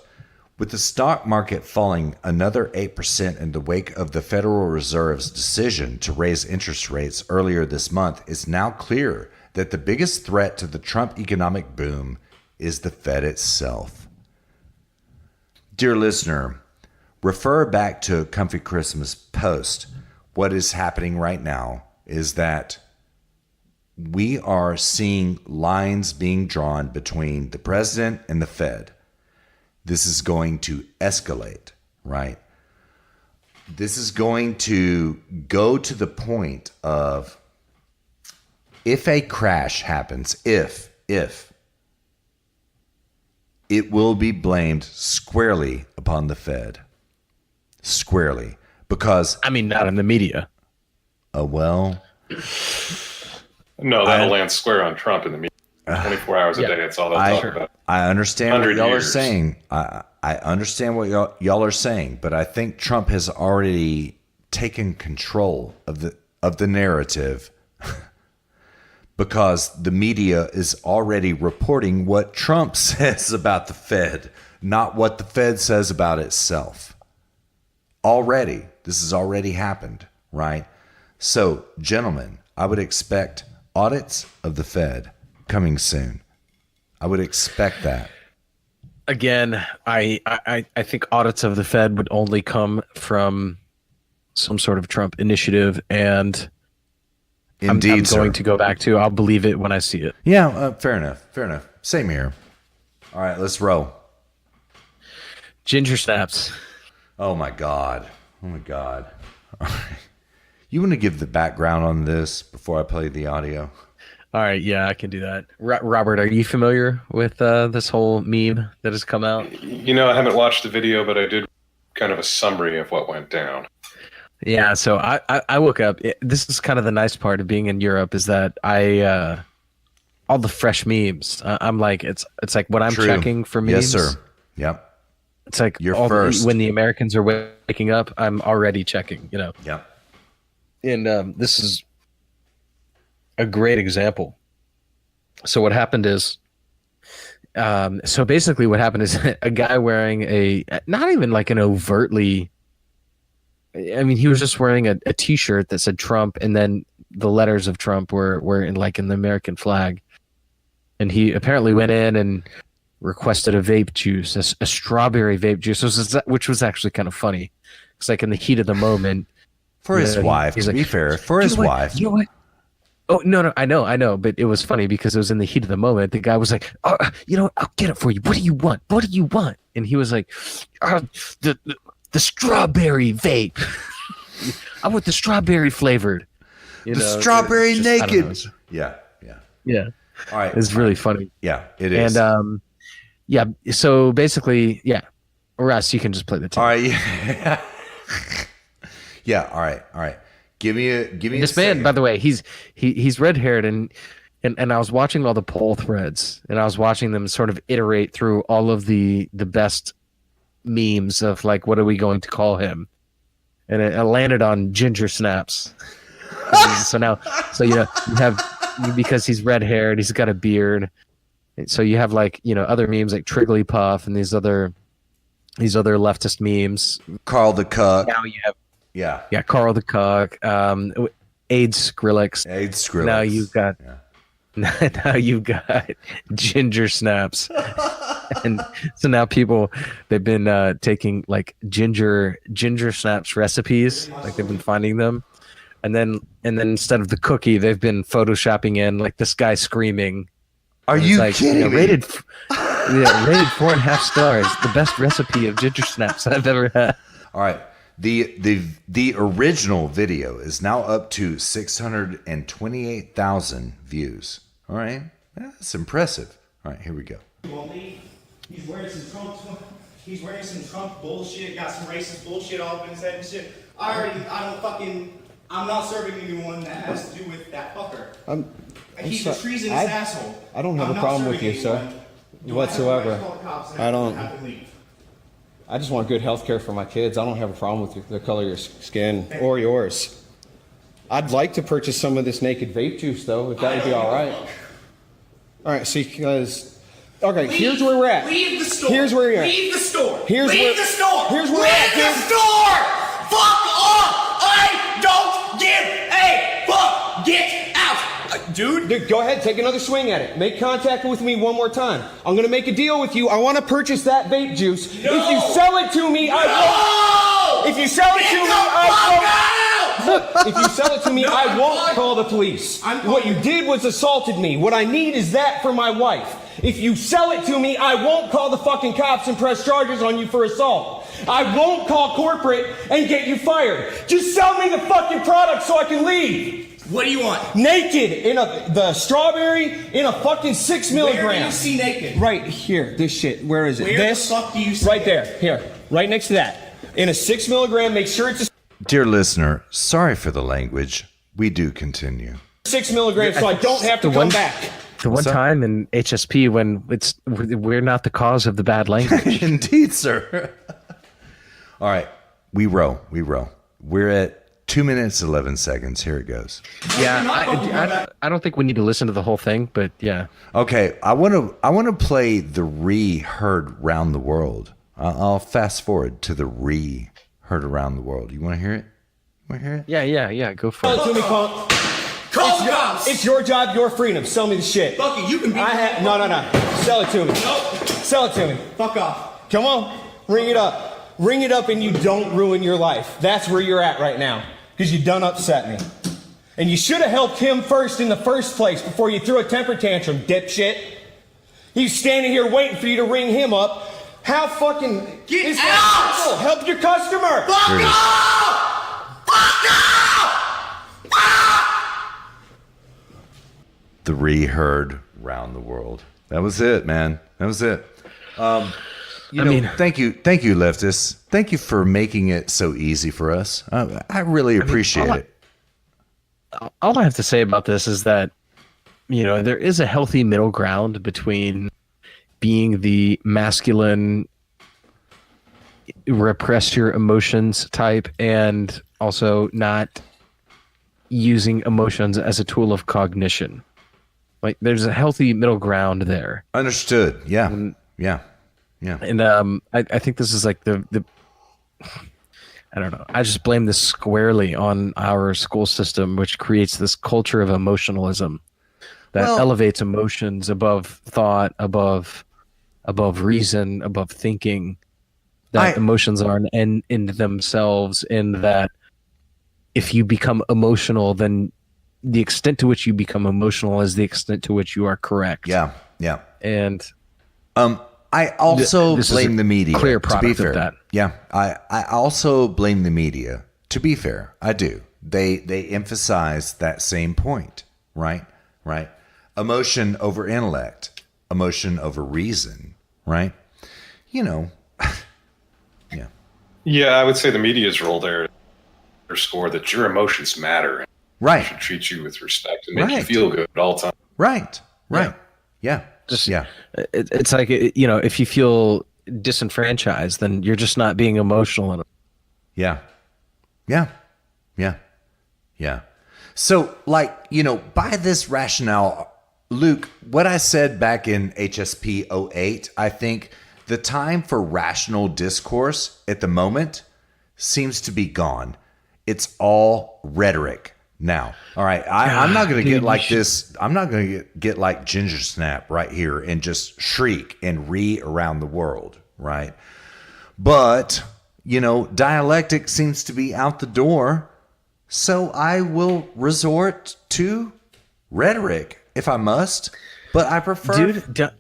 Speaker 2: with the stock market falling another 8% in the wake of the Federal Reserve's decision to raise interest rates earlier this month, it's now clear that the biggest threat to the Trump economic boom is the Fed itself. Dear listener, refer back to a Comfy Christmas post. What is happening right now is that we are seeing lines being drawn between the president and the Fed. This is going to escalate, right? This is going to go to the point of, if a crash happens, if it will be blamed squarely upon the Fed. Squarely. Because,
Speaker 3: I mean, not in the media.
Speaker 2: Well.
Speaker 4: No, that'll land square on Trump in the media. 24 hours a day, that's all they'll talk about.
Speaker 2: I understand what y'all
Speaker 4: years.
Speaker 2: are saying. I understand what y'all are saying, but I think Trump has already taken control of the narrative because the media is already reporting what Trump says about the Fed, not what the Fed says about itself. Already. This has already happened, right? So, gentlemen, I would expect audits of the Fed coming soon. I would expect that.
Speaker 3: Again, I think audits of the Fed would only come from some sort of Trump initiative, and
Speaker 2: Indeed,
Speaker 3: I'm
Speaker 2: sir.
Speaker 3: going to go back to I'll believe it when I see it.
Speaker 2: Yeah, fair enough. Fair enough. Same here. All right, let's roll.
Speaker 3: Ginger snaps.
Speaker 2: Oh my God. Oh my God. All right. You want to give the background on this before I play the audio?
Speaker 3: All right, yeah, I can do that. Robert, are you familiar with this whole meme that has come out?
Speaker 4: I haven't watched the video, but I did kind of a summary of what went down.
Speaker 3: Yeah, so I woke up. This is kind of the nice part of being in Europe is that all the fresh memes. I'm like, it's like when I'm
Speaker 2: True.
Speaker 3: checking for
Speaker 2: Yes,
Speaker 3: memes.
Speaker 2: sir. Yep.
Speaker 3: It's like
Speaker 2: You're first.
Speaker 3: when the Americans are waking up, I'm already checking.
Speaker 2: Yep.
Speaker 3: And this is a great example. So what happened is, basically what happened is a guy wearing not even like an overtly, I mean, he was just wearing a t-shirt that said Trump, and then the letters of Trump were in the American flag. And he apparently went in and requested a vape juice, a strawberry vape juice, which was actually kind of funny. It's like in the heat of the moment.
Speaker 2: For his wife, to be fair, for his wife.
Speaker 3: You know what? Oh, no, I know, but it was funny because it was in the heat of the moment. The guy was like, oh, I'll get it for you. What do you want? What do you want? And he was like, the strawberry vape. I want the strawberry flavored.
Speaker 2: The strawberry naked. Yeah. All right.
Speaker 3: It's really funny.
Speaker 2: Yeah, it is.
Speaker 3: And, so basically, yeah. Russ, you can just play the tape.
Speaker 2: All right. Yeah. Yeah. All right. Give me
Speaker 3: this man, by the way, he's red haired, and I was watching all the poll threads, and I was watching them sort of iterate through all of the best memes of like, what are we going to call him? And it landed on Ginger Snaps. You have, because he's red haired, he's got a beard. So you have other memes like Triggly Puff and these other leftist memes.
Speaker 2: Carl the Cuck.
Speaker 3: Now you have Carl the Cuck, AIDS Skrillex. Now you've got Ginger Snaps. And so now people, they've been taking like ginger snaps recipes, like they've been finding them, and then instead of the cookie, they've been photoshopping in like this guy screaming.
Speaker 2: Are you kidding me?
Speaker 3: Rated 4.5 stars. The best recipe of ginger snaps I've ever had.
Speaker 2: All right. The original video is now up to 628,000 views. All right. That's impressive. All right, here we go.
Speaker 9: He's wearing some Trump bullshit, got some racist bullshit all up in his head and shit. I'm not serving anyone that has to do with that fucker. He's a treasonous asshole.
Speaker 10: I don't have a problem with you, sir, whatsoever. I just want good health care for my kids. I don't have a problem with the color of your skin or yours. I'd like to purchase some of this naked vape juice, though, if that would be all right. All right, see, because... Okay, here's where we're at.
Speaker 9: Leave the store.
Speaker 10: Here's where you're at.
Speaker 9: Leave the store.
Speaker 10: Here's
Speaker 9: Leave the store.
Speaker 10: Here's where we're
Speaker 9: Leave
Speaker 10: at,
Speaker 9: the
Speaker 10: dude.
Speaker 9: store. Fuck off. I don't give a fuck. Get out.
Speaker 10: Dude, go ahead, take another swing at it. Make contact with me one more time. I'm going to make a deal with you. I want to purchase that vape juice.
Speaker 9: No.
Speaker 10: If you sell it to me, I won't. If you sell it to me, I won't. Look, if you sell it to me, I won't call the police. What you did was assaulted me. What I need is that for my wife. If you sell it to me, I won't call the fucking cops and press charges on you for assault. I won't call corporate and get you fired. Just sell me the fucking product so I can leave.
Speaker 9: What do you want?
Speaker 10: Naked the strawberry in a fucking 6 milligram.
Speaker 9: Where do you see naked?
Speaker 10: Right here. This shit. Where is it?
Speaker 9: Where
Speaker 10: this.
Speaker 9: the fuck do you see
Speaker 10: right
Speaker 9: it?
Speaker 10: there. Here. Right next to that. In a 6 milligram. Make sure it's a
Speaker 2: Dear listener, sorry for the language. We do continue.
Speaker 10: 6 milligrams so I don't have to come back.
Speaker 3: The one time in HSP when we're not the cause of the bad language.
Speaker 2: Indeed, sir. All right. We row. We're at 2 minutes, 11 seconds. Here it goes.
Speaker 3: Yeah, I don't think we need to listen to the whole thing, but yeah.
Speaker 2: Okay, I want to play heard round the world. I'll fast forward to the heard around the world. You want to hear it?
Speaker 3: Yeah. Go for
Speaker 10: Sell
Speaker 3: it.
Speaker 10: it to me, punk.
Speaker 9: Call the cops.
Speaker 10: It's your job, your freedom. Sell me the shit.
Speaker 9: Fuck it, you can be.
Speaker 10: No. Sell it to me.
Speaker 9: Nope.
Speaker 10: Sell it to me.
Speaker 9: Fuck off.
Speaker 10: Come on. Ring it up. Ring it up and you don't ruin your life. That's where you're at right now. Because you done upset me. And you should have helped him first in the first place before you threw a temper tantrum, dipshit. He's standing here waiting for you to ring him up. How fucking...
Speaker 9: Get out!
Speaker 10: Help your customer!
Speaker 9: Fuck off! Fuck off!
Speaker 2: 3 heard round the world. That was it, man. That was it. Thank you, leftists. Thank you for making it so easy for us. I really appreciate it.
Speaker 3: All I have to say about this is that, there is a healthy middle ground between being the masculine, repress your emotions type and also not using emotions as a tool of cognition. Like, there's a healthy middle ground there.
Speaker 2: Understood. Yeah. Yeah.
Speaker 3: And I think this is like the I don't know. I just blame this squarely on our school system, which creates this culture of emotionalism that elevates emotions above thought, above reason, above thinking. That emotions are an end in themselves, and that if you become emotional, then the extent to which you become emotional is the extent to which you are correct.
Speaker 2: Yeah, yeah.
Speaker 3: And
Speaker 2: I also blame the media.
Speaker 3: Clear
Speaker 2: to be
Speaker 3: product
Speaker 2: fair.
Speaker 3: of that.
Speaker 2: Yeah, I also blame the media. To be fair, I do. They emphasize that same point, right? Right. Emotion over intellect, emotion over reason, right? Yeah.
Speaker 4: Yeah, I would say the media's role there underscore that your emotions matter.
Speaker 2: Right.
Speaker 4: They should treat you with respect and make you feel good at all times.
Speaker 2: Right. Right. Yeah.
Speaker 3: It's like, if you feel disenfranchised, then you're just not being emotional enough.
Speaker 2: Yeah. Yeah. Yeah. Yeah. So, by this rationale, Luke, what I said back in HSP 08, I think the time for rational discourse at the moment seems to be gone. It's all rhetoric now. All right. I'm not going to get like this. I'm not going to get like Ginger Snap right here and just shriek and around the world. Right. But, dialectic seems to be out the door. So I will resort to rhetoric if I must. But I prefer.
Speaker 3: Dude,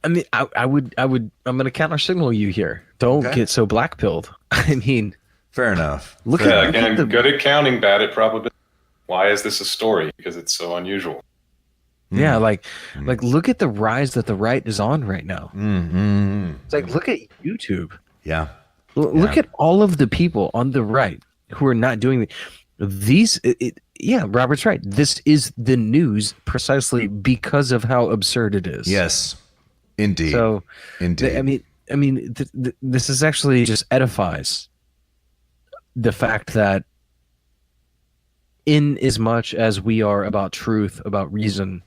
Speaker 3: I'm going to counter signal you here. Don't get so black-pilled. I mean,
Speaker 2: fair enough.
Speaker 4: Good at counting, bad at probability. Why is this a story? Because it's so unusual.
Speaker 3: Yeah, look at the rise that the right is on right now.
Speaker 2: Mm-hmm.
Speaker 3: It's like, look at YouTube.
Speaker 2: Yeah.
Speaker 3: Look at all of the people on the right who are not doing these. Yeah, Robert's right. This is the news precisely because of how absurd it is.
Speaker 2: Yes, indeed.
Speaker 3: So,
Speaker 2: indeed.
Speaker 3: This is actually just edifies the fact that in as much as we are about truth, about reason,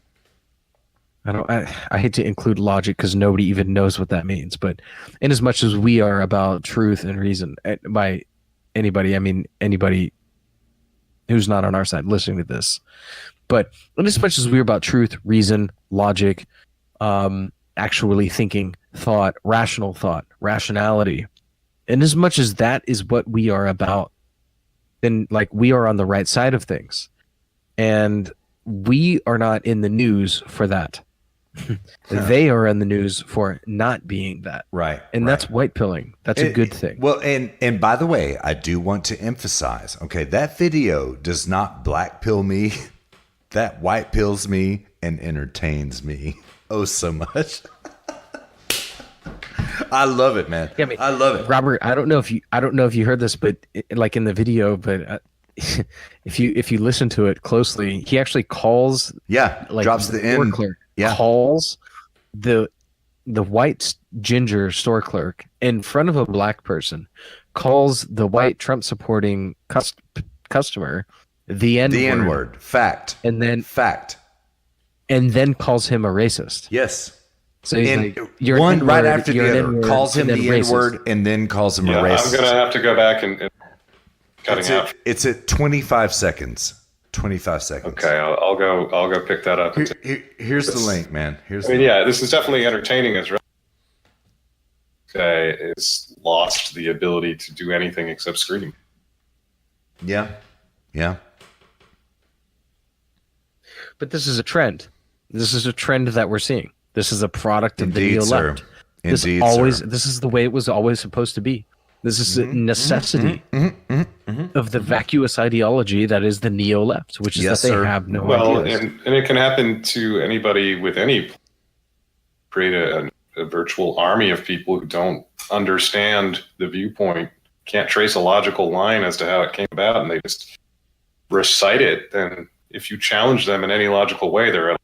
Speaker 3: I hate to include logic because nobody even knows what that means, but in as much as we are about truth and reason, by anybody, I mean anybody who's not on our side listening to this, but in as much as we're about truth, reason, logic, actually thinking, thought, rationality, and as much as that is what we are about, then we are on the right side of things, and we are not in the news for that. They are in the news for not being that.
Speaker 2: Right.
Speaker 3: And that's white pilling. That's a good thing.
Speaker 2: Well, and by the way, I do want to emphasize, okay, that video does not black pill me. That white pills me and entertains me. Oh, so much. I love it, man. Yeah, I love it.
Speaker 3: Robert, I don't know if you heard this, but in the video, but if you listen to it closely, he actually calls
Speaker 2: drops the N.
Speaker 3: Clerk, calls the white ginger store clerk in front of a black person, calls the white Trump supporting customer the N-word.
Speaker 2: The N-word. Fact.
Speaker 3: And then calls him a racist.
Speaker 2: Yes.
Speaker 3: So he's
Speaker 2: you're one right after the other, calls him the N-word and then calls him a racist.
Speaker 4: I'm going to have to go back and cutting out.
Speaker 2: It's at 25 seconds. 25 seconds.
Speaker 4: Okay, I'll go pick that up.
Speaker 2: Here's the link, man.
Speaker 4: This is definitely entertaining as well. guy has lost the ability to do anything except scream.
Speaker 2: Yeah. Yeah.
Speaker 3: But this is a trend. This is a trend that we're seeing. This is a product of
Speaker 2: Indeed,
Speaker 3: the
Speaker 2: sir.
Speaker 3: neo-left.
Speaker 2: Indeed, sir.
Speaker 3: This is the way it was always supposed to be. This is a necessity of the vacuous ideology that is the neo-left, which is
Speaker 2: Yes,
Speaker 3: that they
Speaker 2: sir.
Speaker 3: have no
Speaker 4: Well,
Speaker 3: ideas.
Speaker 4: and it can happen to anybody with any. Create a virtual army of people who don't understand the viewpoint, can't trace a logical line as to how it came about, and they just recite it. And if you challenge them in any logical way, they're right?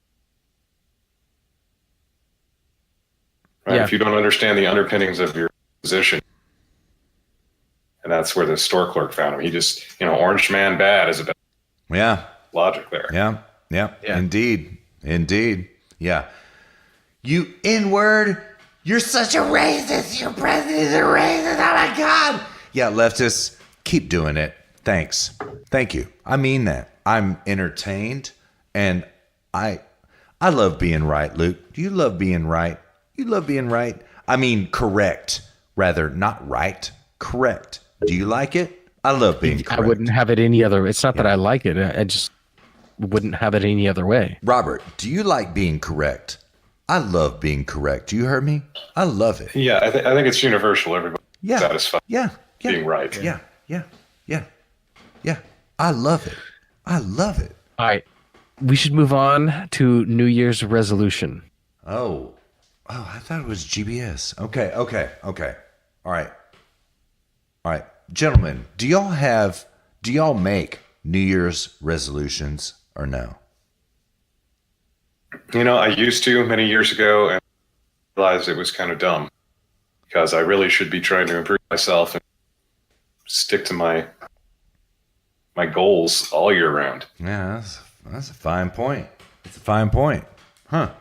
Speaker 3: Yeah.
Speaker 4: If you don't understand the underpinnings of your position, and that's where the store clerk found him. He just, orange man bad is about
Speaker 2: Yeah.
Speaker 4: logic there.
Speaker 2: Yeah. Yeah. Indeed. Indeed. Yeah. You N-word. You're such a racist. Your president is a racist. Oh my God. Yeah, leftists, keep doing it. Thanks. Thank you. I mean that. I'm entertained, and I love being right, Luke. Do you love being right? You love being right? I mean, correct. Rather, not right. Correct. Do you like it? I love being correct.
Speaker 3: I wouldn't have it any other. It's not that I like it. I just wouldn't have it any other way.
Speaker 2: Robert, do you like being correct? I love being correct. You heard me? I love it.
Speaker 4: Yeah, I think it's universal. Everybody satisfied being right.
Speaker 2: Yeah. I love it. I love it.
Speaker 3: All right. We should move on to New Year's resolution.
Speaker 2: Oh, I thought it was GBS. Okay. All right. Gentlemen, do y'all make New Year's resolutions or no?
Speaker 4: I used to many years ago and realized it was kind of dumb because I really should be trying to improve myself and stick to my goals all year round.
Speaker 2: Yeah, that's a fine point. It's a fine point. Huh.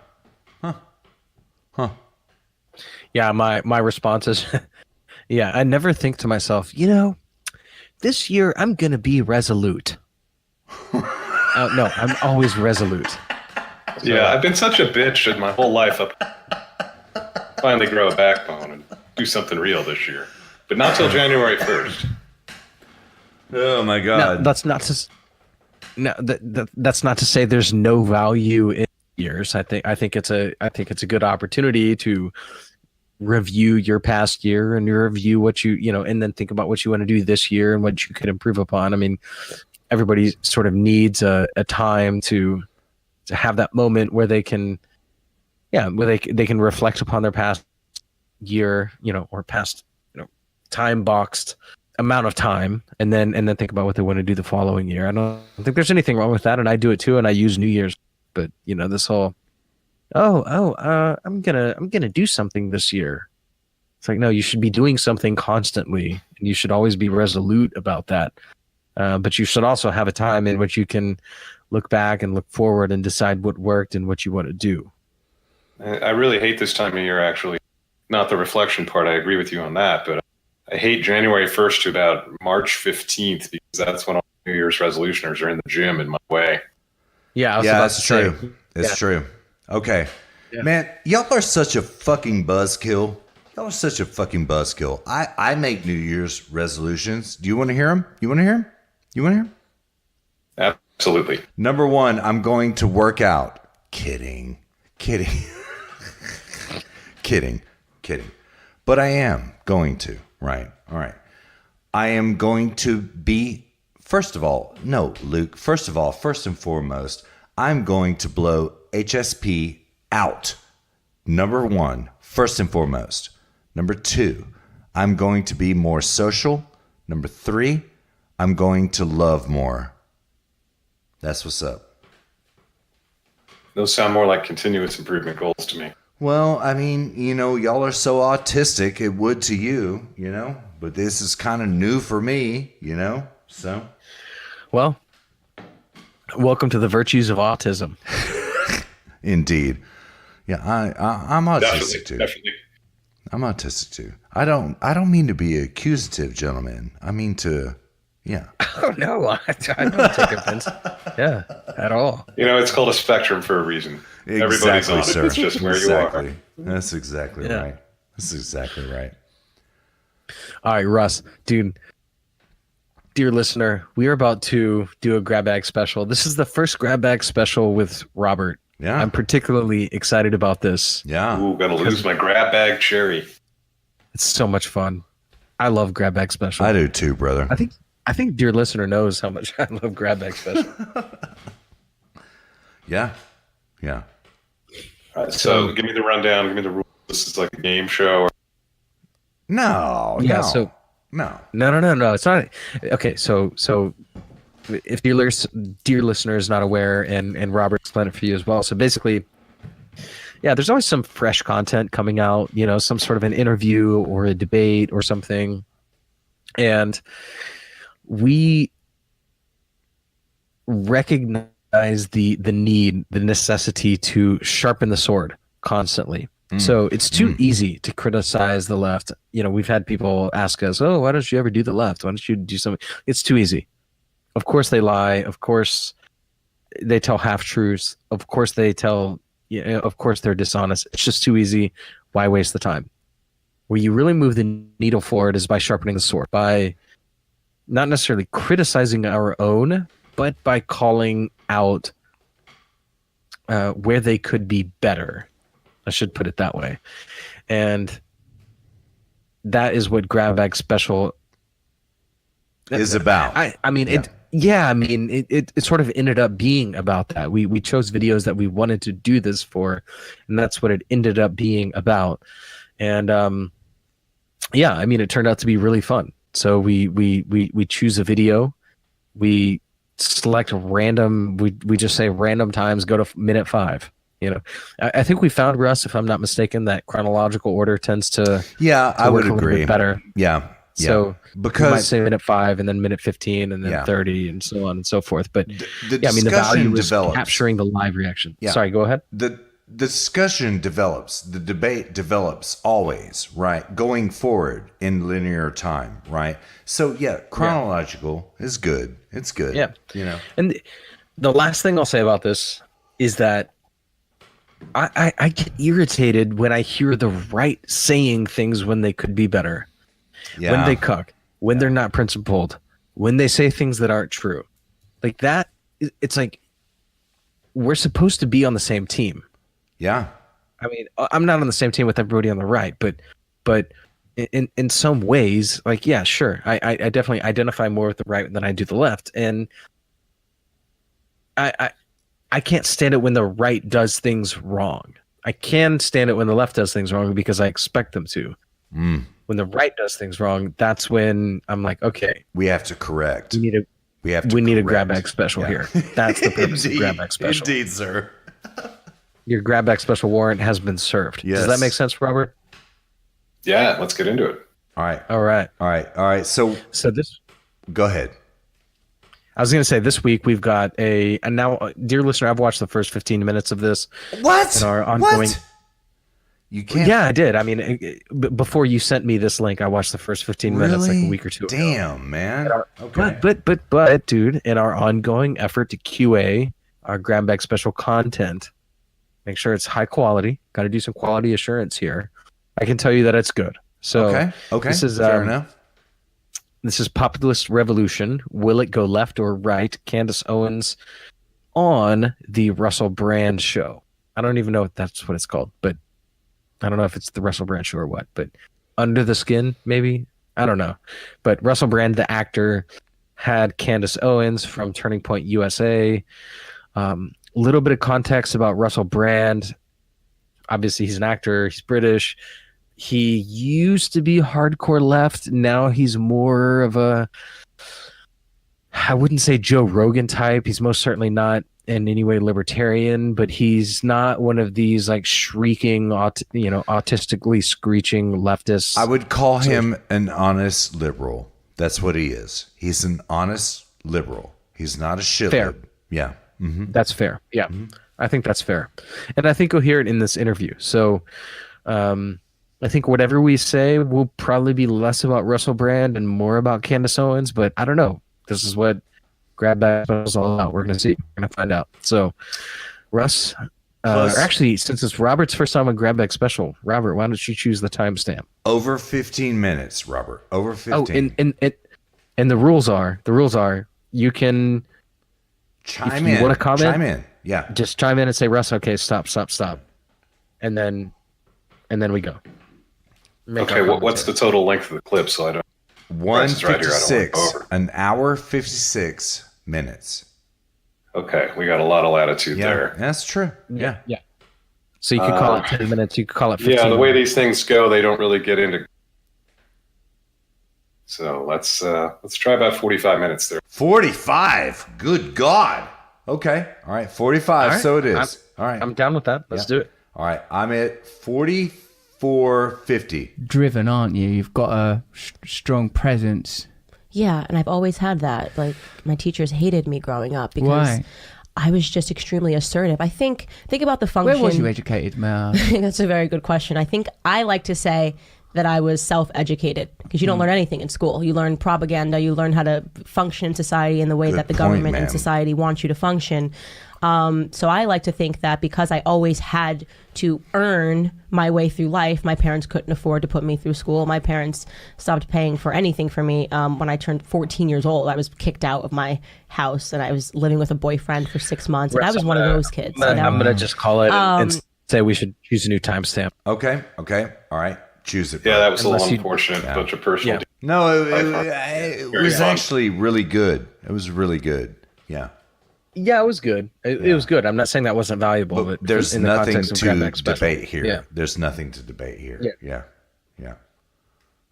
Speaker 3: Yeah, my response is, yeah, I never think to myself, this year I'm going to be resolute. No, I'm always resolute.
Speaker 4: Yeah, I've been such a bitch in my whole life. Finally grow a backbone and do something real this year. But not till January 1st.
Speaker 2: Oh my God.
Speaker 3: No, that's not to say there's no value in years. I think it's a good opportunity to review your past year and review what and then think about what you want to do this year and what you could improve upon. I mean, everybody sort of needs a time to have that moment where they can reflect upon their past year, or past, time boxed amount of time, and then think about what they want to do the following year. I don't think there's anything wrong with that, and I do it too, and I use New Year's. But this whole, I'm gonna do something this year. It's like, no, you should be doing something constantly, and you should always be resolute about that. But you should also have a time in which you can look back and look forward and decide what worked and what you want to do.
Speaker 4: I really hate this time of year, actually. Not the reflection part. I agree with you on that, but I hate January 1st to about March 15th because that's when all New Year's resolutioners are in the gym in my way.
Speaker 3: Yeah,
Speaker 2: that's true. It's true. Okay. Yeah. Man, y'all are such a fucking buzzkill. Y'all are such a fucking buzzkill. I make New Year's resolutions. Do you want to hear them? You want to hear them?
Speaker 4: Absolutely.
Speaker 2: Number 1, I'm going to work out. Kidding. Kidding. But I am going to. Right. All right. I am going to be, first and foremost, I'm going to blow HSP out. Number 1, first and foremost. Number 2, I'm going to be more social. Number 3, I'm going to love more. That's what's up.
Speaker 4: Those sound more like continuous improvement goals to me.
Speaker 2: Well, I mean, y'all are so autistic, it would to you, but this is kind of new for me, so.
Speaker 3: Well, welcome to the virtues of autism.
Speaker 2: Indeed. Yeah, I'm autistic too.
Speaker 4: Definitely.
Speaker 2: I'm autistic too. I don't mean to be accusative, gentlemen. I mean to, yeah.
Speaker 3: Oh, no, I don't take offense. Yeah, at all.
Speaker 4: It's called a spectrum for a reason. Everybody's on it.
Speaker 2: Sir.
Speaker 4: It's just where you are.
Speaker 2: That's exactly right. This is exactly right.
Speaker 3: All right, Russ, dude. Dear listener, we are about to do a grab bag special. This is the first grab bag special with Robert.
Speaker 2: Yeah.
Speaker 3: I'm particularly excited about this.
Speaker 2: Yeah.
Speaker 4: Ooh, gonna lose my grab bag cherry.
Speaker 3: It's so much fun. I love grab bag special.
Speaker 2: I do too, brother.
Speaker 3: I think dear listener knows how much I love grab bag special.
Speaker 2: Yeah. Yeah.
Speaker 4: All right, so give me the rundown. Give me the rules. This is like a game show.
Speaker 2: No.
Speaker 3: Yeah,
Speaker 2: No.
Speaker 3: so
Speaker 2: No.
Speaker 3: No. It's not. Okay, so if dear listener is not aware, and Robert explained it for you as well. So basically, yeah, there's always some fresh content coming out. You know, some sort of an interview or a debate or something, and we recognize the need, the necessity to sharpen the sword constantly. So it's too easy to criticize the left. You know, we've had people ask us, "Oh, why don't you ever do the left? Why don't you do something?" It's too easy. Of course they lie. Of course they tell half truths. Of course they tell. Of course they're dishonest. It's just too easy. Why waste the time? Where you really move the needle forward is by sharpening the sword, by not necessarily criticizing our own, but by calling out where they could be better. I should put it that way. And that is what Grab Bag Special
Speaker 2: is about.
Speaker 3: I mean, it sort of ended up being about that. We chose videos that we wanted to do this for, and that's what it ended up being about. And yeah, I mean, it turned out to be really fun. So we choose a video, we select random, we just say random times, go to minute 5. You know, I think we found, Russ, if I'm not mistaken, that chronological order tends to
Speaker 2: I would agree
Speaker 3: better.
Speaker 2: Yeah.
Speaker 3: So
Speaker 2: because
Speaker 3: you might say minute 5 and then minute 15 and then 30 and so on and so forth. But
Speaker 2: the
Speaker 3: yeah, I mean, the value is
Speaker 2: develops.
Speaker 3: capturing the live reaction.
Speaker 2: Yeah.
Speaker 3: Sorry, go ahead.
Speaker 2: The discussion develops, the debate develops always, right? Going forward in linear time, right? So yeah, chronological is good. It's good.
Speaker 3: Yeah.
Speaker 2: You know.
Speaker 3: And the last thing I'll say about this is that I get irritated when I hear the right saying things when they could be better.
Speaker 2: Yeah.
Speaker 3: When they cuck, when they're not principled, when they say things that aren't true. Like that, it's like we're supposed to be on the same team.
Speaker 2: Yeah.
Speaker 3: I mean, I'm not on the same team with everybody on the right, but in some ways, like, yeah, sure. I definitely identify more with the right than I do the left. And I can't stand it when the right does things wrong. I can stand it when the left does things wrong because I expect them to. When the right does things wrong, that's when I'm like, okay,
Speaker 2: we have to correct.
Speaker 3: We need a grab bag special here. That's the purpose of grab bag special.
Speaker 2: Indeed, sir.
Speaker 3: Your grab bag special warrant has been served.
Speaker 2: Yes.
Speaker 3: Does that make sense, Robert?
Speaker 4: Yeah, let's get into it.
Speaker 2: All right. So
Speaker 3: this.
Speaker 2: Go ahead.
Speaker 3: I was going to say this week we've got and now, dear listener, I've watched the first 15 minutes of this.
Speaker 2: What?
Speaker 3: In our ongoing.
Speaker 2: What? You can't.
Speaker 3: Yeah, I did. I mean, before you sent me this link, I watched the first 15 minutes like a week or two ago.
Speaker 2: Damn, man.
Speaker 3: Okay. But, dude, in our ongoing effort to QA our grab bag special content, make sure it's high quality. Got to do some quality assurance here. I can tell you that it's good. So
Speaker 2: okay.
Speaker 3: This is
Speaker 2: fair enough.
Speaker 3: This is Populist Revolution. Will it go left or right? Candace Owens on the Russell Brand show. I don't even know if that's what it's called, but I don't know if it's the Russell Brand show or what, but Under the Skin, maybe? I don't know. But Russell Brand, the actor, had Candace Owens from Turning Point USA. Little bit of context about Russell Brand. Obviously, he's an actor. He's British. He used to be hardcore left. Now he's more of a, I wouldn't say Joe Rogan type. He's most certainly not in any way libertarian, but he's not one of these like shrieking, autistically screeching leftists.
Speaker 2: I would call him an honest liberal. That's what he is. He's an honest liberal. He's not a shitlib.
Speaker 3: Fair.
Speaker 2: Yeah. Mm-hmm.
Speaker 3: That's fair. Yeah. Mm-hmm. I think that's fair. And I think you'll hear it in this interview. So I think whatever we say will probably be less about Russell Brand and more about Candace Owens, but I don't know. This is what Grab Bag is all about. We're going to see. We're going to find out. So, Russ,
Speaker 2: Plus-
Speaker 3: or actually, since it's Robert's first time on Grab Bag Special, Robert, why don't you choose the timestamp?
Speaker 2: Over 15 minutes, Robert. Over 15.
Speaker 3: And the rules are you can
Speaker 2: Chime
Speaker 3: if you
Speaker 2: in.
Speaker 3: want to comment,
Speaker 2: Chime in. Yeah.
Speaker 3: just chime in and say, Russ, okay, stop, and then we go.
Speaker 4: Okay, what's the total length of the clip? So I don't.
Speaker 2: 156. An hour 56 minutes.
Speaker 4: Okay, we got a lot of latitude there.
Speaker 2: That's true. Yeah.
Speaker 3: So you could call it 10 minutes. You could call it 15.
Speaker 4: Yeah, the way these things go, they don't really get into. So let's try about 45 minutes there.
Speaker 2: 45. Good God. Okay. All right. 45.
Speaker 3: All right.
Speaker 2: So it is. All right.
Speaker 3: I'm down with that. Let's do it.
Speaker 2: All right. I'm at 44.50.
Speaker 11: Driven, aren't you? You've got a strong presence.
Speaker 12: Yeah, and I've always had that. Like, my teachers hated me growing up because
Speaker 11: Why?
Speaker 12: I was just extremely assertive. I think about the function.
Speaker 11: Where was you educated, Mel?
Speaker 12: That's a very good question. I think I like to say that I was self-educated because you don't learn anything in school. You learn propaganda. You learn how to function in society in the way that the government and society wants you to function. So I like to think that because I always had to earn my way through life, my parents couldn't afford to put me through school. My parents stopped paying for anything for me when I turned 14 years old. I was kicked out of my house and I was living with a boyfriend for 6 months. And I was one of those kids.
Speaker 3: I'm going to just call it and say we should choose a new timestamp.
Speaker 2: Okay. All right. Choose it.
Speaker 4: Yeah, that was a little unfortunate, bunch of personal.
Speaker 2: No, it was actually really good. It was really good. Yeah.
Speaker 3: Yeah, it was good. It was good. I'm not saying that wasn't valuable, but
Speaker 2: there's
Speaker 3: in the
Speaker 2: nothing
Speaker 3: context of
Speaker 2: to
Speaker 3: Grab Bag Special.
Speaker 2: debate here.
Speaker 3: Yeah.
Speaker 2: There's nothing to debate here. Yeah.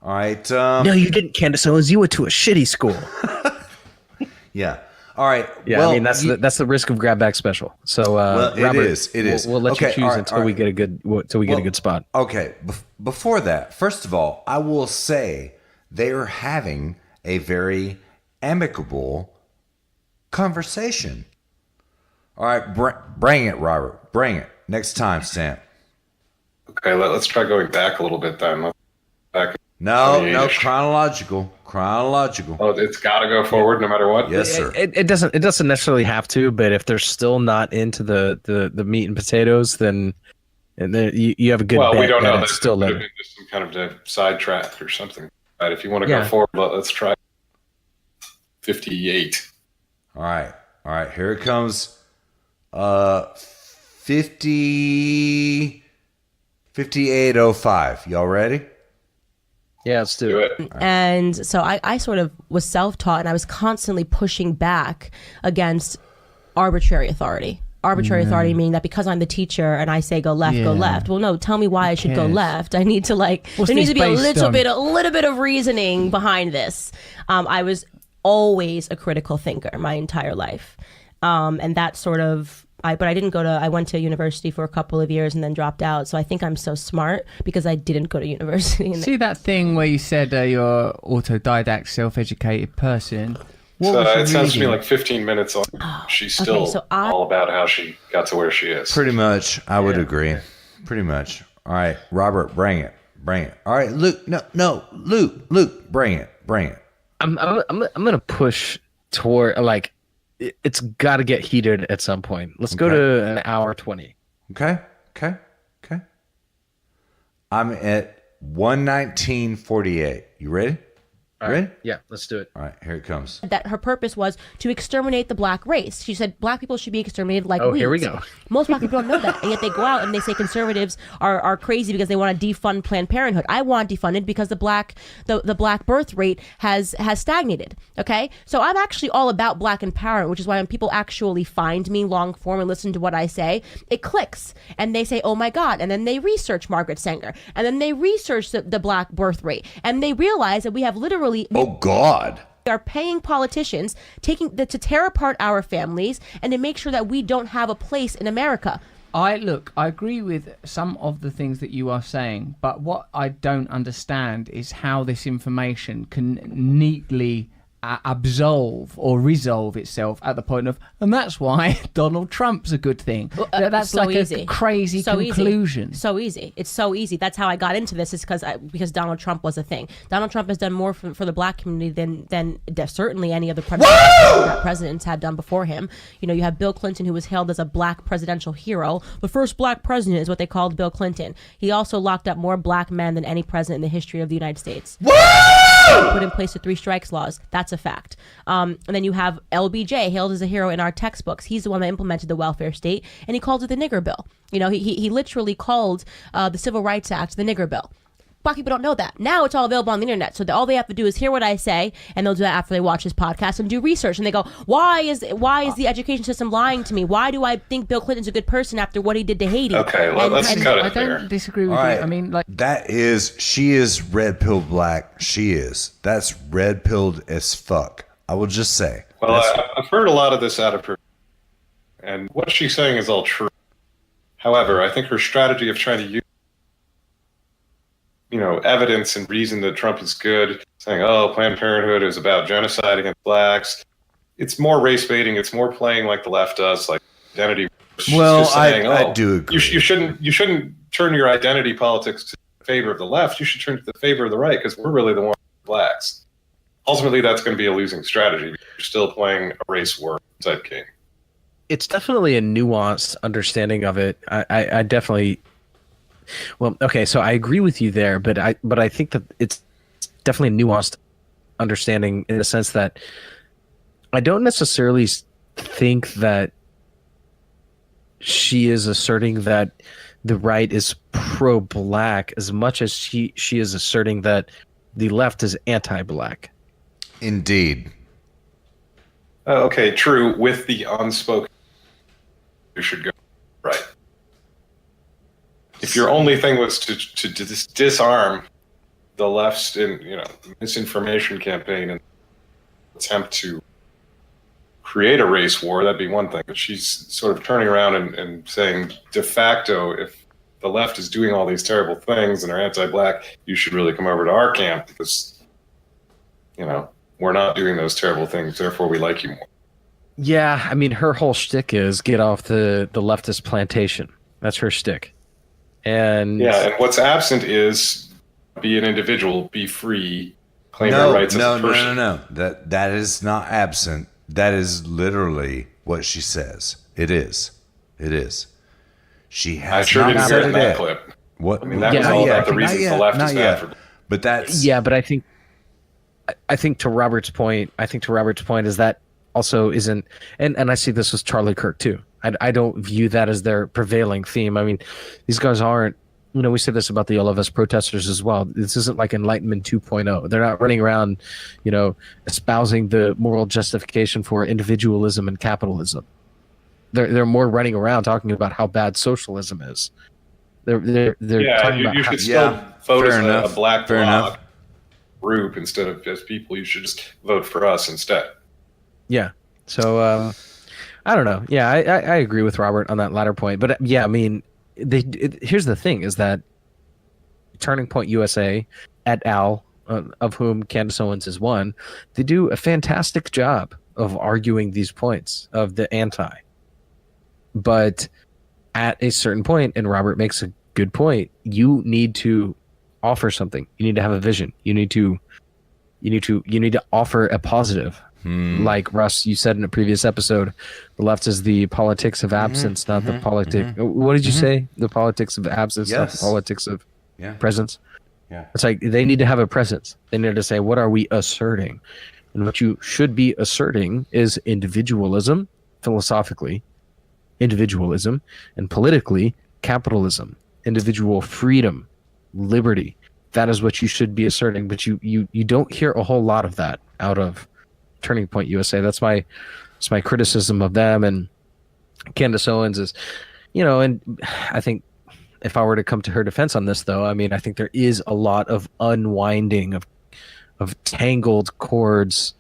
Speaker 2: All right.
Speaker 3: No, you didn't, Candace Owens. You went to a shitty school.
Speaker 2: Yeah. All right.
Speaker 3: Yeah,
Speaker 2: well,
Speaker 3: I mean that's the risk of Grab Bag Special. So Robert,
Speaker 2: it is.
Speaker 3: We'll let you choose until we get a good spot.
Speaker 2: Okay. Before that, first of all, I will say they are having a very amicable conversation. All right, bring it, Robert. Bring it. Next time, Sam.
Speaker 4: Okay, let's try going back a little bit then.
Speaker 2: No, chronological.
Speaker 4: Oh, it's got to go forward no matter what.
Speaker 2: Yes, sir.
Speaker 3: It doesn't necessarily have to, but if they're still not into the meat and potatoes, then you have a good.
Speaker 4: Well,
Speaker 3: bet
Speaker 4: we don't
Speaker 3: that
Speaker 4: know.
Speaker 3: It's
Speaker 4: That
Speaker 3: still
Speaker 4: could have
Speaker 3: there.
Speaker 4: been just some kind of a sidetrack or something. Right, if you want to go forward, let's try 58.
Speaker 2: All right. Here it comes. 58:05. Y'all ready?
Speaker 3: Yeah, let's do it.
Speaker 2: Right.
Speaker 12: And so I sort of was self-taught and I was constantly pushing back against arbitrary authority. Arbitrary authority meaning that because I'm the teacher and I say go left, go left. Well, no, tell me why I should go left. I need to there needs to be a little bit of reasoning behind this. I was always a critical thinker my entire life. And that sort of, I went to university for a couple of years and then dropped out. So I think I'm so smart because I didn't go to university.
Speaker 11: See that thing where you said you're autodidact, self-educated person?
Speaker 4: It sounds to me like 15 minutes on. She's still all about how she got to where she is.
Speaker 2: Pretty much, I would agree. Pretty much. All right, Robert, bring it. All right, Luke. No, Luke, bring it.
Speaker 3: I'm gonna push toward it's got to get heated at some point. Let's go to an hour 20.
Speaker 2: Okay. I'm at 119:48. You ready? Ready?
Speaker 3: Yeah, let's do it.
Speaker 2: All right, here it comes.
Speaker 12: That her purpose was to exterminate the black race. She said black people should be exterminated like weeds.
Speaker 3: Here we go.
Speaker 12: Most black people don't know that, and yet they go out and they say conservatives are crazy because they want to defund Planned Parenthood. I want defunded because the black birth rate has stagnated. Okay, so I'm actually all about black empowerment, which is why when people actually find me long form and listen to what I say, it clicks, and they say, "Oh my God!" And then they research Margaret Sanger, and then they research the black birth rate, and they realize that we have literally.
Speaker 2: Oh God.
Speaker 12: We are paying politicians to tear apart our families and to make sure that we don't have a place in America.
Speaker 11: I agree with some of the things that you are saying, but what I don't understand is how this information can neatly absolve or resolve itself at the point of, and that's why Donald Trump's a good thing. That's
Speaker 12: so
Speaker 11: like
Speaker 12: easy.
Speaker 11: a crazy conclusion.
Speaker 12: So easy. It's so easy. That's how I got into this, is because Donald Trump was a thing. Donald Trump has done more for the black community than certainly any other presidents had done before him. You know, you have Bill Clinton, who was hailed as a black presidential hero. The first black president is what they called Bill Clinton. He also locked up more black men than any president in the history of the United States. Put in place the 3 strikes laws. That's a fact. And then you have LBJ, hailed as a hero in our textbooks. He's the one that implemented the welfare state, and he called it the nigger bill. You know, he literally called the Civil Rights Act the nigger bill. Black people don't know that. Now it's all available on the internet. So all they have to do is hear what I say, and they'll do that after they watch this podcast and do research. And they go, why is the education system lying to me? Why do I think Bill Clinton's a good person after what he did to Haiti?
Speaker 4: Okay, well, let's cut it there.
Speaker 11: I don't disagree with
Speaker 2: All
Speaker 11: you.
Speaker 2: right.
Speaker 11: I mean, like,
Speaker 2: she is red pill black. She is. That's red pilled as fuck. I will just say.
Speaker 4: Well, I've heard a lot of this out of her, and what she's saying is all true. However, I think her strategy of trying to use, evidence and reason that Trump is good, saying, oh, Planned Parenthood is about genocide against blacks. It's more race baiting. It's more playing like the left does, like identity.
Speaker 2: Well,
Speaker 4: saying,
Speaker 2: I do agree.
Speaker 4: You shouldn't turn your identity politics to the favor of the left. You should turn to the favor of the right, because we're really the ones blacks. Ultimately, that's going to be a losing strategy. You're still playing a race war type game.
Speaker 3: It's definitely a nuanced understanding of it. I definitely. Well, okay, so I agree with you there, but I think that it's definitely a nuanced understanding in the sense that I don't necessarily think that she is asserting that the right is pro-black as much as she is asserting that the left is anti-black.
Speaker 2: Indeed.
Speaker 4: Okay, true. With the unspoken, you should go right. If your only thing was to disarm the left's misinformation campaign and attempt to create a race war, that'd be one thing. But she's sort of turning around and saying, de facto, if the left is doing all these terrible things and are anti-black, you should really come over to our camp because, we're not doing those terrible things, therefore we like you more.
Speaker 3: Yeah, I mean, her whole shtick is get off the leftist plantation. That's her shtick. And
Speaker 4: what's absent is be an individual, be free, claim your rights as a person.
Speaker 2: No. That is not absent. That is literally what she says. It is. She has.
Speaker 4: I sure didn't hear it in that clip.
Speaker 2: What?
Speaker 4: I mean, that was all about the reasons the left is bad for.
Speaker 2: But that's.
Speaker 3: Yeah, but I think to Robert's point is that also isn't, and I see this with Charlie Kirk too. I don't view that as their prevailing theme. I mean, these guys aren't, we say this about the LFS protesters as well. This isn't like Enlightenment 2.0. They're not running around, espousing the moral justification for individualism and capitalism. They're more running around talking about how bad socialism is. They're talking about
Speaker 4: you should still vote as a black bloc group instead of just people. You should just vote for us instead.
Speaker 3: Yeah. So I don't know. Yeah, I agree with Robert on that latter point. But yeah, I mean, here's the thing: is that Turning Point USA et al., of whom Candace Owens is one, they do a fantastic job of arguing these points of the anti. But at a certain point, and Robert makes a good point, you need to offer something. You need to have a vision. You need to offer a positive. Like Russ, you said in a previous episode, the left is the politics of absence, not the politic. What did you say? The politics of absence, not the politics of presence. Yeah, it's like they need to have a presence. They need to say, what are we asserting? And what you should be asserting is individualism, philosophically, individualism, and politically, capitalism, individual freedom, liberty. That is what you should be asserting. But you don't hear a whole lot of that out of Turning Point USA. That's my criticism of them. And Candace Owens is, and I think if I were to come to her defense on this, though, I mean, I think there is a lot of unwinding of tangled cords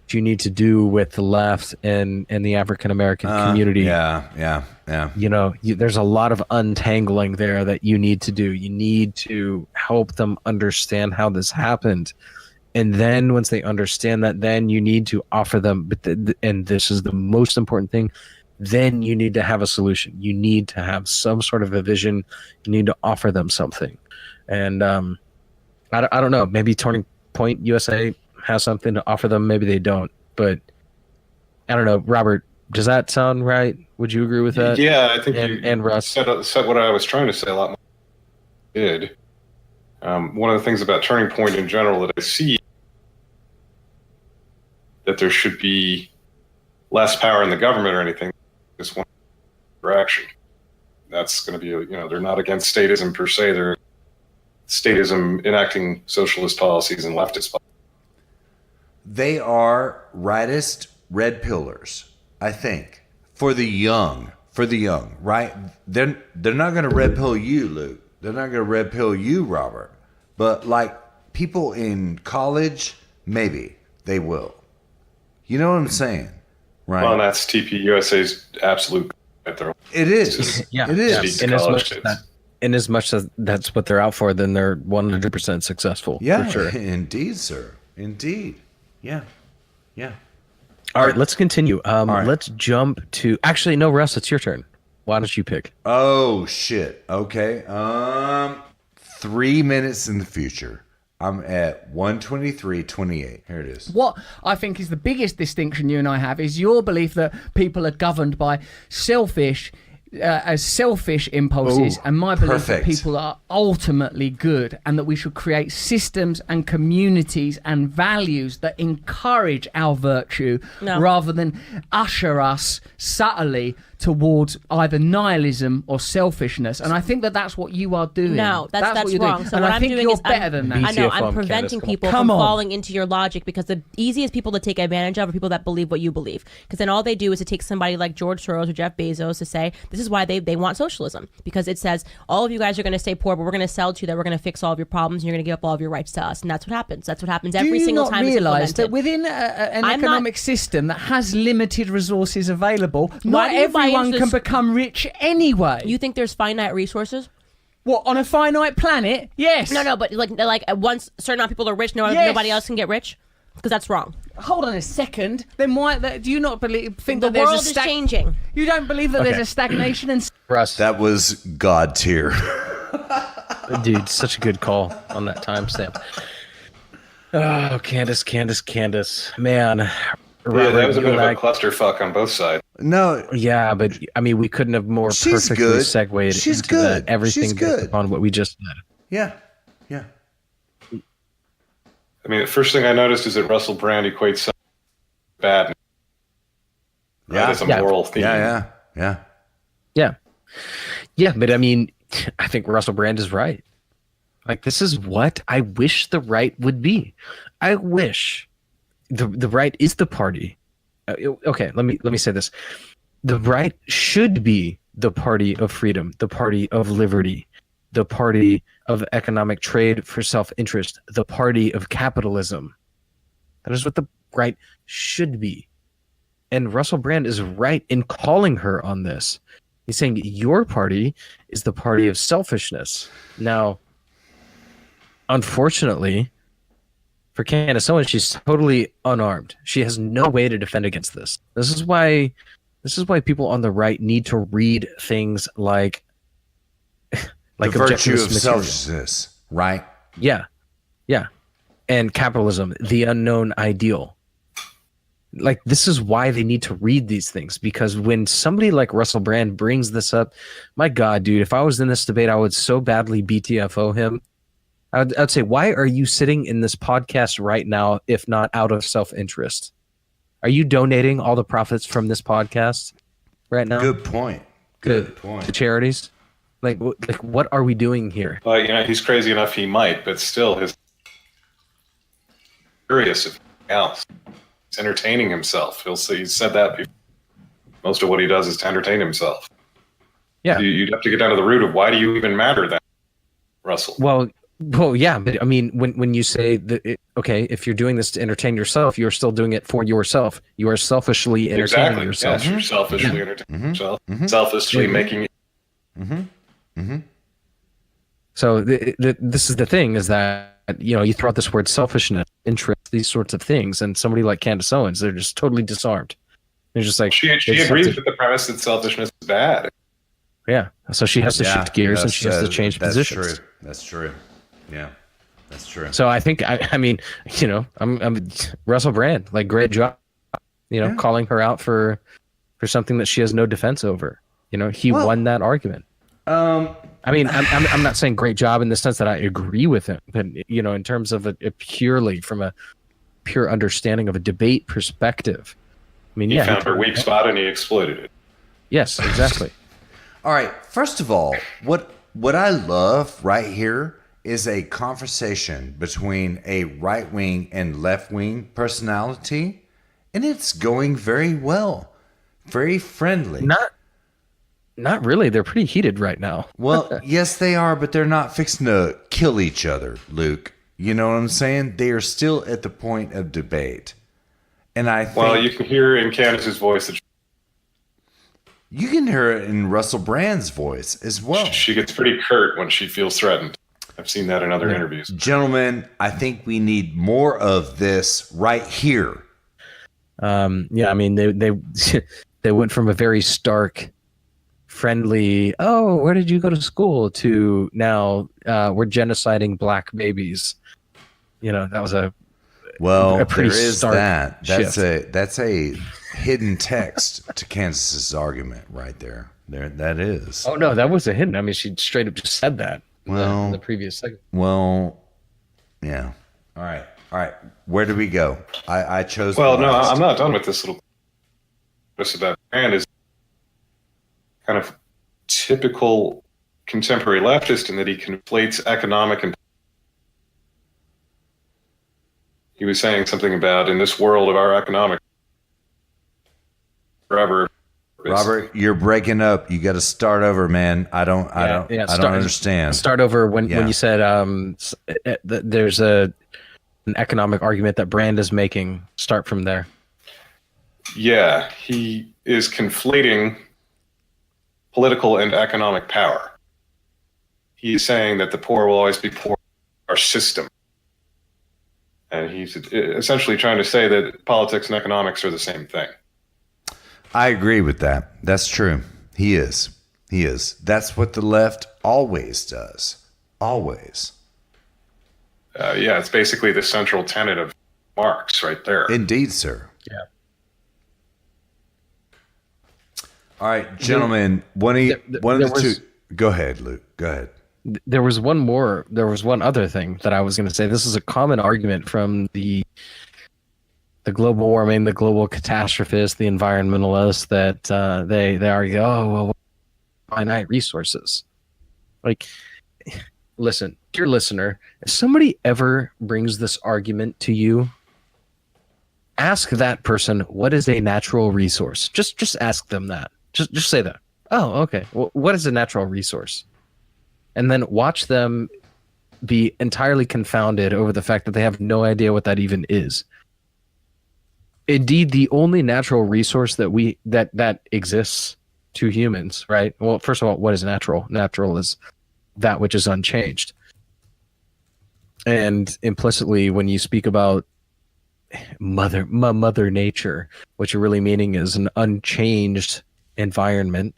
Speaker 3: that you need to do with the left and the African American community.
Speaker 2: Yeah.
Speaker 3: There's a lot of untangling there that you need to do. You need to help them understand how this happened And then once they understand that, then you need to offer them, and this is the most important thing, then you need to have a solution. You need to have some sort of a vision. You need to offer them something. And I don't know, maybe Turning Point USA has something to offer them. Maybe they don't. But I don't know. Robert, does that sound right? Would you agree with that?
Speaker 4: Yeah, I think
Speaker 3: and Russ
Speaker 4: said what I was trying to say a lot more. Did. One of the things about Turning Point in general that I see that there should be less power in the government or anything. Just one direction. That's going to be, they're not against statism per se. They're statism enacting socialist policies and leftist policies.
Speaker 2: They are rightist red pillars, I think, for the young, right? They're not going to red pill you, Luke. They're not going to red pill you, Robert. But like people in college, maybe they will. You know what I'm saying, right?
Speaker 4: Well, that's TPUSA's absolute.
Speaker 2: It is.
Speaker 3: Yeah,
Speaker 2: it is.
Speaker 3: In as much as that's what they're out for, then they're 100% successful.
Speaker 2: Yeah,
Speaker 3: for sure.
Speaker 2: Indeed, sir. Indeed. Yeah.
Speaker 3: All right, let's continue.
Speaker 2: right.
Speaker 3: Let's jump to. Actually, no, Russ, it's your turn. Why don't you pick?
Speaker 2: Oh shit. Okay. 3 minutes in the future. I'm at 1:23:28. Here it is.
Speaker 11: What I think is the biggest distinction you and I have is your belief that people are governed by selfish impulses, and my belief that people are ultimately good, and that we should create systems and communities and values that encourage our virtue rather than usher us subtly towards either nihilism or selfishness. And I think that that's what you are doing.
Speaker 12: No, that's
Speaker 11: what you're
Speaker 12: wrong.
Speaker 11: doing.
Speaker 12: So
Speaker 11: and
Speaker 12: what
Speaker 11: I
Speaker 12: I'm
Speaker 11: think
Speaker 12: doing
Speaker 11: you're
Speaker 12: is
Speaker 11: better than that.
Speaker 12: I know,
Speaker 3: BTFO,
Speaker 12: I'm preventing
Speaker 3: Candace,
Speaker 12: people from falling into your logic, because the easiest people to take advantage of are people that believe what you believe. Because then all they do is to take somebody like George Soros or Jeff Bezos to say, this is why they want socialism. Because it says, all of you guys are going to stay poor, but we're going to sell to you that we're going to fix all of your problems and you're going to give up all of your rights to us. And that's what happens. That's what happens every single time.
Speaker 11: Do you not realise
Speaker 12: it's
Speaker 11: that
Speaker 12: implemented.
Speaker 11: within an economic system that has limited resources available,
Speaker 12: Why
Speaker 11: not
Speaker 12: do you buy
Speaker 11: everyone
Speaker 12: into
Speaker 11: can
Speaker 12: this-
Speaker 11: become rich anyway?
Speaker 12: You think there's finite resources?
Speaker 11: What, on a finite planet? Yes.
Speaker 12: No, but like once certain amount of people are rich, nobody else can get rich? Because that's wrong.
Speaker 11: Hold on a second. Then why do you not think
Speaker 12: The
Speaker 11: that there's
Speaker 12: world
Speaker 11: a
Speaker 12: is changing.
Speaker 11: You don't believe that there's a stagnation and
Speaker 3: Russ,
Speaker 2: That was God tier.
Speaker 3: dude, such a good call on that timestamp. Oh, Candace, man.
Speaker 4: Yeah, that was a bit of a
Speaker 3: Robert,
Speaker 4: clusterfuck on both sides.
Speaker 2: No.
Speaker 3: Yeah, but I mean, we couldn't have more
Speaker 2: She's
Speaker 3: perfectly
Speaker 2: good.
Speaker 3: segued
Speaker 2: She's
Speaker 3: into
Speaker 2: good.
Speaker 3: that. Everything
Speaker 2: She's
Speaker 3: based
Speaker 2: good.
Speaker 3: upon what we just said.
Speaker 2: Yeah.
Speaker 4: I mean, the first thing I noticed is that Russell Brand equates bad. That is a moral theme.
Speaker 2: Yeah.
Speaker 3: Yeah, but I mean, I think Russell Brand is right. Like, this is what I wish the right would be. I wish the right is the party. Okay, let me say this. The right should be the party of freedom, the party of liberty, the party of economic trade for self-interest, the party of capitalism. That is what the right should be. And Russell Brand is right in calling her on this. He's saying your party is the party of selfishness. Now, unfortunately, for Candace Owens, she's totally unarmed. She has no way to defend against this. This is why people on the right need to read things like
Speaker 2: The virtue of
Speaker 3: objectivist material.
Speaker 2: selfishness, right?
Speaker 3: Yeah. And capitalism, the unknown ideal. Like, this is why they need to read these things, because when somebody like Russell Brand brings this up, my God, dude, if I was in this debate, I would so badly BTFO him. I'd say, why are you sitting in this podcast right now, if not out of self-interest? Are you donating all the profits from this podcast right now?
Speaker 2: Good point. Good point.
Speaker 3: To charities? Like, what are we doing here?
Speaker 4: Well, he's crazy enough he might, but still, his curious if else. He's entertaining himself. He's said that before. Most of what he does is to entertain himself.
Speaker 3: Yeah.
Speaker 4: You'd have to get down to the root of why do you even matter then, Russell?
Speaker 3: Well, yeah, but I mean, when you say that, okay, if you're doing this to entertain yourself, you're still doing it for yourself. You are selfishly entertaining yourself.
Speaker 4: Yes, you're selfishly entertaining yourself. Selfishly making it.
Speaker 3: So this is the thing, is that, you throw out this word selfishness, interest, these sorts of things. And somebody like Candace Owens, they're just totally disarmed. They're just like,
Speaker 4: she agrees with the premise that selfishness is bad.
Speaker 3: Yeah, so she has to shift gears and she has to change positions.
Speaker 2: That's true. Yeah, that's true.
Speaker 3: So I think, I mean, I'm Russell Brand, like, great job, calling her out for something that she has no defense over. He won that argument. I mean, I'm not saying great job in the sense that I agree with him, but in terms of a purely from a pure understanding of a debate perspective. I mean,
Speaker 4: he found her weak spot and he exploited it.
Speaker 3: Yes, exactly.
Speaker 2: All right. First of all, what I love right here is a conversation between a right wing and left wing personality, and it's going very well, very friendly.
Speaker 3: Not really. They're pretty heated right now.
Speaker 2: Well, yes, they are, but they're not fixing to kill each other, Luke. You know what I'm saying? They are still at the point of debate. And I think,
Speaker 4: you can hear in Candace's voice that
Speaker 2: you can hear it in Russell Brand's voice as well.
Speaker 4: She gets pretty curt when she feels threatened. I've seen that in other interviews.
Speaker 2: Gentlemen, I think we need more of this right here.
Speaker 3: I mean, they went from a very stark, friendly, oh, where did you go to school, to now we're genociding black babies. That was a pretty
Speaker 2: there is
Speaker 3: stark
Speaker 2: that.
Speaker 3: shift.
Speaker 2: That's a hidden text to Kansas's argument right there. That is.
Speaker 3: Oh no, that wasn't hidden. I mean, she straight up just said that.
Speaker 2: Well,
Speaker 3: in the previous segment.
Speaker 2: Well, yeah. All right. Where do we go? I chose.
Speaker 4: Well, no, I'm not done with this little. This about Brand is kind of typical contemporary leftist in that he conflates economic and. He was saying something about in this world of our economic. Forever.
Speaker 2: Robert, you're breaking up. You got to start over, man. I don't understand.
Speaker 3: Start over when you said there's an economic argument that Brand is making. Start from there.
Speaker 4: Yeah, he is conflating political and economic power. He's saying that the poor will always be poor in our system. And he's essentially trying to say that politics and economics are the same thing.
Speaker 2: I agree with that. That's true. He is. That's what the left always does. Always.
Speaker 4: It's basically the central tenet of Marx right there.
Speaker 2: Indeed, sir.
Speaker 3: Yeah.
Speaker 2: All right, gentlemen. One of the two. Go ahead, Luke. Go ahead.
Speaker 3: There was one other thing that I was going to say. This is a common argument from the global warming, the global catastrophists, the environmentalists, that they argue, finite resources. Like, listen, dear listener, if somebody ever brings this argument to you, ask that person, what is a natural resource? Just ask them that. Just say that. Oh, okay. Well, what is a natural resource? And then watch them be entirely confounded over the fact that they have no idea what that even is. Indeed, the only natural resource that exists to humans, right? Well, first of all, what is natural? Natural is that which is unchanged. And implicitly, when you speak about mother nature, what you're really meaning is an unchanged environment.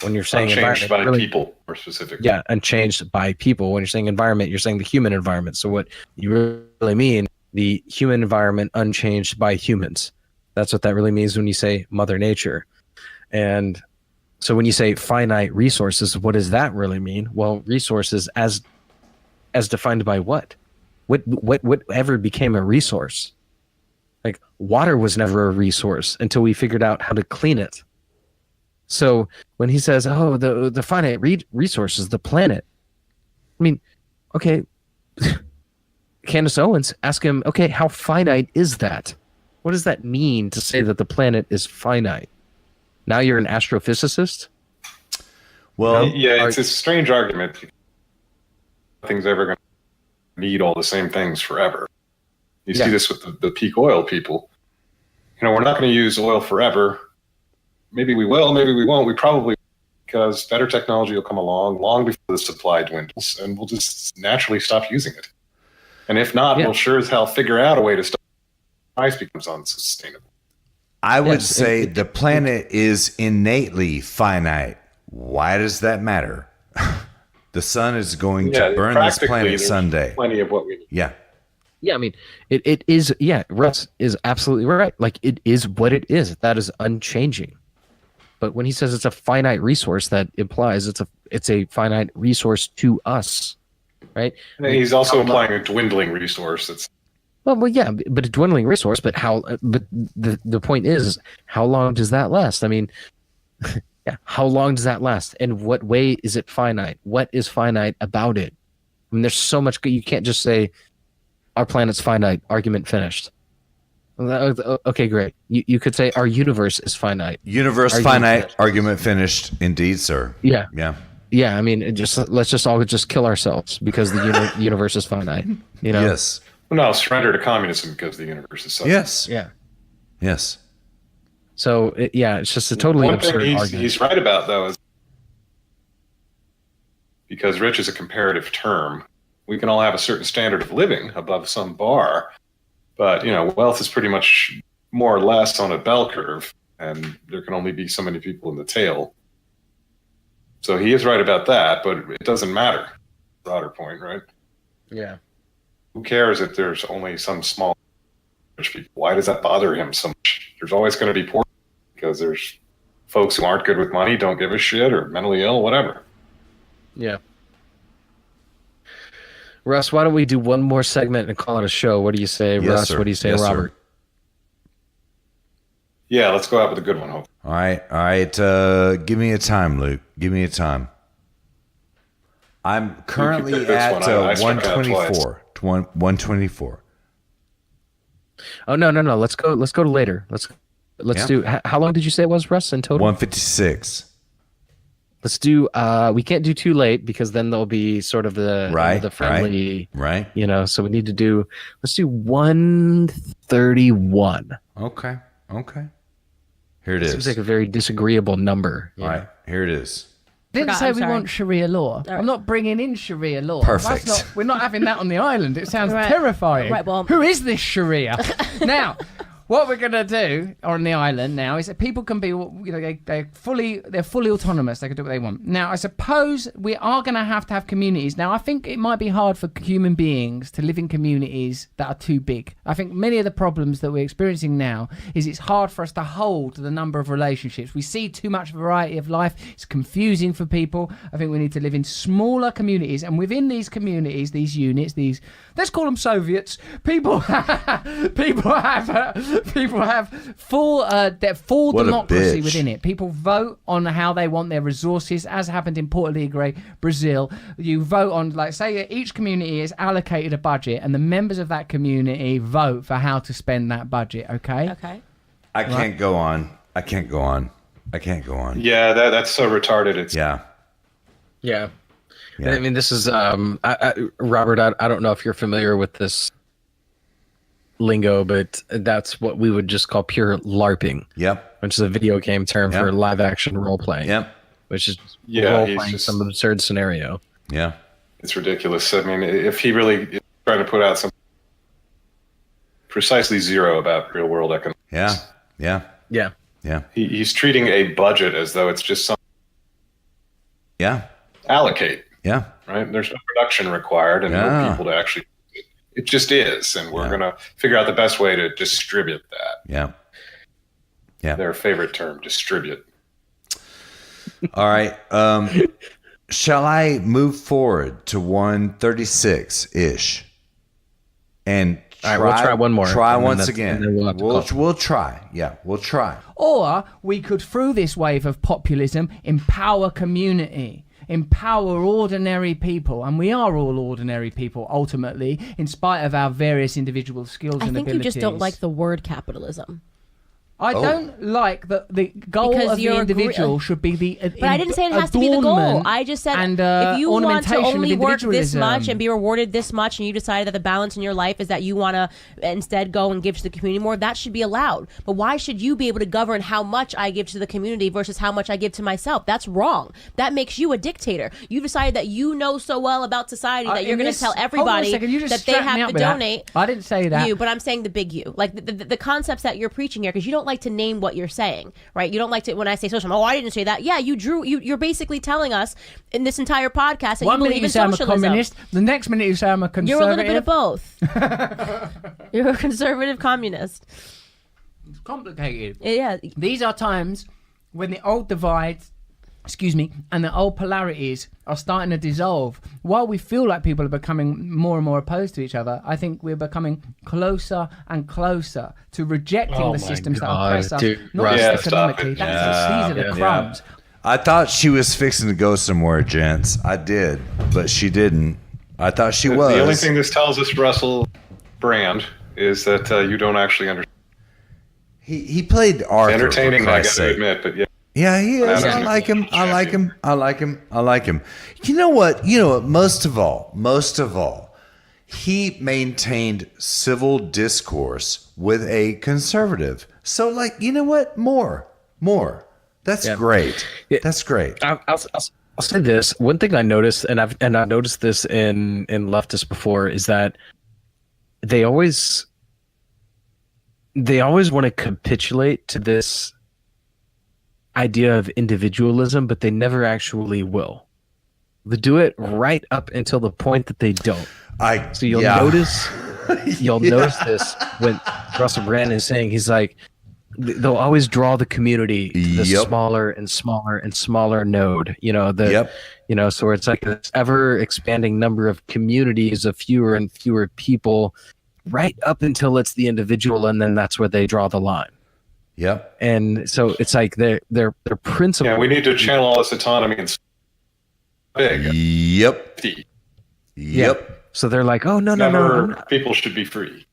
Speaker 3: When you're saying
Speaker 4: unchanged by people, more specifically.
Speaker 3: Yeah, unchanged by people. When you're saying environment, you're saying the human environment. So what you really mean, the human environment unchanged by humans. That's what that really means when you say mother nature. And so when you say finite resources, what does that really mean? Well, resources as defined by what? What ever became a resource? Like, water was never a resource until we figured out how to clean it. So when he says, oh, the finite resources, the planet, I mean, okay, Candace Owens, ask him, okay, how finite is that? What does that mean to say that the planet is finite? Now you're an astrophysicist?
Speaker 2: Well,
Speaker 4: yeah, it's a strange argument. Nothing's ever going to need all the same things forever. You see this with the peak oil people. We're not going to use oil forever. Maybe we will, maybe we won't. We probably, because better technology will come along long before the supply dwindles, and we'll just naturally stop using it. And if not, we'll sure as hell figure out a way to stop price becomes unsustainable.
Speaker 2: I would say the planet is innately finite. Why does that matter? The sun is going to burn this planet someday.
Speaker 4: Plenty of what we need.
Speaker 2: Yeah.
Speaker 3: Yeah, I mean, it is, Russ is absolutely right. Like, it is what it is. That is unchanging. But when he says it's a finite resource, that implies it's a finite resource to us, right?
Speaker 4: And he's also implying a dwindling resource. That's
Speaker 3: well, yeah, but a dwindling resource. But how? But the point is, how long does that last? I mean, yeah, how long does that last? And what way is it finite? What is finite about it? I mean, there's so much. You can't just say our planet's finite. Argument finished. Okay, great. You could say our universe is finite.
Speaker 2: Universe finite. Argument finished. Indeed, sir.
Speaker 3: Yeah.
Speaker 2: Yeah.
Speaker 3: Yeah. I mean, let's just all kill ourselves because the universe is finite. You know.
Speaker 2: Yes.
Speaker 4: Well, no, surrender to communism because the universe is so.
Speaker 2: Yes.
Speaker 3: Yeah.
Speaker 2: Yes.
Speaker 3: So it's just a totally absurd argument.
Speaker 4: He's right about though, is because rich is a comparative term. We can all have a certain standard of living above some bar, but wealth is pretty much more or less on a bell curve, and there can only be so many people in the tail. So he is right about that, but it doesn't matter. Broader point, right?
Speaker 3: Yeah.
Speaker 4: Who cares if there's only some small rich people? Why does that bother him so much? There's always going to be poor because there's folks who aren't good with money, don't give a shit, or mentally ill, whatever.
Speaker 3: Yeah. Russ, why don't we do one more segment and call it a show? What do you say,
Speaker 2: Yes,
Speaker 3: Russ?
Speaker 2: sir.
Speaker 3: What do you say,
Speaker 2: Yes, sir.
Speaker 3: Robert?
Speaker 4: Yeah, let's go out with a good one, hope.
Speaker 2: All right. Give me a time, Luke. Give me a time. I'm currently at 124. 124.
Speaker 3: Oh no! Let's go to later. Let's do. How long did you say it was, Russ, in total?
Speaker 2: 156.
Speaker 3: Let's do. We can't do too late because then there'll be sort of the friendly.
Speaker 2: Right.
Speaker 3: So we need to do. Let's do 131.
Speaker 2: Okay. Here it is.
Speaker 3: Seems like a very disagreeable number.
Speaker 2: All right. Here it is.
Speaker 11: Didn't say we want Sharia law. I'm not bringing in Sharia law.
Speaker 2: Perfect.
Speaker 11: We're not having that on the island. It sounds terrifying.
Speaker 12: Right, well,
Speaker 11: who is this Sharia? Now, what we're going to do on the island now is that people can be, they're fully autonomous. They can do what they want. Now, I suppose we are going to have communities. Now, I think it might be hard for human beings to live in communities that are too big. I think many of the problems that we're experiencing now is it's hard for us to hold the number of relationships. We see too much variety of life. It's confusing for people. I think we need to live in smaller communities, and within these communities, these units, let's call them Soviets. People have full democracy within it. People vote on how they want their resources, as happened in Porto Alegre, Brazil. You vote on, say each community is allocated a budget, and the members of that community vote for how to spend that budget. Okay.
Speaker 2: I can't go on.
Speaker 4: Yeah, that's so retarded. It's
Speaker 3: Yeah. I mean, this is Robert. I don't know if you're familiar with this lingo, but that's what we would just call pure LARPing.
Speaker 2: Yep.
Speaker 3: Which is a video game term for live action role playing.
Speaker 2: Yep.
Speaker 3: Which is role playing some absurd scenario.
Speaker 2: Yeah.
Speaker 4: It's ridiculous. I mean, if he really is trying to put out some precisely zero about real world economics.
Speaker 2: Yeah.
Speaker 4: He's treating a budget as though it's just something.
Speaker 2: Yeah.
Speaker 4: Allocate.
Speaker 2: Yeah.
Speaker 4: Right. There's no production required, and no people to actually. It just is, and we're gonna figure out the best way to distribute that.
Speaker 2: Yeah.
Speaker 4: Their favorite term, distribute.
Speaker 2: All right. Shall I move forward to 136-ish? And
Speaker 3: all right, we'll try one more.
Speaker 2: Try once again. We'll try. Yeah, we'll try.
Speaker 11: Or we could, through this wave of populism, empower community. Empower ordinary people, and we are all ordinary people ultimately, in spite of our various individual skills and abilities.
Speaker 12: I think you just don't like the word capitalism.
Speaker 11: I don't like that the goal
Speaker 12: Because
Speaker 11: of the
Speaker 12: you're
Speaker 11: individual should be the
Speaker 12: But I didn't say it has to be the goal. I just said
Speaker 11: and,
Speaker 12: if you want to
Speaker 11: ornamentation of
Speaker 12: only work this
Speaker 11: individualism.
Speaker 12: much and be rewarded this much, and you decide that the balance in your life is that you want to instead go and give to the community more, that should be allowed. But why should you be able to govern how much I give to the community versus how much I give to myself? That's wrong. That makes you a dictator. You decided that you know so well about society that you're going to tell everybody that they have to donate.
Speaker 11: I didn't say that.
Speaker 12: You, but I'm saying the big you, like the concepts that you're preaching here, because you don't like to name what you're saying, right? You don't like to, when I say socialism, oh, I didn't say that. Yeah, you're basically telling us in this entire podcast that
Speaker 11: One
Speaker 12: you
Speaker 11: minute
Speaker 12: believe
Speaker 11: you
Speaker 12: in
Speaker 11: say I'm a
Speaker 12: socialism.
Speaker 11: communist, the next minute you say I'm a conservative.
Speaker 12: You're a little bit of both. You're a conservative communist.
Speaker 11: It's complicated.
Speaker 12: Yeah.
Speaker 11: These are times when the old divides, and the old polarities are starting to dissolve. While we feel like people are becoming more and more opposed to each other, I think we're becoming closer and closer to rejecting the systems that oppress us. Not just economically. These are the crumbs.
Speaker 2: I thought she was fixing to go somewhere, gents. I did, but she didn't. I thought she was.
Speaker 4: The only thing this tells us, Russell Brand, is that you don't actually understand.
Speaker 2: He played Arthur.
Speaker 4: Entertaining, I got to admit, but yeah.
Speaker 2: Yeah, he is. I like him. You know what? Most of all, he maintained civil discourse with a conservative. So, like, you know what? More. That's great. That's great.
Speaker 3: I'll say this. One thing I noticed, and I've noticed this in leftists before, is that they always want to capitulate to this idea of individualism, but they never actually will. They do it right up until the point that they don't. So you'll notice notice this when Russell Brand is saying, he's like, they'll always draw the community to the smaller and smaller and smaller node. So it's like this ever expanding number of communities of fewer and fewer people, right up until it's the individual, and then that's where they draw the line.
Speaker 2: Yep.
Speaker 3: And so it's like their principle.
Speaker 4: Yeah, we need to channel all this autonomy and big.
Speaker 2: Yep.
Speaker 3: Yeah. So they're like, oh no,
Speaker 4: people should be free.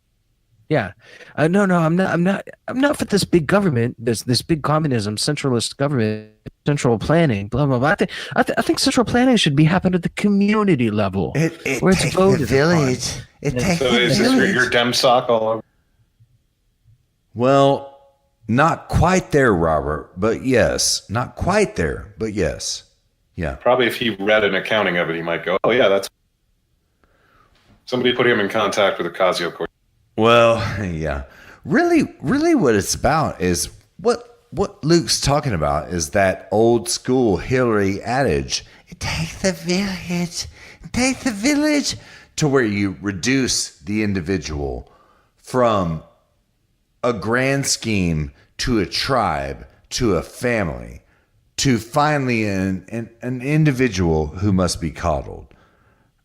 Speaker 3: Yeah. No, I'm not for this big government, this big communism, centralist government, central planning, blah blah blah. I think central planning should be happening at the community level, where it's voted.
Speaker 2: The village. It takes
Speaker 4: so
Speaker 2: the
Speaker 4: is
Speaker 2: village.
Speaker 4: This your dem sock all over?
Speaker 2: Well, not quite there, Robert, but yes. Not quite there, but yes. Yeah.
Speaker 4: Probably if he read an accounting of it, he might go, oh, yeah, that's... Somebody put him in contact with Ocasio-Cortez.
Speaker 2: Well, yeah. Really what it's about is what Luke's talking about is that old school Hillary adage. It takes the village. It takes the village to where you reduce the individual from a grand scheme to a tribe, to a family, to finally an individual who must be coddled.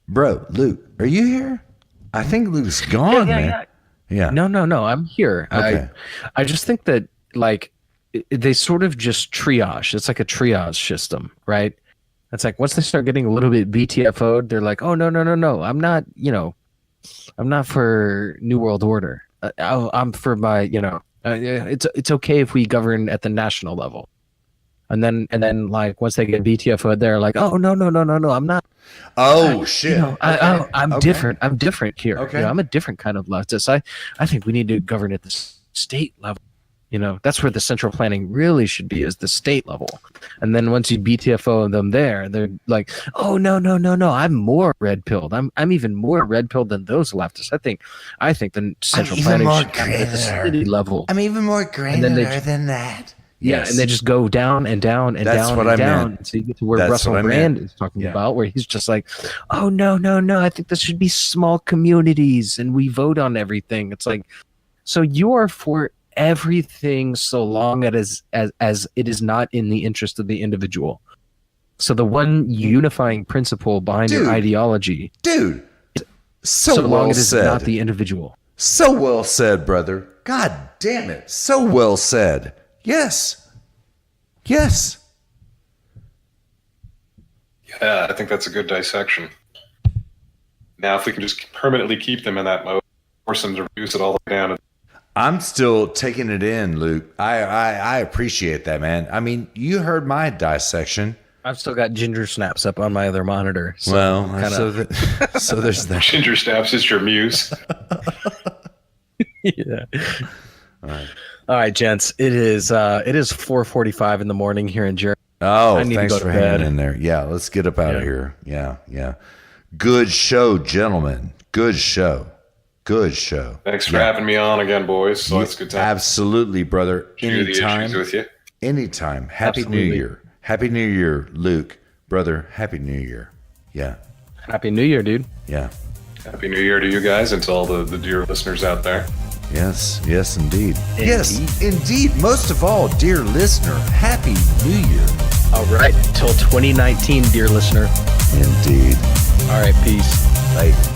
Speaker 2: Bro, Luke, are you here? I think Luke's gone, man. Yeah.
Speaker 3: No, I'm here.
Speaker 2: Okay.
Speaker 3: I just think that, like, they sort of just triage. It's like a triage system, right? It's like once they start getting a little bit BTFO'd, they're like, oh, no. I'm not, I'm not for New World Order. I'm for my, it's okay if we govern at the national level. And then like once they get BTFO'd, they're like, oh, no, I'm not.
Speaker 2: Oh, shit.
Speaker 3: I'm
Speaker 2: okay.
Speaker 3: different. I'm different here.
Speaker 2: Okay.
Speaker 3: I'm a different kind of leftist. I think we need to govern at the state level. That's where the central planning really should be, is the state level. And then once you BTFO them there, they're like, oh, no. I'm more red pilled. I'm even more red pilled than those leftists. I think the central planning should be at the city level.
Speaker 2: I'm even more granular than that.
Speaker 3: Yeah,
Speaker 2: Yes.
Speaker 3: and they just go down and down and
Speaker 2: That's
Speaker 3: down
Speaker 2: what
Speaker 3: and
Speaker 2: I
Speaker 3: down.
Speaker 2: meant.
Speaker 3: So you get to where
Speaker 2: That's
Speaker 3: Russell
Speaker 2: what I
Speaker 3: Brand
Speaker 2: meant.
Speaker 3: is talking
Speaker 2: Yeah.
Speaker 3: about, where he's just like, oh, no. I think this should be small communities and we vote on everything. It's like, so you are for everything so long as it is not in the interest of the individual. So the one unifying principle behind your ideology, so long as it is not the individual.
Speaker 2: So well said, brother. God damn it. So well said. Yes.
Speaker 4: Yeah, I think that's a good dissection. Now, if we can just permanently keep them in that mode, force them to reduce it all the way down.
Speaker 2: I'm still taking it in, Luke. I appreciate that, man. I mean, you heard my dissection.
Speaker 3: I've still got ginger snaps up on my other monitor. So
Speaker 2: so there's that.
Speaker 4: Ginger snaps is your muse.
Speaker 3: Yeah. All right, gents. It is 4:45 in the morning here in Germany.
Speaker 2: Oh, thanks for hanging in there. Yeah, let's get up out of here. Yeah. Good show, gentlemen. Good show.
Speaker 4: Thanks for having me on again, boys. So it's a good time.
Speaker 2: Absolutely, brother.
Speaker 4: Anytime. With you.
Speaker 2: Anytime. Happy New Year. Happy New Year, Luke. Brother, Happy New Year. Yeah.
Speaker 3: Happy New Year, dude.
Speaker 2: Yeah.
Speaker 4: Happy New Year to you guys and to all the dear listeners out there.
Speaker 2: Yes, indeed. Yes, indeed. Most of all, dear listener, Happy New Year.
Speaker 3: All right. Till 2019, dear listener.
Speaker 2: Indeed.
Speaker 3: All right. Peace.
Speaker 2: Bye.